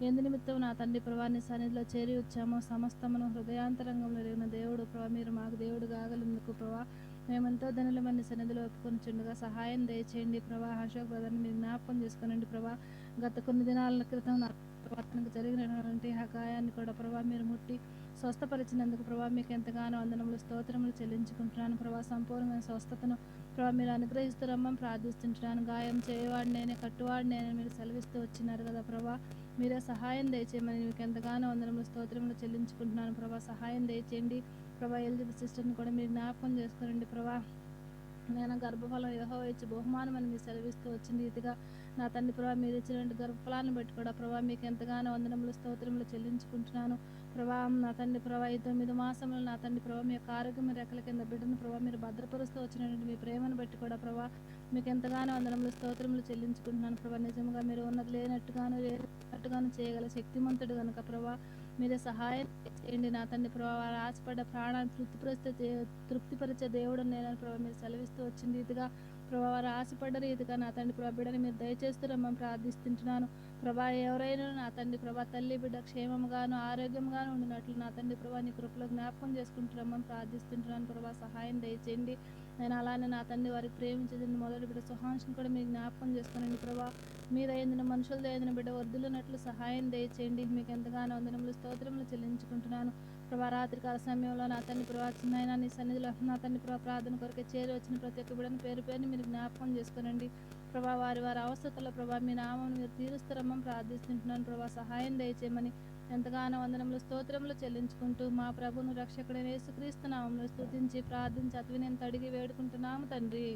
ఎందు నిమిత్తం నా తండ్రి ప్రభా నీ సన్నిధిలో చేరి వచ్చామో సమస్తమును హృదయాంతరంగంలో ఎరిగిన దేవుడు ప్రభా మీరు మాకు దేవుడు కాగలందుకు ప్రభా మేమెంతో ధనులమని సన్నిధిలో ఒప్పుకొని చుండగా సహాయం దయచేయండి ప్రభా అశోక్ బ్రదర్ని మీరు జ్ఞాపకం చేసుకోనండి ప్రభా గత కొన్ని దినాల క్రితం నా అతనికి జరిగినటువంటి ఆ గాయాన్ని కూడా ప్రభా మీరు ముట్టి స్వస్థపరిచినందుకు ప్రభా మీకు ఎంతగానో వందనములు స్తోత్రములు చెల్లించుకుంటున్నాను ప్రభా సంపూర్ణమైన స్వస్థతను ప్రభా మీరు అనుగ్రహిస్తున్నామని ప్రార్థిస్తుంటున్నాను. గాయం చేయవాడు నేనే కట్టువాడు నేనే మీరు సెలవిస్తూ వచ్చినారు కదా ప్రభా మీరే సహాయం దయచేయమని మీకు ఎంతగానో వందనములు స్తోత్రములు చెల్లించుకుంటున్నాను ప్రభా సహాయం దయచేయండి ప్రభా ఎలిజబెత్ సిస్టర్ని కూడా మీరు జ్ఞాపకం చేసుకోనండి ప్రభా నేను గర్భఫలం యెహోవా ఇచ్చి బహుమానం అని మీరు సెలవిస్తూ వచ్చిన రీతిగా నా తండ్రి ప్రభా మీరు ఇచ్చినటువంటి గర్భఫలాన్ని బట్టి కూడా ప్రభా మీకు ఎంతగానో వందనములు స్తోత్రములు చెల్లించుకుంటున్నాను ప్రభా నా తండ్రి ప్రభా ఈ 9 మాసంలో నా తండ్రి ప్రభా మీ యొక్క ఆరోగ్యం రెక్కల కింద బిడ్డను ప్రభా మీరు భద్రపరుస్తూ వచ్చినటువంటి మీ ప్రేమను బట్టి కూడా ప్రభా మీకు ఎంతగానో వందనములు స్తోత్రములు చెల్లించుకుంటున్నాను ప్రభా నిజంగా మీరు ఉన్నది లేనట్టుగాను చేయగల శక్తిమంతుడు కనుక ప్రభా మీరే సహాయం చేయండి నా తండ్రి ప్రభా వారు ఆశపడ్డ ప్రాణాన్ని తృప్తిపరిచే దేవుడు నేను ప్రభా మీరు సెలవిస్తూ వచ్చిన రీతిగా ప్రభా వారు ఆశపడ్డ రీతిగా నా తండ్రి ప్రభా బిడ్డని మీరు దయచేస్తున్నామని ప్రార్థిస్తుంటున్నాను ప్రభా ఎవరైనా నా తండ్రి ప్రభా తల్లి బిడ్డ క్షేమంగాను ఆరోగ్యంగాను ఉండినట్లు నా తండ్రి ప్రభా నీ కృపలో జ్ఞాపకం చేసుకుంటున్నామని ప్రార్థిస్తుంటున్నాను ప్రభా సహాయం దయచేయండి నేను అలానే నా తండ్రి వారికి ప్రేమించేది మొదటి బిడ్డ సుహాంష్ని కూడా మీరు జ్ఞాపకం చేసుకోనండి ప్రభా మీరైందిన మనుషుల దైన బిడ్డ వర్ధులున్నట్లు సహాయం దయచేయండి మీకు ఎంతగానో వందనములు స్తోత్రములు చెల్లించుకుంటున్నాను ప్రభా రాత్రికాల సమయంలో నా తండ్రి ప్రభా చిన్న నీ సన్నిధిలో నా తండ్రి ప్రభా ప్రార్థన కొరకే చేరి వచ్చిన ప్రతి ఒక్క బిడ్డను పేరుని మీరు జ్ఞాపకం చేసుకోనండి ప్రభా వారి అవసరతల ప్రభా మీ నామం మీరు తీరుస్తారమ్మని ప్రార్థిస్తుంటున్నాను ప్రభా సహాయం దయచేయమని ఎంతగానో వందనములు స్తోత్రములు చెల్లించుకుంటూ మా ప్రభును రక్షకుడైన యేసుక్రీస్తు నామములో స్తుతించి ప్రార్థించి అతివినంత అడిగి వేడుకుంటున్నాము తండ్రి.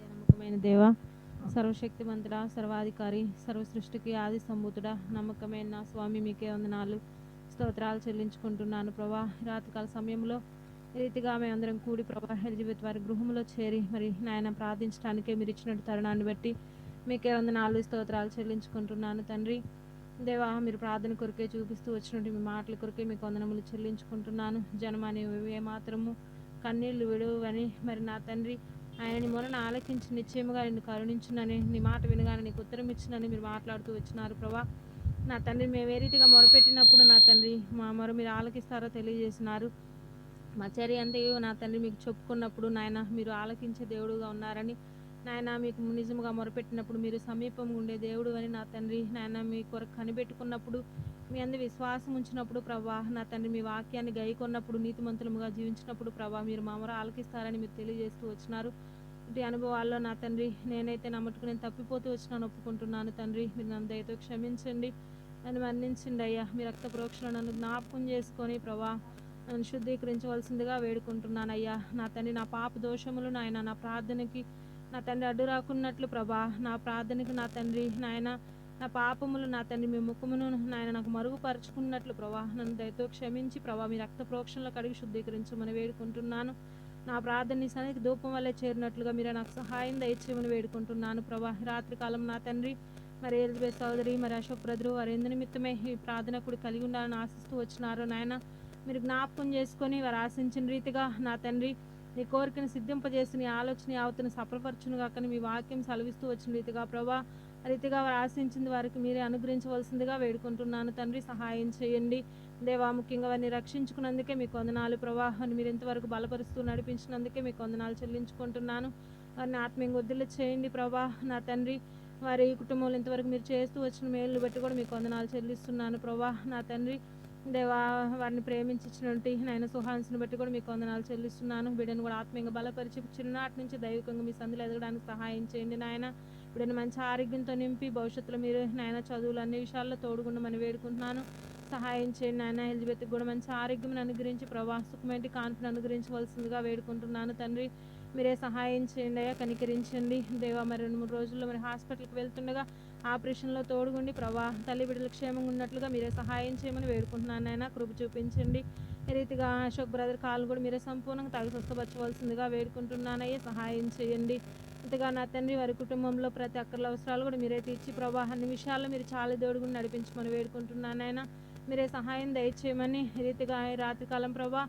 నమ్మకమైన దేవా సర్వశక్తిమంతుడా సర్వాధికారి సర్వ సృష్టికి ఆది సంభూతుడా నమ్మకమైన స్వామి మీకే వందనాలు స్తోత్రాలు చెల్లించుకుంటున్నాను ప్రభా రాత్రికాల సమయంలో ఈ రీతిగా మేమందరం కూడి ప్రభా ఎలిజబెత్ వారి గృహంలో చేరి మరి నాయన ప్రార్థించడానికే మీరు ఇచ్చినట్టు తరుణాన్ని బట్టి మీకే వందనాలు స్తోత్రాలు చెల్లించుకుంటున్నాను తండ్రి దేవా మీరు ప్రార్థన కొరకే చూపిస్తూ వచ్చినట్టు మీ మాటల కొరకే మీకు వందనములు చెల్లించుకుంటున్నాను జనమని ఏమాత్రము కన్నీళ్లు విడువని మరి నా తండ్రి ఆయనని మొరను ఆలకించి నిశ్చయముగా నిన్ను కరుణించునని నీ మాట వినగానే నీకు ఉత్తరం ఇచ్చినని మీరు మాట్లాడుతూ వచ్చినారు ప్రభా నా తండ్రి మేము ఏ రీతిగా మొరపెట్టినప్పుడు నా తండ్రి మా మొర మీరు ఆలకిస్తారో తెలియజేసినారు మా చర్య అంతయు నా తండ్రి మీకు చెప్పుకున్నప్పుడు నాయన మీరు ఆలకించే దేవుడుగా ఉన్నారని నాయన మీకు నిజముగా మొరపెట్టినప్పుడు మీరు సమీపంగా ఉండే దేవుడు అని నా తండ్రి నాయన మీ కొరకు కనిపెట్టుకున్నప్పుడు మీ అందు విశ్వాసం ఉంచినప్పుడు ప్రభా నా తండ్రి మీ వాక్యాన్ని గైకొన్నప్పుడు నీతిమంతులముగా జీవించినప్పుడు ప్రభా మీరు మా మొర ఆలకిస్తారని మీరు తెలియజేస్తూ వచ్చినారు ఇటు అనుభవాల్లో నా తండ్రి నేనైతే నా మటుకు నేను తప్పిపోతూ వచ్చినాను ఒప్పుకుంటున్నాను తండ్రి మీరు నన్ను దయతో క్షమించండి నన్ను మన్నించండి అయ్యా మీ రక్త ప్రోక్షణ నన్ను జ్ఞాపకం చేసుకొని ప్రభా నన్ను శుద్ధీకరించవలసిందిగా వేడుకుంటున్నాను అయ్యా నా తండ్రి నా పాప దోషములు నాయన నా ప్రార్థనకి నా తండ్రి అడ్డు రాకున్నట్లు ప్రభా నా ప్రార్థనకు నా తండ్రి నాయన నా పాపములు నా తండ్రి మీ ముఖమును నాయన నాకు మరుగుపరుచుకున్నట్లు ప్రభా నన్ను దయతో క్షమించి ప్రభా మీ రక్త ప్రోక్షణలో కడిగి శుద్ధీకరించమని వేడుకుంటున్నాను నా ప్రార్థన సనికి ధూపం వల్లే చేరినట్లుగా మీరు నాకు సహాయం దయచేయమని వేడుకుంటున్నాను ప్రభా రాత్రికాలం నా తండ్రి మరి ఎలిజబెత్ సోదరి మరి అశోక్ బ్రదరు వారి ఎందు నిమిత్తమే ఈ ప్రార్థన కూడా కలిగి ఉండాలని ఆశిస్తూ వచ్చినారు నాయన మీరు జ్ఞాపకం చేసుకొని వారు ఆశించిన రీతిగా నా తండ్రి నీ కోరికను సిద్ధింపజేసి నీ ఆలోచన యావత్తును సఫలపరచును కాకని మీ వాక్యం సెలవిస్తూ వచ్చిన రీతిగా ప్రభా రీతిగా వారు ఆశించింది వారికి మీరే అనుగ్రహించవలసిందిగా వేడుకుంటున్నాను తండ్రి సహాయం చేయండి దేవా ముఖ్యంగా వారిని రక్షించుకున్నందుకే మీకు వందనాలు ప్రవాహాన్ని మీరు ఇంతవరకు బలపరుస్తూ నడిపించినందుకే మీకు వందనాలు చెల్లించుకుంటున్నాను వారిని ఆత్మీయంగా వద్దులు చేయండి ప్రభా నా తండ్రి వారి కుటుంబంలో ఇంతవరకు మీరు చేస్తూ వచ్చిన మేలు బట్టి కూడా మీకు వందనాలు చెల్లిస్తున్నాను ప్రభా నా తండ్రి దేవా వారిని ప్రేమించినటువంటి నాయన సుహాన్స్ని బట్టి కూడా మీకు వందనాలు చెల్లిస్తున్నాను బిడ్డను కూడా ఆత్మీయంగా బలపరిచి చిన్ననాటి నుంచి దైవికంగా మీ సందులు ఎదగడానికి సహాయం చేయండి నాయన బిడ్డను మంచి ఆరోగ్యంతో నింపి భవిష్యత్తులో మీరు నాయన చదువులు అన్ని విషయాల్లో తోడుగుండమని వేడుకుంటున్నాను సహాయం చేయండి నాయన ఎలిజబెత్కి కూడా మంచి ఆరోగ్యం అనుగ్రహించి సుఖమైన కాన్పుని అనుగ్రహించవలసిందిగా వేడుకుంటున్నాను తండ్రి మీరే సహాయం చేయండి అయ్యా కనికరించండి దేవా మరి 2-3 రోజుల్లో మరి హాస్పిటల్కి వెళ్తుండగా ఆపరేషన్లో తోడుగుండి తల్లి బిడ్డలు క్షేమంగా ఉన్నట్లుగా మీరే సహాయం చేయమని వేడుకుంటున్నాను నాయన కృప చూపించండి ఈ రీతిగా అశోక్ బ్రదర్ కాలు కూడా మీరే సంపూర్ణంగా స్వస్థపరచవలసిందిగా వేడుకుంటున్నానయ్యా సహాయం చేయండి రీతిగా నా తండ్రి వారి కుటుంబంలో ప్రతి ఒక్కరి అవసరాలు కూడా మీరే తీర్చి ప్రభా అన్ని విషయాల్లో మీరు చాలా దేవుడు నడిపించమని వేడుకుంటున్నాను ఆయన. మీరే సహాయం దయచేయమని రీతిగా ఈ రాత్రికాలం ప్రభా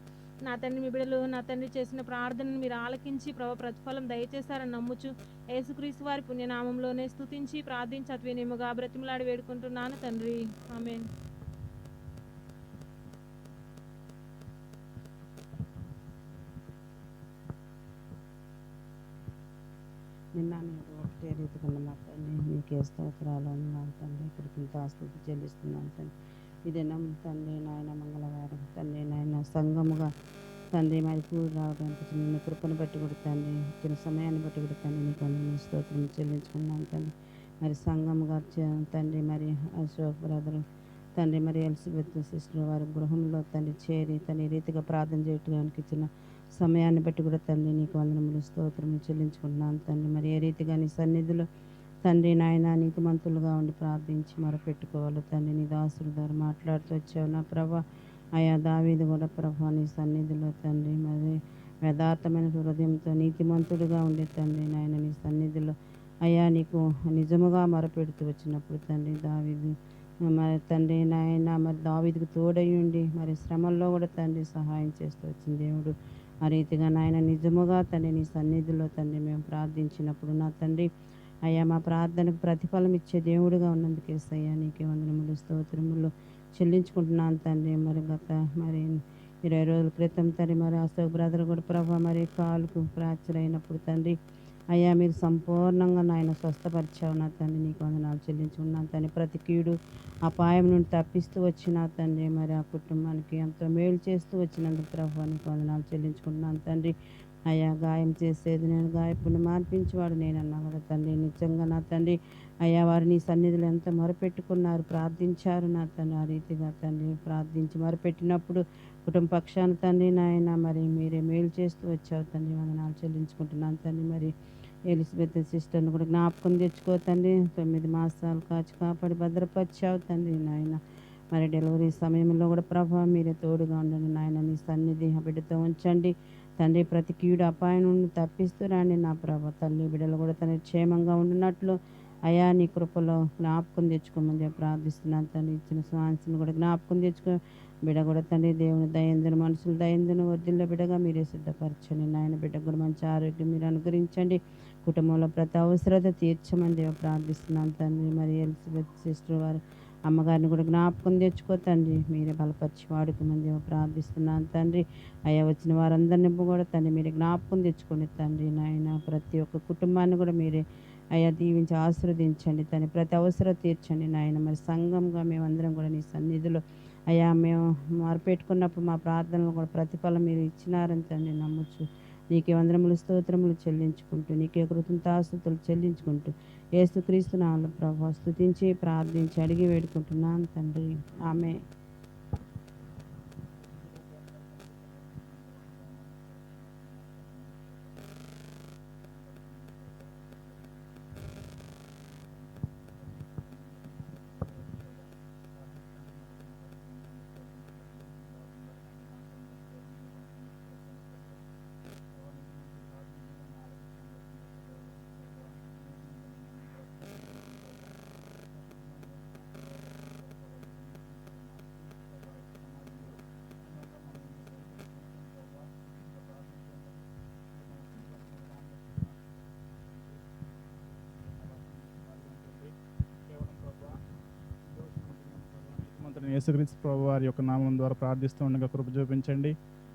నా తండ్రి మీ బిడ్డలు నా తండ్రి చేసిన ప్రార్థనను మీరు ఆలకించి ప్రభా ప్రతిఫలం దయచేశారని నమ్ముచు యేసుక్రీస్తు వారి పుణ్యనామంలోనే స్తుతించి ప్రార్థించి అద్వినీయముగా బ్రతిమలాడి వేడుకుంటున్నాను తండ్రి. ఆమేన్. నిన్న నేను ఒకటే రీతిగా మా తండ్రి నీకే స్తోత్రాలు అన్నాను తండ్రి. కృతజ్ఞతాస్తుతి చెల్లిస్తున్నాను తండ్రి. ఇదే తండ్రి నాయన మంగళవారం తండ్రి నాయన సంఘముగా తండ్రి మరి కూడి రావడానికి చిన్న కృపను బట్టి కూడా తండ్రి చిన్న సమయాన్ని బట్టి కూడా తండ్రి నీకు వందనాలు స్తోత్రం చెల్లించుకున్నాను తండ్రి. మరి సంఘముగా తండ్రి మరి అశోక్ బ్రదర్ తండ్రి మరి ఎలిజబెత్ సిస్టర్ వారి గృహంలో తండ్రి చేరి తండ్రి రీతిగా ప్రార్థన చేయడానికి ఇచ్చిన సమయాన్ని బట్టి కూడా తండ్రి నీకు వందనములు స్తోత్రం చెల్లించుకుంటున్నాను తండ్రి. మరి ఏ రీతిగా నీ సన్నిధిలో తండ్రి నాయన నీతిమంతులుగా ఉండి ప్రార్థించి మొరపెట్టుకోవాలి తండ్రి. నీ దాసుడు ద్వారా మాట్లాడుతూ వచ్చావు నా ప్రభా. అయా దావీదు కూడా ప్రభా నీ సన్నిధిలో తండ్రి మరి యథార్థమైన హృదయంతో నీతిమంతుడుగా ఉండే తండ్రి నాయన నీ సన్నిధిలో అయ్యా నీకు నిజముగా మొరపెడుతూ వచ్చినప్పుడు తండ్రి దావీదు మరి తండ్రి నాయన మరి దావీదుకు తోడై ఉండి మరి శ్రమల్లో కూడా తండ్రి సహాయం చేస్తూ వచ్చిన దేవుడు. ఆ రీతిగా నాయన నిజముగా తండ్రి నీ సన్నిధిలో తండ్రి మేము ప్రార్థించినప్పుడు నా తండ్రి అయ్యా మా ప్రార్థనకు ప్రతిఫలం ఇచ్చే దేవుడుగా ఉన్నందుకు యేసయ్యా నీకే వందనములు స్తోత్రములు చెల్లించుకుంటున్నాను తండ్రి. మరి గత మరి 20 రోజుల క్రితం తండ్రి మరి అశోక్ బ్రదర్ కూడా ప్రభా మరి కాలుకు ఫ్రాక్చర్ అయినప్పుడు తండ్రి అయ్యా మీరు సంపూర్ణంగా నాయన స్వస్థపరిచావు నా తండ్రి. నీకు వందనాలు చెల్లించుకున్నాను తండ్రి. ప్రతి కీడు అపాయం నుండి తప్పిస్తూ వచ్చిన తండ్రి మరి ఆ కుటుంబానికి ఎంతో మేలు చేస్తూ వచ్చినందుకు ప్రభా నీకు వందనాలు చెల్లించుకుంటున్నాను తండ్రి. అయ్యా గాయం చేసేది నేను గాయపుని మార్పించేవాడు నేనన్నా కదా తండ్రి. నిజంగా నా తండ్రి అయ్యా వారు నీ సన్నిధిలో ఎంత మొరపెట్టుకున్నారు ప్రార్థించారు నా తండ్రి. ఆ రీతిగా తండ్రి ప్రార్థించి మొరపెట్టినప్పుడు కుటుంబ పక్షాన తండ్రి నాయన మరి మీరే మేలు చేస్తూ వచ్చావు తండ్రి. వందనాలు చెల్లించుకుంటున్నాను తండ్రి. మరి ఎలిజబెత్ సిస్టర్ను కూడా జ్ఞాపకం తెచ్చుకో తండ్రి. 9 మాసాలు కాచి కాపాడి భద్రపరిచావు తండ్రి నాయన. మరి డెలివరీ సమయంలో కూడా ప్రభావ మీరే తోడుగా ఉండండి నాయన. నీ సన్నిధి ఆ బిడ్డతో ఉంచండి తండ్రి. ప్రతి కీడు అపాయం నుండి తప్పిస్తూ రాండి నా ప్రభా. తల్లి బిడ్డలు కూడా తండ్రి క్షేమంగా ఉండినట్లు అయా నీ కృపలో జ్ఞాపకం తెచ్చుకోమని ప్రార్థిస్తున్నాను తండ్రి. ఇచ్చిన స్వాంశను కూడా జ్ఞాపకం తెచ్చుకో బిడ్డ కూడా తండ్రి. దేవుని దయందును మనుషులు దయందును వర్ధిల్ల బిడ్డగా మీరే సిద్ధపరచండి నాయన. బిడ్డ కూడా మంచి ఆరోగ్యం మీరు అనుగ్రహించండి. కుటుంబంలో ప్రతి అవసరత తీర్చమని దేవ ప్రార్థిస్తున్నాను తండ్రి. మరి ఎలిజబెత్ సిస్టర్ వారు అమ్మగారిని కూడా జ్ఞాపకం తెచ్చుకో తండ్రి. మీరే బలపరిచి వాడుకోమని దేవ ప్రార్థిస్తున్నాను తండ్రి. అయ్యా వచ్చిన వారందరినీ కూడా తండ్రి మీరే జ్ఞాపకం తెచ్చుకోండి తండ్రి నాయన. ప్రతి ఒక్క కుటుంబాన్ని కూడా మీరే అయ్యా దీవించి ఆశీర్వదించండి తండ్రి. ప్రతి అవసరం తీర్చండి నాయన. మరి సంఘంగా మేమందరం కూడా నీ సన్నిధిలో అయ్యా మేము మొరపెట్టుకున్నప్పుడు మా ప్రార్థనలు కూడా ప్రతిఫలం మీరు ఇచ్చినారని తండ్రి నమ్మచ్చు. నీకే వందనములు స్తోత్రములు చెల్లించుకుంటూ నీకే కృతజ్ఞతాస్తుతులు చెల్లించుకుంటూ యేసుక్రీస్తు నామములో ప్రభువా స్తుతించి ప్రార్థించి అడిగి వేడుకుంటున్నాను తండ్రి. ఆమె యేసుక్రీస్తు ప్రభు వారి యొక్క నామం ద్వారా ప్రార్థిస్తూ ఉండగా కృప చూపించండి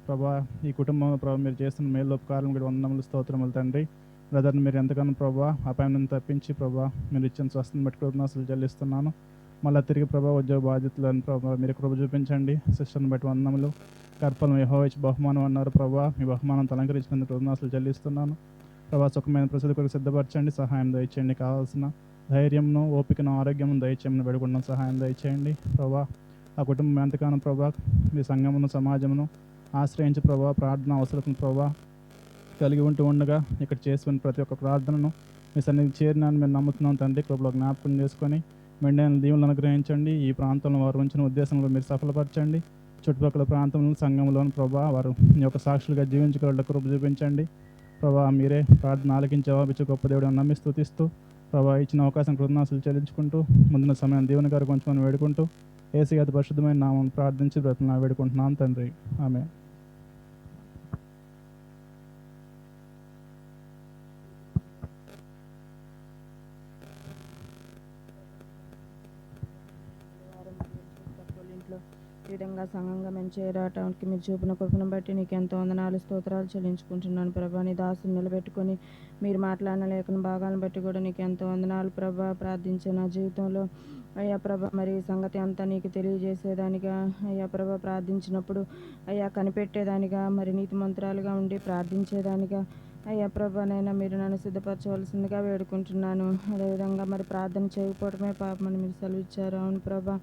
ప్రభా. ఈ కుటుంబంలో ప్రభావ మీరు చేస్తున్న మేలు ఉపకారం కూడా వందనములు స్తోత్రములు తండ్రి. బ్రదర్ని మీరు ఎంతగానో ప్రభా అపాయం నుండి తప్పించి ప్రభా మీరు ఇచ్చిన స్వస్థను బట్టి కృతజ్ఞతలు చెల్లిస్తున్నాను. మళ్ళీ తిరిగి ప్రభా ఉద్యోగ బాధ్యతలను ప్రభావ మీరు కృప చూపించండి. సిస్టర్ని బట్టి వందనములు. కర్పలను యెహోవా ఇచ్చి బహుమానం అన్నారు ప్రభా. మీ బహుమానం అలంకరించినందుకు కృతజ్ఞతలు చెల్లిస్తున్నాను ప్రభా. సుఖమైన ప్రసిద్ధి కొరకు సిద్ధపరచండి. సహాయం దయచేయండి. కావాల్సిన ధైర్యంను ఓపికను ఆరోగ్యమును దయచేయమని వేడుకుంటున్నాం. సహాయం దయచేయండి ప్రభా. ఆ కుటుంబం ఎంతగానో ప్రభా మీ సంఘమును సమాజమును ఆశ్రయించి ప్రభా ప్రార్థన అవసరం ప్రభా కలిగి ఉంటూ ఉండగా ఇక్కడ చేసుకుని ప్రతి ఒక్క ప్రార్థనను మీ సన్నిధి చేరినాన్ని మేము నమ్ముతున్నాం తండ్రి. కృపలో జ్ఞాపకం చేసుకొని మెండైన దీవులను అనుగ్రహించండి. ఈ ప్రాంతంలో వారు ఉంచిన ఉద్దేశంలో మీరు సఫలపరచండి. చుట్టుపక్కల ప్రాంతంలో సంఘంలోని ప్రభా వారు మీ యొక్క సాక్షులుగా జీవించగల కృప చూపించండి. ప్రభా మీరే ప్రార్థన ఆలకించి జవాబిచ్చే గొప్ప దేవుడు నమ్మి స్తుతిస్తూ ప్రభా ఇచ్చిన అవకాశం కృతజ్ఞతలు చెల్లించుకుంటూ ముందున్న సమయం దేవుని గారు కొంచెం వేడుకుంటూ ఏసీ అతి పరిశుద్ధమైన నామం ప్రార్థించి బ్రతులు వేడుకుంటున్నాం తండ్రి. ఆమె ఈ విధంగా సంఘంగా మేము చేరటానికి మీరు చూపిన కృపను బట్టి నీకు ఎంతో వందనాలు స్తోత్రాలు చెల్లించుకుంటున్నాను ప్రభా. నీ దాసుని నిలబెట్టుకొని మీరు మాట్లాడిన లేఖన భాగాలను బట్టి కూడా నీకు ఎంతో వందనాలు ప్రభా. ప్రార్థించే నా జీవితంలో అయ్యా ప్రభా మరి సంగతి అంతా నీకు తెలియజేసేదానిగా అయ్యా ప్రభా ప్రార్థించినప్పుడు అయ్యా కనిపెట్టేదానిగా మరి నీతి మంత్రాలుగా ఉండి ప్రార్థించేదానిగా అయ్యా ప్రభానైనా మీరు నన్ను సిద్ధపరచవలసిందిగా వేడుకుంటున్నాను. అదేవిధంగా మరి ప్రార్థన చేయకపోవడమే పాపమని మీరు సెలవిచ్చారు. అవును ప్రభా.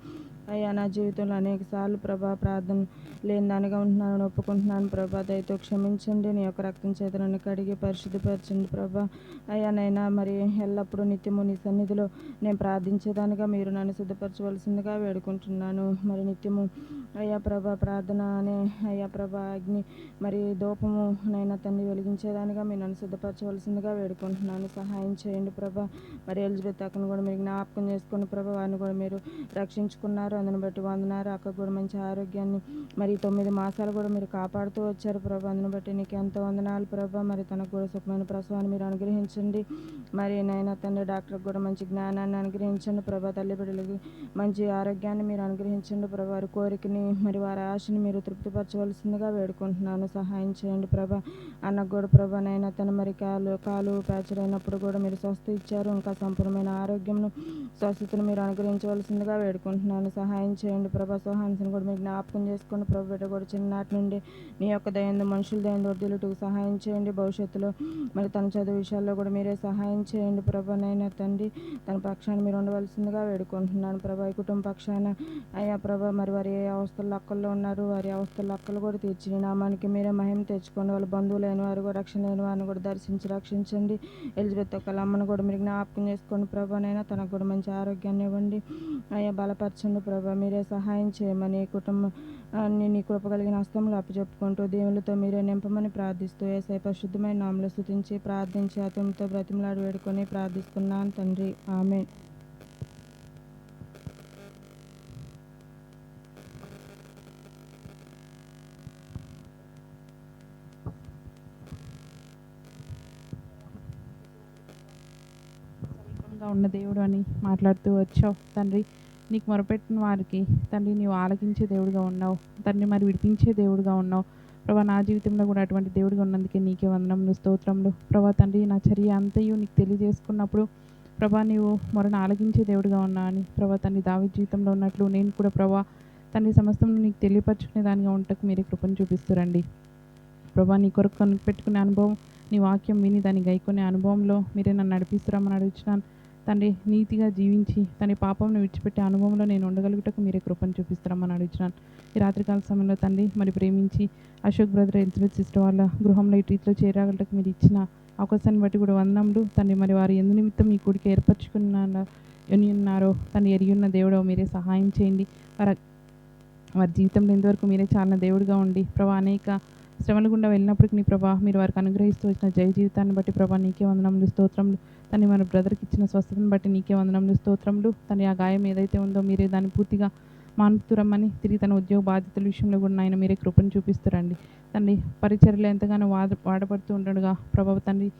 అయ్యా నా జీవితంలో అనేక సార్లు ప్రభా ప్రార్థన లేని దానిగా ఉంటున్నాను, ఒప్పుకుంటున్నాను ప్రభా. దయతో క్షమించండి, నీ యొక్క రక్తం చేత నన్ను కడిగి పరిశుద్ధపరచండి ప్రభా. అయ్యా నైనా మరి ఎల్లప్పుడూ నిత్యము నీ సన్నిధిలో నేను ప్రార్థించేదానిగా మీరు నన్ను సిద్ధపరచవలసిందిగా వేడుకుంటున్నాను. మరి నిత్యము అయ్యా ప్రభా ప్రార్థన అనే అయ్యా ప్రభా అగ్ని మరి దూపము నైనా తండ్రి వెలిగించేదానిగా మీరు నన్ను సిద్ధపరచవలసిందిగా వేడుకుంటున్నాను. సహాయం చేయండి ప్రభా. మరి ఎలిజబెత్ అక్కను కూడా మీరు జ్ఞాపకం చేసుకుని ప్రభా వారిని కూడా మీరు రక్షించుకున్నారు, అందుని బట్టి వందనారు. అక్కకు కూడా మంచి ఆరోగ్యాన్ని మరి 9 మాసాలు కూడా మీరు కాపాడుతూ వచ్చారు ప్రభా, అందుని బట్టి నీకు ఎంతో వందనాలు ప్రభా. మరి తనకు కూడా సుఖమైన ప్రసవాన్ని మీరు అనుగ్రహించండి. మరి నైనా తండ్రి డాక్టర్కి కూడా మంచి జ్ఞానాన్ని అనుగ్రహించండి ప్రభా. తల్లి బిడ్డలకి మంచి ఆరోగ్యాన్ని మీరు అనుగ్రహించండి ప్రభా. వారి కోరికని మరి వారి ఆశని మీరు తృప్తిపరచవలసిందిగా వేడుకుంటున్నాను. సహాయం చేయండి ప్రభా. అన్నకు కూడా ప్రభా నైనా తన మరి కాలు ఫ్రాక్చర్ అయినప్పుడు కూడా మీరు స్వస్థ ఇచ్చారు. ఇంకా సంపూర్ణమైన ఆరోగ్యంను స్వస్థతను మీరు అనుగ్రహించవలసిందిగా వేడుకుంటున్నాను. సహాయం చేయండి ప్రభా. సోహాన్స్ని కూడా మీరు జ్ఞాపకం చేసుకోండి ప్రభు. బిడ్డ కూడా చిన్ననాటి నుండి నీ యొక్క దయందు మనుషుల దయందు వర్ధిల్లుటకు సహాయం చేయండి. భవిష్యత్తులో మరి తన చదువు విషయాల్లో కూడా మీరే సహాయం చేయండి ప్రభా. నైనా తండ్రి తన పక్షాన్ని మీరు ఉండవలసిందిగా వేడుకుంటున్నాను ప్రభా. ఈ కుటుంబ పక్షాన అయ్యా ప్రభా మరి వారి ఏ అవస్థల్లో అక్కల్లో ఉన్నారు, వారి అవస్థల్లో అక్కలు కూడా తీర్చి నీ నామానికి మీరే మహిమ తెచ్చుకోండి. వాళ్ళ బంధువులైన వారు కూడా రక్షణ లేని వారిని కూడా దర్శించి రక్షించండి. ఎలిజబెత్ ఒక అమ్మను కూడా మీరు జ్ఞాపకం చేసుకోండి ప్రభానైనా తనకు కూడా మంచి ఆరోగ్యాన్ని ఇవ్వండి. అయ్యా బలపరచండి ప్రభా. మీరే సహాయం చేయమని కుటుంబాన్ని నీ కృప కలిగిన హస్తంలో అప్పచెప్పుకుంటూ దేవులతో మీరే నింపమని ప్రార్థిస్తూ యేసయ్య పరిశుద్ధమైన నామములో స్తుతించి ప్రార్థించి అతనితో బ్రతిమలాడి వేడుకొని ప్రార్థిస్తున్నాను తండ్రి. ఆమేన్. ఉన్న దేవుడు అని మాట్లాడుతూ వచ్చావు తండ్రి. నీకు మొరపెట్టిన వారికి తండ్రి నీవు ఆలకించే దేవుడుగా ఉన్నావు తండ్రి. మరి విడిపించే దేవుడుగా ఉన్నావు ప్రభా. నా జీవితంలో కూడా అటువంటి దేవుడిగా ఉన్నందుకే నీకే వందనములు స్తోత్రములు ప్రభా. తండ్రి నా చర్య అంతయు నీకు తెలియజేసుకున్నప్పుడు ప్రభా నీవు మొరను ఆలకించే దేవుడిగా ఉన్నా అని ప్రభా. తండ్రి దావీదు జీవితంలో ఉన్నట్లు నేను కూడా ప్రభా తండ్రి సమస్తం నీకు తెలియపరచుకునే దానిగా ఉంటకు మీరే కృపను చూపిస్తురండి ప్రభా. నీ కొరకు కనిపెట్టుకునే అనుభవం, నీ వాక్యం విని దాన్ని గైకొనే అనుభవంలో మీరే నన్ను నడిపిస్తారని అడుగుతున్నాను తండ్రి. నీతిగా జీవించి తన పాపంను విడిచిపెట్టే అనుభవంలో నేను ఉండగలుగుటకు మీరే కృపను చూపిస్తారని అడుగుతున్నాను. ఈ రాత్రికాల సమయంలో తండ్రి మరి ప్రేమించి అశోక్ బ్రదర్ ఎలిజబెత్ సిస్టర్ వాళ్ళ గృహంలో ఈ రీతిలో చేరగలటకు మీరు ఇచ్చిన అవకాశాన్ని బట్టి కూడా వందనములు తండ్రి. మరి వారు ఎందు నిమిత్తం మీ కొడుకు ఏర్పరచుకున్నారో తను ఎరిగి ఉన్న దేవుడో మీరే సహాయం చేయండి. వారి జీవితంలో ఇంతవరకు మీరే చాలా దేవుడిగా ఉండి ప్రభా అనేక శ్రమల గుండా వెళ్ళినప్పటికీ నీ ప్రభా మీరు వారికి అనుగ్రహిస్తూ వచ్చిన జయ జీవితాన్ని బట్టి ప్రభా నీకే వందనములు స్తోత్రములు. తను మన బ్రదర్కి ఇచ్చిన స్వస్థతను బట్టి నీకే వందనములు స్తోత్రములు. తన ఆ గాయం ఏదైతే ఉందో మీరే దాన్ని పూర్తిగా మానుతురమ్మని తిరిగి తన ఉద్యోగ బాధ్యతల విషయంలో కూడా ఆయన మీరే కృపను చూపిస్తారండి తండ్రి. పరిచర్యలు ఎంతగానో వాడపడుతూ ఉండడుగా ప్రభావ తండ్రి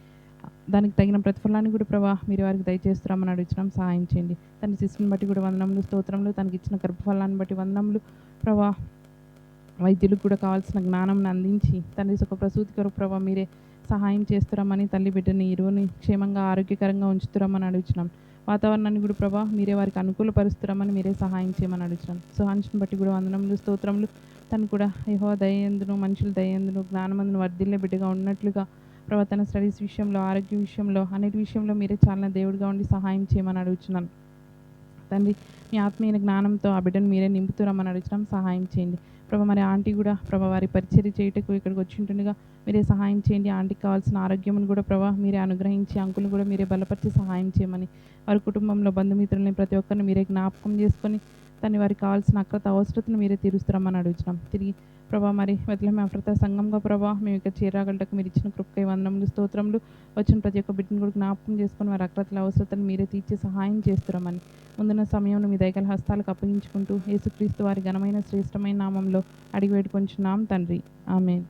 దానికి తగిన ప్రతిఫలాన్ని కూడా ప్రభా మీరు వారికి దయచేస్తున్నామని అడుగుతున్నాం. సహాయం చేయండి తన శిశుని బట్టి కూడా వందనములు స్తోత్రములు. తనకి ఇచ్చిన గర్భఫలాన్ని బట్టి వందనములు ప్రభా. వైద్యులకు కూడా కావాల్సిన జ్ఞానం అందించి తండ్రి సుఖ ప్రసూతి కొరకు ప్రభా మీరే సహాయం చేస్తున్నామని తల్లి బిడ్డని ఇరువుని క్షేమంగా ఆరోగ్యకరంగా ఉంచుతున్నామని అడుగుతున్నాం. వాతావరణాన్ని కూడా ప్రభా మీరే వారికి అనుకూలపరుస్తున్నామని మీరే సహాయం చేయమని అడుగుతున్నాం. సుహాన్షిని బట్టి కూడా వందనములు స్తోత్రములు. తను కూడా యెహోవా దయందును మనుషుల దయందును జ్ఞానమందును వర్ధిల్లే బిడ్డగా ఉన్నట్లుగా ప్రభా తన స్టడీస్ విషయంలో ఆరోగ్య విషయంలో అన్నిటి విషయంలో మీరే చాలా దేవుడిగా ఉండి సహాయం చేయమని అడుగుతున్నాను తండ్రి. మీ ఆత్మీయ జ్ఞానంతో ఆ బిడ్డను మీరే నింపుతున్నామని అడుగుతున్నాం. సహాయం చేయండి ప్రభా. మరి ఆంటీ కూడా ప్రభా వారి పరిచర్య చేయటకు ఇక్కడికి వచ్చి ఉంటుండగా మీరే సహాయం చేయండి. ఆంటీకి కావాల్సిన ఆరోగ్యమును కూడా ప్రభా మీరే అనుగ్రహించి అంకులు కూడా మీరే బలపరిచి సహాయం చేయమని వారి కుటుంబంలో బంధుమిత్రులని ప్రతి ఒక్కరిని మీరే జ్ఞాపకం చేసుకొని తండ్రి వారికి కావాల్సిన అక్రత అవసరతను మీరే తీరుస్తారమ్మని అడుగుతున్నాం. తిరిగి ప్రభా మరి బెత్లెహేం ఎఫ్రాతా సంఘంగా ప్రభా మేము ఇక్కడ చేరగలటకు మీరు ఇచ్చిన కృపకై వందనములు స్తోత్రములు. వచ్చిన ప్రతి ఒక్క బిడ్డను కూడా జ్ఞాపకం చేసుకొని వారి అక్రతల అవసరతను మీరే తీర్చి సహాయం చేస్తారమ్మని ముందున్న సమయంలో మీ దయగల హస్తాలకు అప్పగించుకుంటూ యేసుక్రీస్తు వారి ఘనమైన శ్రేష్టమైన నామంలో అడిగి వేడుకొంచున్నాం తండ్రి. ఆమేన్.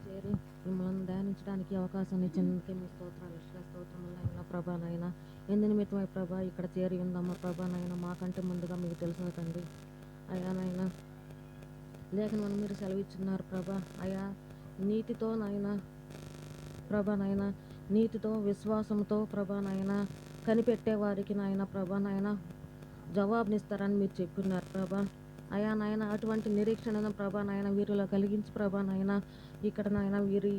చేరి మిమ్మల్ని ధ్యానించడానికి అవకాశం ఇచ్చినందుకే మీ స్తోత్రాలు స్తోత్రములైనా ప్రభానైనా ఎందు నిమిత్తమై ప్రభా ఇక్కడ చేరి ఉందమ్మా ప్రభానైనా మాకంటే ముందుగా మీకు తెలిసిన తండ్రి అయానైనా లేఖనమని మీరు సెలవిచ్చున్నారు ప్రభా. అయా నీతితో నాయనా ప్రభానైనా నీతితో విశ్వాసంతో ప్రభానైనా కనిపెట్టే వారికి నాయన ప్రభానైనా జవాబునిస్తారని మీరు చెప్పున్నారు ప్రభా. అయా నాయన అటువంటి నిరీక్షణ ప్రభా నాయన వీరిలో కలిగించి ప్రభా నాయన ఇక్కడ నాయన వీరు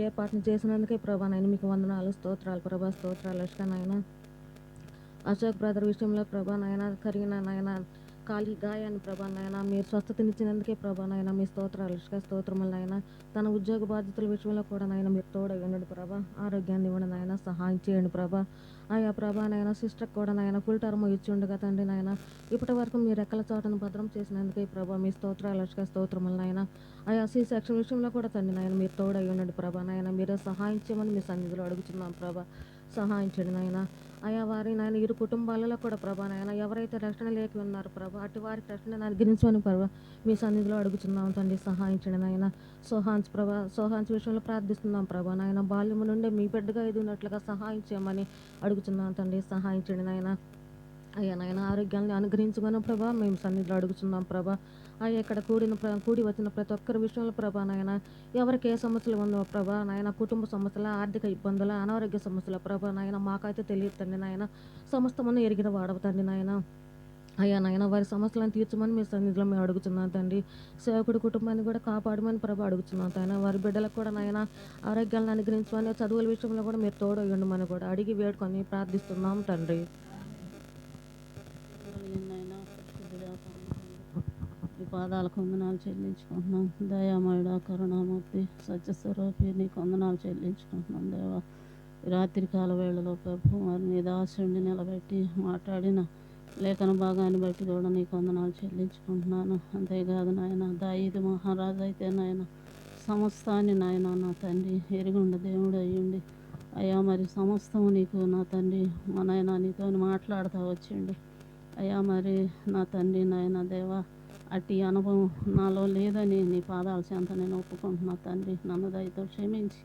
ఏ పాటను చేసినందుకే ప్రభా నాయన మీకు వందనాలు స్తోత్రాలు ప్రభా స్తోత్రాలు నాయన. అశోక్ బ్రదర్ విషయంలో ప్రభా నాయన కరిగిన నాయన కాలి గాయాన్ని ప్రభా నాయన మీరు స్వస్థతనిచ్చినందుకే ప్రభా నాయన మీ స్తోత్రాలు స్తోత్రములు నాయన. తన ఉద్యోగ బాధ్యతల విషయంలో కూడా నాయన మీరు తోడై ఉండండి ప్రభా. ఆరోగ్యాన్ని ఇవ్వండి నాయన, సహాయం చేయండి ప్రభా. ఆయా ప్రభా నాయన సిస్టర్కి కూడా నాయన ఫుల్ టర్మ్ ఇచ్చి ఉండగా తండ్రి నాయన ఇప్పటి వరకు మీరు ఎక్కల చోటను భద్రం చేసినందుకే ప్రభా మీ స్తోత్రాలు స్తోత్రములు నాయన. ఆయా సి సెక్షన్ విషయంలో కూడా తండ్రి నాయన మీరు తోడై ఉండండి ప్రభా నాయన. మీరే సహాయం చేయమని మీ సన్నిధిలో అడుగుతున్నాం ప్రభా. సహాయం చేయండి నాయన. ఆయా వారి నాయన ఇరు కుటుంబాలలో కూడా ప్రభా నాయన ఎవరైతే రక్షణ లేక ఉన్నారు ప్రభా అటు వారికి రక్షణ అనుగ్రహించమని ప్రభా మీ సన్నిధిలో అడుగుతున్నాం తండ్రి. సహాయం చేయండి నాయన. సోహాన్స్ విషయంలో ప్రార్థిస్తున్నాం ప్రభా నాయన. బాల్యము నుండి మీ బిడ్డగా ఎదిగినట్లుగా సహాయం చేయమని అడుగుతున్నాం తండ్రి. సహాయం చేయండి నాయన. అయ్యా నాయన ఆరోగ్యాన్ని అనుగ్రహించమని ప్రభా మేము సన్నిధిలో అడుగుతున్నాం ప్రభా. అయ్యా ఇక్కడ కూడి వచ్చిన ప్రతి ఒక్కరి విషయంలో ప్రభా నాయన ఎవరికి ఏ సమస్యలు ఉందో ప్రభా నాయన కుటుంబ సమస్యల, ఆర్థిక ఇబ్బందుల, అనారోగ్య సమస్యల ప్రభా నాయన మాకైతే తెలియదు తండ్రి నాయన. సమస్తమని ఎరిగిన వాడవుతండి నాయన. అయ్యా నాయన వారి సమస్యలను తీర్చమని మీ సన్నిధిలో మేము అడుగుతున్నాం తండ్రి. సేవకుడి కుటుంబాన్ని కూడా కాపాడమని ప్రభా అడుగుతున్నాం తాయన. వారి బిడ్డలకు కూడా నాయన ఆరోగ్యాలను అనుగ్రహించమని చదువుల విషయంలో కూడా మీరు తోడు ఉండమని కూడా అడిగి వేడుకొని ప్రార్థిస్తున్నాం తండ్రి. ఈ పాదాలకు వందనాలు చెల్లించుకుంటున్నాం. దయామయుడ కరుణామూర్తి సత్యస్వరూపి నీకు వందనాలు చెల్లించుకుంటున్నాం దేవా. రాత్రికాల వేళలో ప్రభు వారిని దాసుడిని నిలబెట్టి మాట్లాడిన లేఖన భాగాన్ని బట్టి కూడా నీకు వందనాలు చెల్లించుకుంటున్నాను. అంతేకాదు నాయన దావీదు మహారాజు అయితే నాయన సమస్తాన్ని నాయన నా తండ్రి ఎరుగుండ దేవుడు అయ్యుండి అయ్యా మరి సమస్తము నీకు నా తండ్రి మా నాయన నీతో మాట్లాడుతూ వచ్చిండు అయ్యా. మరి నా తండ్రి నాయన దేవా అట్టి అనుభవం నాలో లేదని నీ పాదాల చెంత నేను ఒప్పుకుంటున్నా తండ్రి. నన్ను దయతో క్షమించి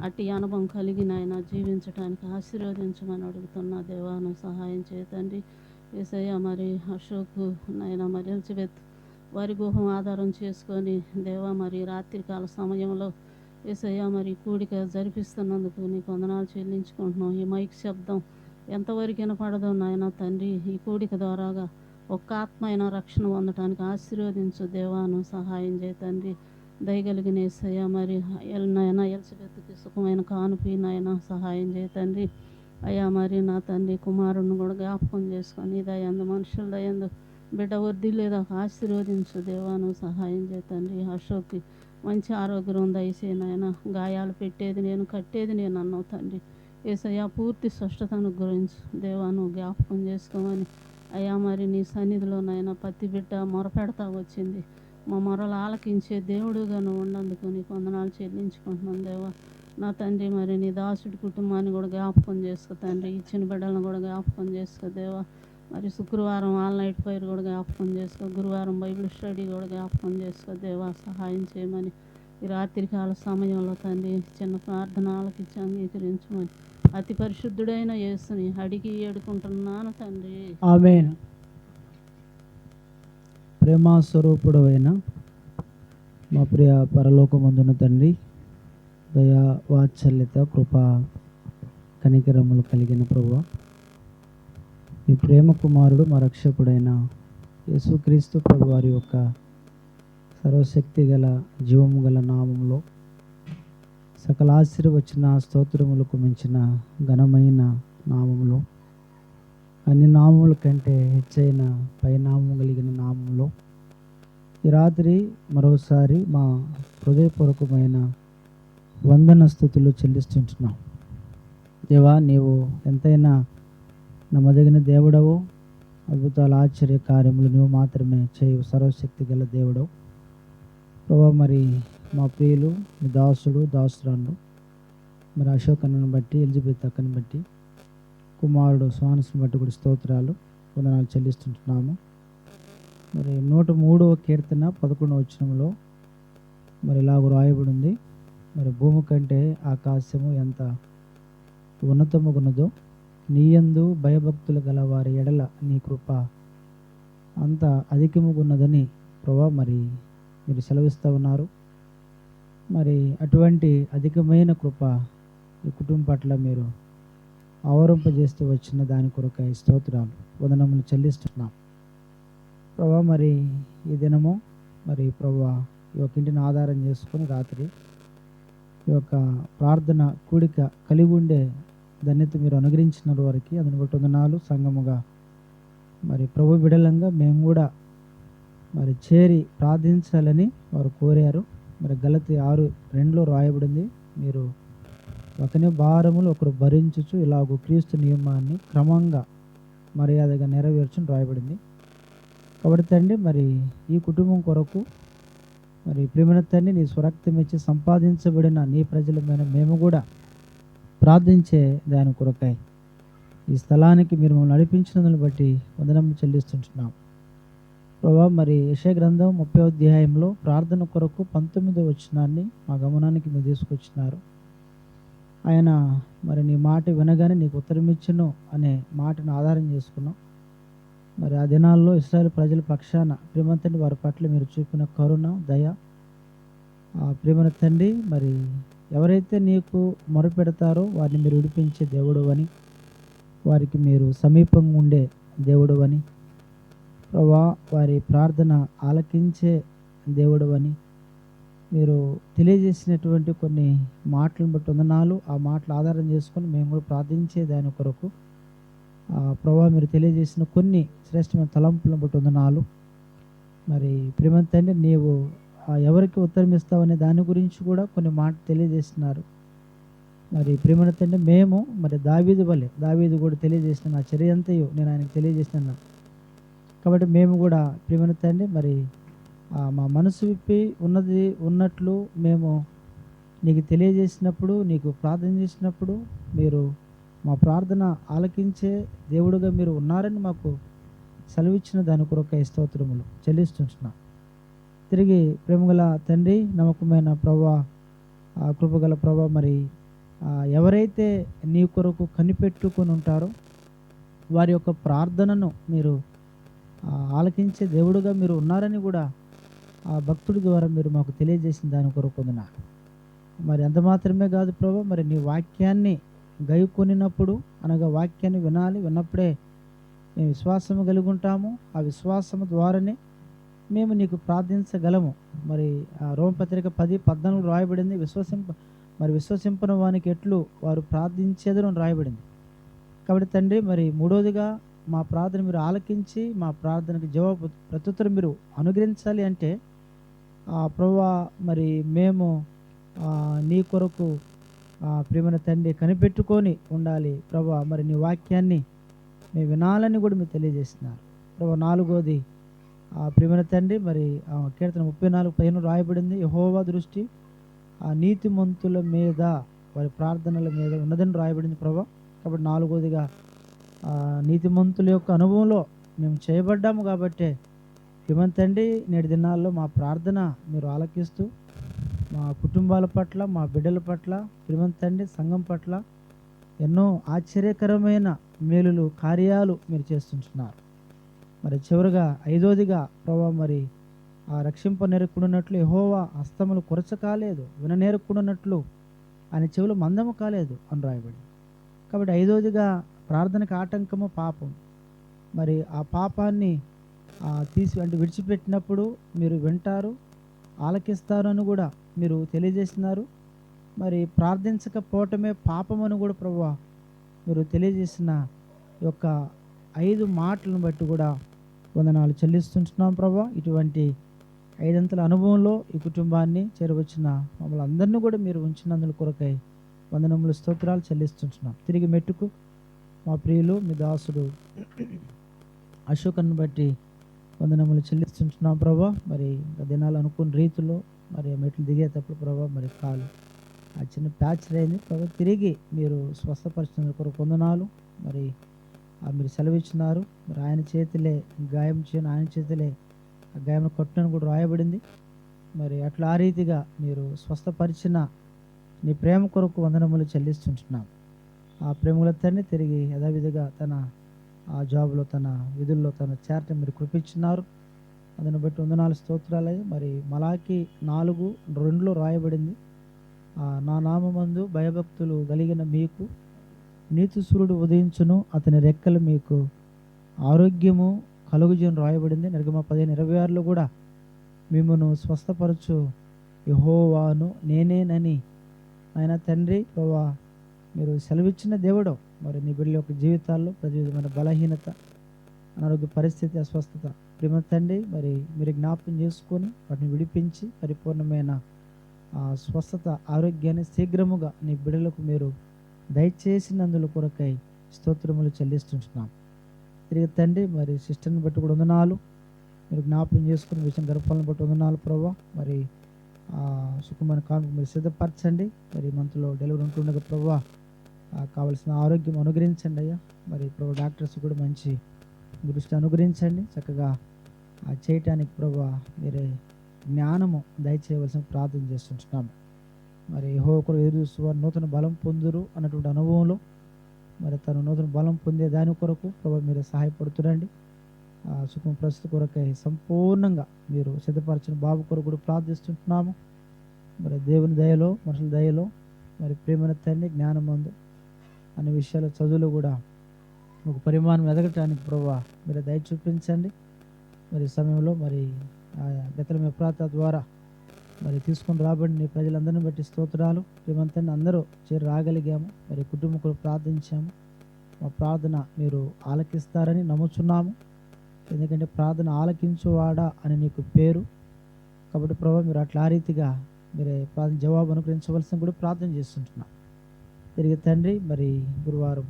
అట్టి అనుభవం కలిగి నాయన జీవించడానికి ఆశీర్వదించమని అడుగుతున్నా దేవాను సహాయం చేయతండి. యేసయ్య మరి అశోక్ నాయన మరి ఎలిజబెత్ వారి గుహం ఆధారం చేసుకొని దేవా మరి రాత్రికాల సమయంలో యేసయ్య మరి కూడిక జరిపిస్తున్నందుకు నీకు వందనాలు చెల్లించుకుంటున్నాం. ఈ మైక్ శబ్దం ఎంతవరకు వినపడదో నాయన తండ్రి ఈ కూడిక ద్వారాగా ఒక్క ఆత్మ అయినా రక్షణ పొందటానికి ఆశీర్వదించు దేవాను సహాయం చేయతండి. దయగలిగిన యేసయ్య మరి నాయన ఎలిజబెత్కి సుఖమైన కానుపి నాయన సహాయం చేయతండి. అయ్యా మరి నా తండ్రి కుమారుడిని కూడా జ్ఞాపకం చేసుకొని దయందు మనుషుల దయందు బిడ్డ వృద్ధి లేదా ఆశీర్వదించు దేవాను సహాయం చేయతండి. అశోక్కి మంచి ఆరోగ్యం దయచేయి నాయన. గాయాలు పెట్టేది నేను కట్టేది నేను అన్నావు తండ్రి. యేసయ్య పూర్తి స్పష్టతను గురించి దేవాను జ్ఞాపకం చేసుకోమని అయ్యా మరి నీ సన్నిధిలో నాయన ప్రతి బిడ్డ మొరపెడతా వచ్చింది. మా మొరలు ఆలకించే దేవుడుగా నువ్వు ఉన్నందుకు నీకు వందనాలు చెల్లించుకుంటున్నాను దేవా. నా తండ్రి మరి నీ దాసుడి కుటుంబాన్ని కూడా జ్ఞాపకం చేసుకో తండ్రి. ఇచ్చిన బిడ్డలను కూడా జ్ఞాపకం చేసుకో దేవా. మరి శుక్రవారం ఆల్ నైట్ ఫైర్ కూడా జ్ఞాపకం చేసుకో. గురువారం బైబిల్ స్టడీ కూడా జ్ఞాపకం చేసుకో దేవా. సహాయం చేయమని ఈ రాత్రికాల సమయంలో తండ్రి చిన్న ప్రార్థన ఆలకించి అంగీకరించమని అతి పరిశుద్ధుడైన యేసుని అడిగి ఏడుకుంటున్నాను తండ్రి. ఆమేన్. ప్రేమ స్వరూపుడు అయిన మా ప్రియ పరలోకమందున తండ్రి దయా వాత్సల్యత కృప కనికరములు కలిగిన ప్రభువా మీ ప్రేమ కుమారుడు మా రక్షకుడైన యేసుక్రీస్తు ప్రభు వారి యొక్క సర్వశక్తి గల జీవము గల నామంలో సకల ఆశీర్వచన స్తోత్రములకు మించిన ఘనమైన నామములో అన్ని నామముల కంటే హెచ్చైన పైనామం కలిగిన నామంలో ఈ రాత్రి మరోసారి మా హృదయపూర్వకమైన వందన స్థుతులు చెల్లిస్తుంటున్నాం. దేవా, నీవు ఎంతైనా నమ్మదగిన దేవుడవు, అద్భుతాల ఆశ్చర్య కార్యములు నువ్వు మాత్రమే చేయు సర్వశక్తి గల దేవుడవు ప్రభా. మరి మా ప్రియులు మీ దాసుడు దాసురాళ్ళు మరి అశోక్ అన్నను బట్టి, ఎలిజబెత్ అక్కని బట్టి, కుమారుడు స్వానస్ని బట్టి కూడా స్తోత్రాలు వందనాలు చెల్లిస్తుంటున్నాము. మరి 103వ కీర్తన 11వ వచనంలో మరి ఇలాగ రాయబడి ఉంది, మరి భూమి కంటే ఆకాశము ఎంత ఉన్నతముగున్నదో నీయందు భయభక్తులు గల వారి ఎడల నీ కృప అంత అధికముగున్నదని ప్రభా మరి మీరు సెలవిస్తూ ఉన్నారు. మరి అటువంటి అధికమైన కృప ఈ కుటుంబం పట్ల మీరు ఆవరింపజేస్తూ వచ్చిన దాని కొరకై స్తోత్రాలు వందనములు చెల్లిస్తున్నాం ప్రభా. మరి ఈ దినము మరి ప్రభా ఈ యొక్క ఇంటిని ఆధారం చేసుకొని రాత్రి ఈ యొక్క ప్రార్థన కూడిక కలిగి ఉండే ధన్యత మీరు అనుగ్రహించిన వారికి అందుని బట్టి వందనాలు. సంఘముగా మరి ప్రభు బిడలంగా మేము కూడా మరి చేరి ప్రార్థించాలని వారు కోరారు. మరి గలతీ 6:2 రాయబడింది, మీరు ఒకనే భారములు ఒకరు భరించుచు ఇలాగూ క్రీస్తు నియమాన్ని క్రమంగా మర్యాదగా నెరవేర్చుని రాయబడింది. కాబట్టి తండ్రి మరి ఈ కుటుంబం కొరకు మరి ప్రియమైన తండ్రి నీ స్వరక్తం ఇచ్చి సంపాదించబడిన నీ ప్రజలమైన మేము కూడా ప్రార్థించే దాని కొరకై ఈ స్థలానికి మీరు మమ్మల్ని నడిపించినందుని బట్టి వందనములు చెల్లిస్తుంటున్నాం ప్రభా. మరి యెషయా గ్రంథం 30వ అధ్యాయంలో ప్రార్థన కొరకు 19వ వచనాన్ని మా గమనానికి మీరు తీసుకొచ్చినారు. ఆయన మరి నీ మాట వినగానే నీకు ఉత్తరం ఇచ్చును అనే మాటను ఆధారం చేసుకున్నాం. మరి ఆ దినాల్లో ఇశ్రాయేలు ప్రజల పక్షాన ప్రియమైన తండ్రి వారి పట్ల మీరు చూపిన కరుణ దయ ప్రియమైన తండ్రి మరి ఎవరైతే నీకు మొరపెడతారో వారిని మీరు విడిపించే దేవుడు అని, వారికి మీరు సమీపంగా ఉండే దేవుడు అని ప్రభా, వారి ప్రార్థన ఆలకించే దేవుడు అని మీరు తెలియజేసినటువంటి కొన్ని మాటలను బట్టి వందనాలు. ఆ మాటలు ఆధారం చేసుకొని మేము కూడా ప్రార్థించే దాని కొరకు ప్రభా మీరు తెలియజేసిన కొన్ని శ్రేష్టమైన తలంపులను బట్టి వందనాలు. మరి ప్రియమైన తండ్రి నీవు ఎవరికి ఉత్తరం ఇస్తావనే దాని గురించి కూడా కొన్ని మాటలు తెలియజేస్తున్నారు. మరి ప్రియమైన తండ్రి మేము మరి దావీదు వలె, దావీదు కూడా తెలియజేసిన నా చర్య అంతయు నేను ఆయనకు తెలియజేసిన కాబట్టి మేము కూడా ప్రియమైన తండ్రి మరి మా మనసు విప్పి ఉన్నది ఉన్నట్లు మేము నీకు తెలియజేసినప్పుడు, నీకు ప్రార్థన చేసినప్పుడు మీరు మా ప్రార్థన ఆలకించే దేవుడుగా మీరు ఉన్నారని మాకు సెలవిచ్చిన దాని కొరకై స్తోత్రములు చెల్లిస్తుంటున్నాం. తిరిగి ప్రేమగల తండ్రి, నమ్మకమైన ప్రభా, కృపగల ప్రభా, మరి ఎవరైతే నీ కొరకు కనిపెట్టుకొని ఉంటారో వారి యొక్క ప్రార్థనను మీరు ఆలకించే దేవుడుగా మీరు ఉన్నారని కూడా ఆ భక్తుడి ద్వారా మీరు మాకు తెలియజేసిన దాని కొరకు వందనాలు. మరి అంత మాత్రమే కాదు ప్రభా, మరి నీ వాక్యాన్ని గైకొనినప్పుడు అనగా వాక్యాన్ని వినాలి, విన్నప్పుడే మేము విశ్వాసము కలిగి ఉంటాము. ఆ విశ్వాసము ద్వారానే మేము నీకు ప్రార్థించగలము. మరి రోమపత్రిక 10:14 రాయబడింది, విశ్వసింపని వానికి ఎట్లు వారు ప్రార్థించేదని రాయబడింది. కాబట్టి తండ్రి మరి మూడోదిగా మా ప్రార్థన మీరు ఆలకించి మా ప్రార్థనకు జవాబు ప్రత్యుత్తరం మీరు అనుగ్రహించాలి అంటే ప్రభువా మరి మేము నీ కొరకు ప్రియమైన తండ్రి కనిపెట్టుకొని ఉండాలి ప్రభా. మరి నీ వాక్యాన్ని మేము వినాలని కూడా మీరు తెలియజేస్తున్నారు ప్రభా. 4వది ప్రియమైన తండ్రి మరి కీర్తన 34:15 రాయబడింది, యెహోవా దృష్టి నీతిమంతుల మీద వారి ప్రార్థనల మీద ఉన్నదని రాయబడింది ప్రభా. కాబట్టి 4వదిగా నీతిమంతుల యొక్క అనుభవంలో మేము చేయబడ్డాము కాబట్టి ప్రియమైన తండ్రి నేటి దినాల్లో మా ప్రార్థన మీరు ఆలకిస్తూ మా కుటుంబాల పట్ల, మా బిడ్డల పట్ల, ప్రియమైన తండ్రి సంఘం పట్ల ఎన్నో ఆశ్చర్యకరమైన మేలులు కార్యాలు మీరు చేస్తుంటున్నారు. మరి చివరిగా 5వదిగా ప్రభా మరి రక్షింపనేరకుడున్నట్లు యెహోవా హస్తములు కొరచ కాలేదు, విననేరకుడున్నట్లు ఆయన చెవులు మందము కాలేదు అని రాయబడింది. కాబట్టి 5వదిగా ప్రార్థనకు ఆటంకము పాపం. మరి ఆ పాపాన్ని విడిచిపెట్టినప్పుడు మీరు వింటారు, ఆలకిస్తారు అని కూడా మీరు తెలియజేస్తున్నారు. మరి ప్రార్థించకపోవటమే పాపమని కూడా ప్రభువా మీరు తెలియజేసిన యొక్క 5 మాటలను బట్టి కూడా వందనాలు చెల్లిస్తుంటున్నాం ప్రభువా. ఇటువంటి ఐదంతల అనుభవంలో ఈ కుటుంబాన్ని చేరవచ్చిన మమ్మల్ని అందరినీ కూడా మీరు ఉంచినందుల కొరకై వందనములు స్తోత్రాలు చెల్లిస్తుంటున్నాం. తిరిగి మెట్టుకు మా ప్రియులు మీ దాసుడు అశోకన్ను బట్టి వందనములు చెల్లిస్తుంటున్నాం ప్రభా. మరి ఇంకా దినాలు అనుకున్న రీతిలో మరి మెట్లు దిగేటప్పుడు ప్రభా మరి కాలు ఆ చిన్న ప్యాచర్ అయింది ప్రభా. తిరిగి మీరు స్వస్థపరిచినందుకు కొరకు వందనాలు. మరి మీరు సెలవిచ్చినారు, మరి ఆయన చేతిలే గాయం చేయను, ఆయన చేతిలే ఆ గాయం కొట్టను కూడా రాయబడింది. మరి అట్లా ఆ రీతిగా మీరు స్వస్థపరిచిన నీ ప్రేమ కొరకు వందనములు చెల్లిస్తుంటున్నాం. ఆ ప్రేమల తండ్రి తిరిగి యథావిధిగా తన ఆ జాబ్లో తన విధుల్లో తన చేరటం మీరు కృపించినారు. అందుని బట్టి వందనాలు స్తోత్రాలయ్య. మరి మలాకి 4:2 రాయబడింది, నా నామమందు భయభక్తులు కలిగిన మీకు నీతి సూర్యుడు ఉదయించును, అతని రెక్కలు మీకు ఆరోగ్యము కలుగుజను రాయబడింది. నిర్గమ 15:26లో కూడా మిమ్మను స్వస్థపరచు యెహోవాను నేనేనని ఆయన తండ్రి ప్రభా మీరు సెలవిచ్చిన దేవుడు. మరి నీ బిడ్డల యొక్క జీవితాల్లో ప్రతి విధమైన బలహీనత, అనారోగ్య పరిస్థితి, అస్వస్థత ప్రేమ తండ్రి మరి మీరు జ్ఞాపకం చేసుకొని వాటిని విడిపించి పరిపూర్ణమైన స్వస్థత ఆరోగ్యాన్ని శీఘ్రముగా నీ బిడ్డలకు మీరు దయచేసినందుల కొరకై స్తోత్రములు చెల్లిస్తుంటున్నాం. తిరిగి తండ్రి మరి సిస్టర్ని బట్టి కూడా వందనాలు. మీరు జ్ఞాపకం చేసుకుని విషయం గర్భాలను బట్టి వందనాలు ప్రభా. మరి సుఖమైన కానుక మీరు సిద్ధపరచండి. మరి మంత్లో డెలివరీ ఉంటుండగా ప్రభా కావలసిన ఆరోగ్యం అనుగ్రహించండి అయ్యా. మరి ప్రభు డాక్టర్స్ కూడా మంచి దృష్టి అనుగ్రహించండి. చక్కగా చేయటానికి ప్రభా మీరే జ్ఞానము దయచేయవలసిన ప్రార్థన చేస్తుంటున్నాము. మరి యెహోవా ఎదురు చూస్తూ నూతన బలం పొందురు అన్నటువంటి అనుభవంలో మరి తను నూతన బలం పొందే దాని కొరకు ప్రభు మీరు సహాయపడుతురండి. సుఖం ప్రస్తుత కొరకై సంపూర్ణంగా మీరు సిద్ధపరచిన బాబు కొరకు కూడా ప్రార్థిస్తుంటున్నాము. మరి దేవుని దయలో మనుషుల దయలో మరి ప్రేమైన తండ్రి జ్ఞానం అందు అనే విషయాల చదువులు కూడా ఒక పరిమాణం ఎదగటానికి ప్రభా మీరు దయ చూపించండి. మరి సమయంలో మరి బెతలెహేము ఎఫ్రాతా ద్వారా మరి తీసుకొని రాబడిన ప్రజలందరినీ బట్టి స్తోత్రాలు. ప్రేమంతాన్ని అందరూ చేరి రాగలిగాము. మరి కుటుంబకులు ప్రార్థించాము. మా ప్రార్థన మీరు ఆలకిస్తారని నమ్ముచున్నాము. ఎందుకంటే ప్రార్థన ఆలకించువాడా అని నీకు పేరు కాబట్టి ప్రభా మీరు అట్లా ఆ రీతిగా మీరే ప్రార్థన జవాబు అనుగ్రహించవలసిన కూడా ప్రార్థన చేస్తుంటున్నాం. తిరిగి తండ్రి మరి గురువారం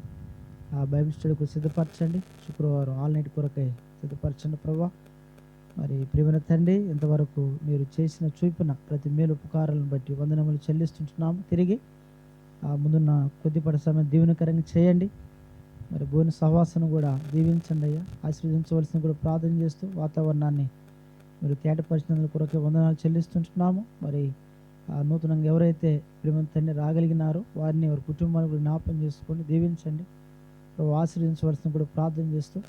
బైబిల్ స్టడీకి సిద్ధపరచండి. శుక్రవారం ఆల్ నైట్ కొరకై సిద్ధపరచండి ప్రభా. మరి ప్రియమైన తండ్రి ఇంతవరకు మీరు చేసిన చూపిన ప్రతి మేలు ఉపకారాలను బట్టి వందనములు చెల్లిస్తుంటున్నాము. తిరిగి ముందున్న కొద్దిపాటి సమయం దీవెనకరంగా చేయండి. మరి భూమి సహవాసను కూడా దీవించండి అయ్యా. ఆశీర్వదించవలసిన కూడా ప్రార్థన చేస్తూ వాతావరణాన్ని మీరు తేటపరిచినందుల కొరకే వందనాలు చెల్లిస్తుంటున్నాము. మరి నూతనంగా ఎవరైతే ప్రియమైన తండ్రి రాగలిగినారో వారిని వారి కుటుంబాన్ని కూడా జ్ఞాపకం చేసుకొని దీవించండి. ఆశీర్వదించవలసిన కూడా ప్రార్థన చేస్తూ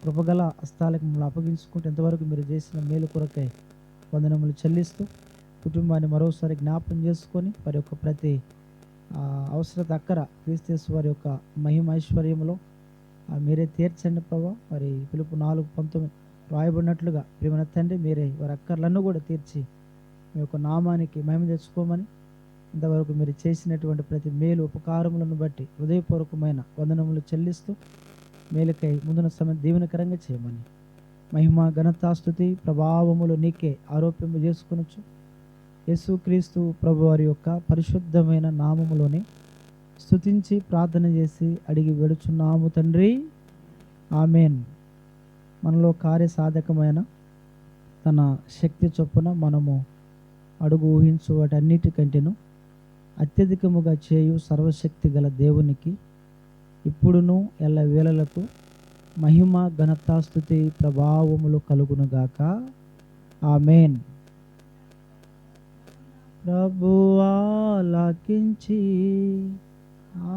కృపగల హస్తాలకు మిమ్మల్ని అప్పగించుకుంటూ ఎంతవరకు మీరు చేసిన మేలు కొరకై వందనములు చెల్లిస్తూ కుటుంబాన్ని మరోసారి జ్ఞాపకం చేసుకొని వారి యొక్క ప్రతి అవసరత అక్కర క్రీస్తు వారి యొక్క మహిమ ఐశ్వర్యంలో మీరే తీర్చండి ప్రభా. మరి పిలుపు 4:19 రాయబడినట్లుగా ప్రియమైన తండ్రి మీరే వారి అక్కర్లన్నీ కూడా తీర్చి మీ యొక్క నామానికి మహిమ తెచ్చుకోమని ఇంతవరకు మీరు చేసినటువంటి ప్రతి మేలు ఉపకారములను బట్టి హృదయపూర్వకమైన వందనములు చెల్లిస్తూ మేలుకై ముందున సమయం దీవెనకరంగా చేయమని మహిమ ఘనతాస్తుతి ప్రభావములు నీకే ఆరోప్యము చేసుకొనొచ్చు యేసుక్రీస్తు ప్రభు వారి యొక్క పరిశుద్ధమైన నామములోనే స్తుతించి ప్రార్థన చేసి అడిగి వెడుచున్నాము తండ్రి, ఆమెన్. మనలో కార్యసాధకమైన తన శక్తి చొప్పున మనము అడుగు ఊహించు వాటన్నిటికంటేను అత్యధికముగా చేయు సర్వశక్తి గల దేవునికి ఇప్పుడును ఎల్ల వేళలకు మహిమ ఘనతాస్తుతి ప్రభావములు కలుగునుగాక, ఆమెన్. ప్రభువా ఆలకించి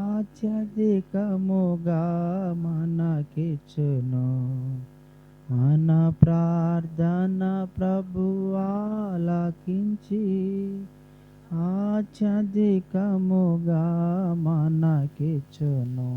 అత్యధికముగా మనకిచ్చును మన ప్రార్థన. ప్రభువా ఆలకించి అత్యధికముగా మనకిచ్చును